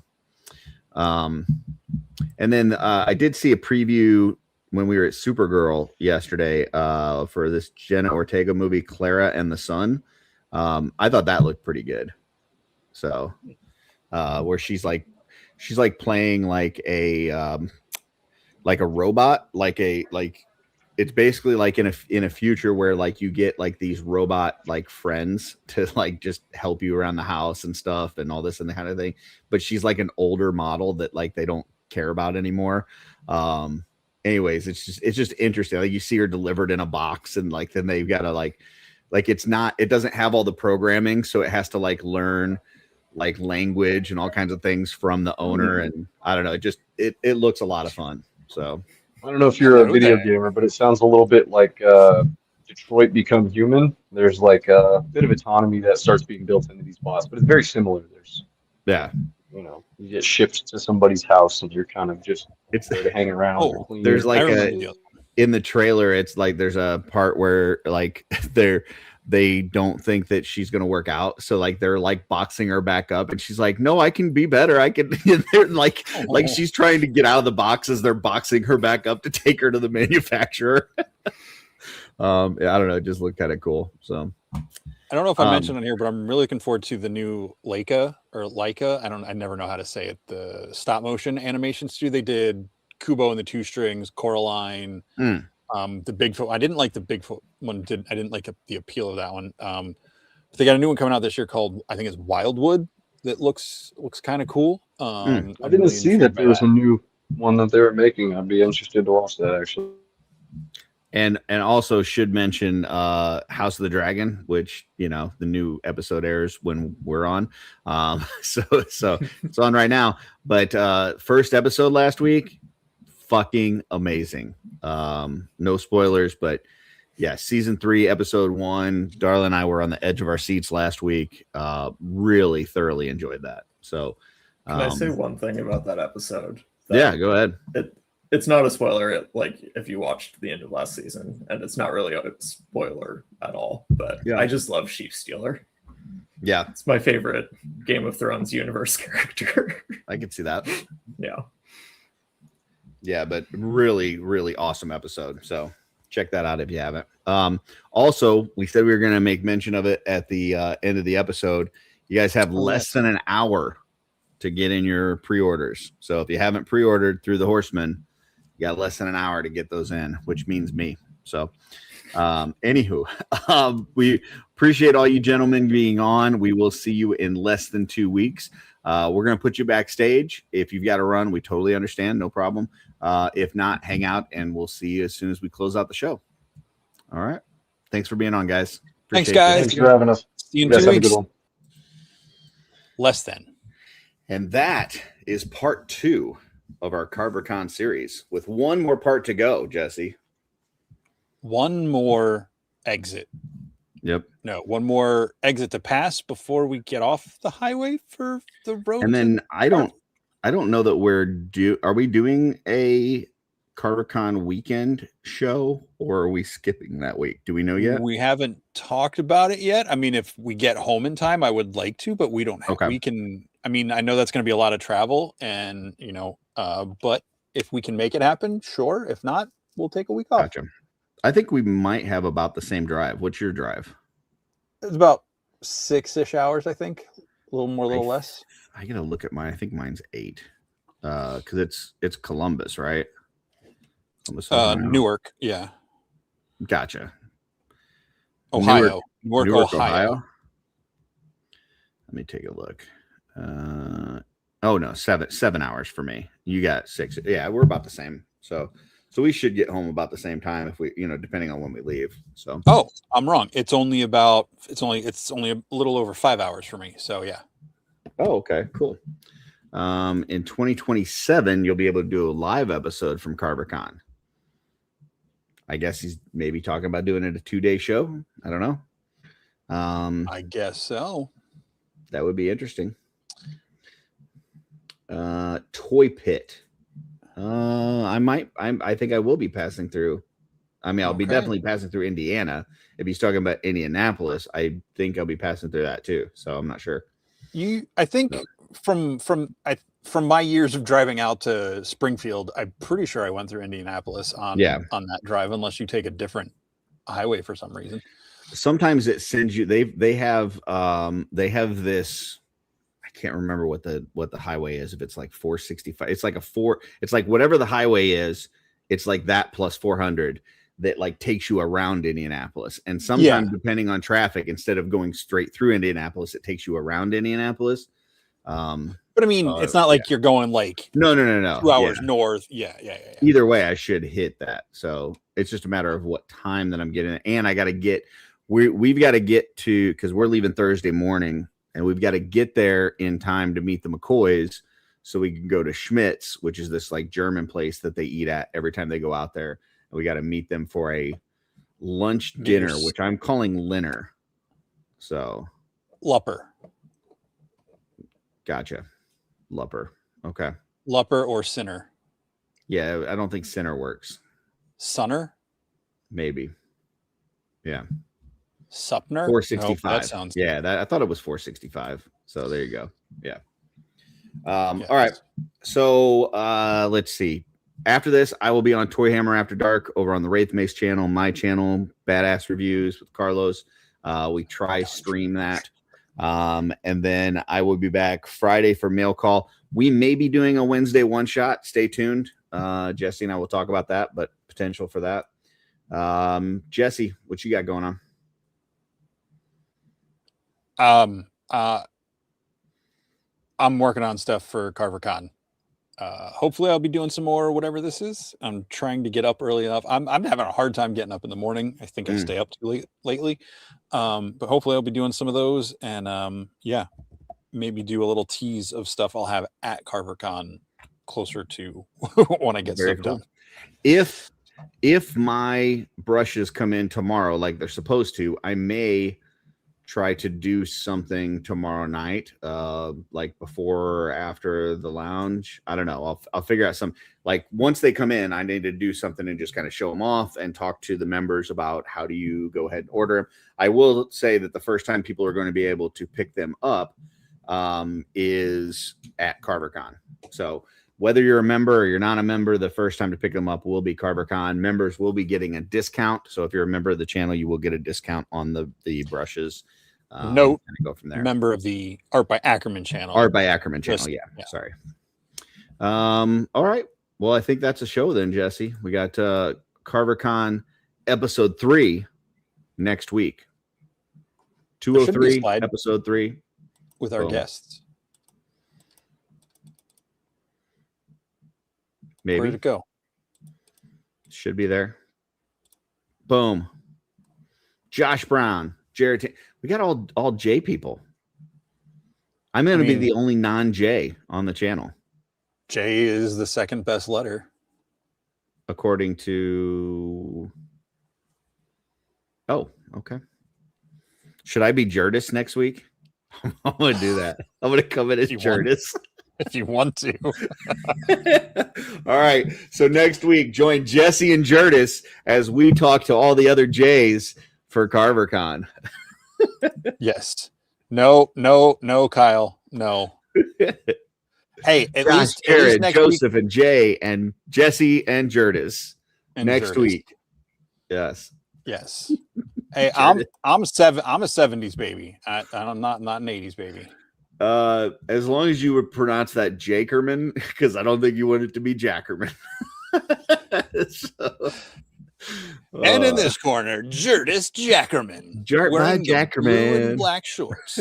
and then I did see a preview when we were at Supergirl yesterday for this Jenna Ortega movie, Clara and the Sun. I thought that looked pretty good. So where she's like playing like a robot, like it's basically like in a future where like you get like these robot like friends to like just help you around the house and stuff and all this and that kind of thing. But she's like an older model that like they don't care about anymore. Anyways, it's just interesting. Like you see her delivered in a box, and like then they've got to like it doesn't have all the programming, so it has to like learn like language and all kinds of things from the owner. And I don't know, it looks a lot of fun. So I don't know if you're a video gamer, but it sounds a little bit like Detroit Become Human. There's like a bit of autonomy that starts being built into these bots, but it's very similar. There's you get shipped to somebody's house and you're kind of just there to hang around. There's like in the trailer, it's like there's a part where like they don't think that she's going to work out. So like, they're like boxing her back up and she's like, no, I can be better. I can like she's trying to get out of the boxes. They're boxing her back up to take her to the manufacturer. I don't know. It just looked kind of cool. So I don't know if I mentioned on here, but I'm really looking forward to the new Leica. I never know how to say it. The stop motion animation studio. They did Kubo and the Two Strings, Coraline, the Bigfoot. I didn't like the Bigfoot one. I didn't like the appeal of that one. But they got a new one coming out this year called, I think it's Wildwood, that looks kind of cool. I didn't see that there was a new one that they were making. I'd be interested to watch that actually. And also should mention House of the Dragon, which the new episode airs when we're on. So it's on right now. But first episode last week, fucking amazing. No spoilers, but yeah, season 3, episode 1. Darla and I were on the edge of our seats last week. Really thoroughly enjoyed that. So can I say one thing about that episode? Yeah, go ahead. It's not a spoiler, like if you watched the end of last season, and it's not really a spoiler at all. But yeah, I just love Sheep Stealer. Yeah, it's my favorite Game of Thrones universe character. I can see that. Yeah, but really, really awesome episode. So check that out if you haven't. Also, we said we were going to make mention of it at the end of the episode. You guys have less than an hour to get in your pre-orders. So if you haven't pre-ordered through the Horseman, you got less than an hour to get those in, which means me. So anywho, we appreciate all you gentlemen being on. We will see you in less than 2 weeks. We're going to put you backstage. If you've got to run, we totally understand. No problem. If not, hang out and we'll see you as soon as we close out the show. All right. Thanks for being on, guys. Thanks, guys. Thanks for having us. See you in 2 weeks. Less than. And that is part 2 of our Karvar Kon series, with one more part to go, Jesse. One more exit. Yep. No, one more exit to pass before we get off the highway for the road. And then I don't know that are we doing a Karvar Kon weekend show, or are we skipping that week? Do we know yet? We haven't talked about it yet. I mean, if we get home in time, I would like to, but we don't have, we can, I mean, I know that's going to be a lot of travel and, but if we can make it happen, sure. If not, we'll take a week off. Gotcha. I think we might have about the same drive. What's your drive? It's about 6-ish hours, I think. A little more, a little less. I gotta look at mine. I think mine's 8. Because it's Columbus, right? Newark, yeah. Gotcha. Ohio. Newark, Ohio. Let me take a look. Oh no, 7 hours for me. You got 6. Yeah, we're about the same. So we should get home about the same time if we, depending on when we leave. So I'm wrong. It's only a little over 5 hours for me. So yeah. Oh, okay, cool. In 2027, you'll be able to do a live episode from Karvar Kon. I guess he's maybe talking about doing it a 2-day show. I don't know. I guess so. That would be interesting. Toy Pit. I think I will be passing through. I mean, I'll be definitely passing through Indiana. If he's talking about Indianapolis, I think I'll be passing through that too. So I'm not sure. I think from from my years of driving out to Springfield, I'm pretty sure I went through Indianapolis on that drive, unless you take a different highway for some reason. Sometimes it sends you. They have this. I can't remember what the highway is. If it's like 465, it's like it's like whatever the highway is. It's like that plus 400 that like takes you around Indianapolis. And sometimes depending on traffic, instead of going straight through Indianapolis, it takes you around Indianapolis. But I mean, it's not like you're going like no 2 hours north. Yeah. Either way, I should hit that. So it's just a matter of what time that I'm getting. And I got to get, we've got to get to, because we're leaving Thursday morning, and we've got to get there in time to meet the McCoys so we can go to Schmidt's, which is this like German place that they eat at every time they go out there. And we got to meet them for a lunch dinner, which I'm calling Linner. So Lupper. Gotcha. Lupper. Okay. Lupper or Sinner? Yeah, I don't think Sinner works. Sunner? Maybe. Yeah. Supner? 465. Nope, that sounds good. I thought it was 465. So there you go. Yeah. All right. So let's see. After this, I will be on Toy Hammer After Dark over on the Wraith Mace channel, my channel, Badass Reviews with Carlos. We try stream that. And then I will be back Friday for mail call. We may be doing a Wednesday one shot. Stay tuned. Jesse and I will talk about that, but potential for that. Jesse, what you got going on? I'm working on stuff for Karvar Kon. Hopefully I'll be doing some more, whatever this is. I'm trying to get up early enough. I'm having a hard time getting up in the morning. I think I stay up too late lately. But hopefully I'll be doing some of those, and maybe do a little tease of stuff I'll have at Karvar Kon closer to when I get stuff done. If my brushes come in tomorrow like they're supposed to, I may try to do something tomorrow night, like before or after the lounge. I don't know. I'll figure out some, like once they come in, I need to do something and just kind of show them off and talk to the members about how do you go ahead and order them. I will say that the first time people are going to be able to pick them up is at Karvar Kon. So whether you're a member or you're not a member, the first time to pick them up will be Karvar Kon. Members will be getting a discount. So if you're a member of the channel, you will get a discount on the brushes. Note, go from there. Member of the Art by Ackerman channel. Art by Ackerman channel. Yeah. Sorry. All right. Well, I think that's a show then, Jesse. We got Karvar Kon episode 3 next week. 203 episode 3 with our guests. Maybe. Where did it go? Should be there. Boom. Josh Brown, Jared. We got all J people. I'm going to be the only non-J on the channel. J is the second best letter. According to... Oh, okay. Should I be Jurdis next week? I'm going to do that. I'm going to come in as Jurdis. If you want to. All right. So next week, join Jesse and Jurdis as we talk to all the other J's for Karvar Kon. Yes. No, Kyle. No. Hey, at least next Joseph week. And Jay and Jesse and Jurdis next week. Yes. Hey, I'm a 70s baby. I'm not an 80s baby. As long as you would pronounce that Jakerman, because I don't think you want it to be Jackerman. And in this corner, Jurdis Jackerman. Wearing Jackerman. Blue and black shorts.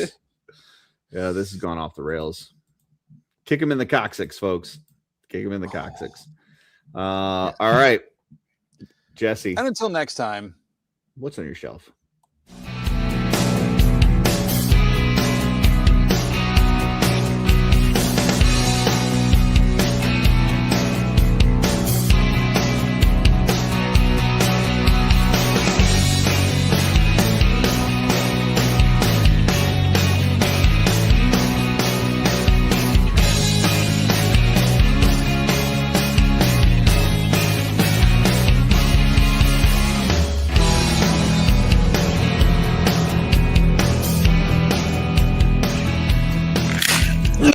Yeah, this has gone off the rails. Kick him in the coccyx, folks. Kick him in the coccyx. All right, Jesse. And until next time. What's on your shelf?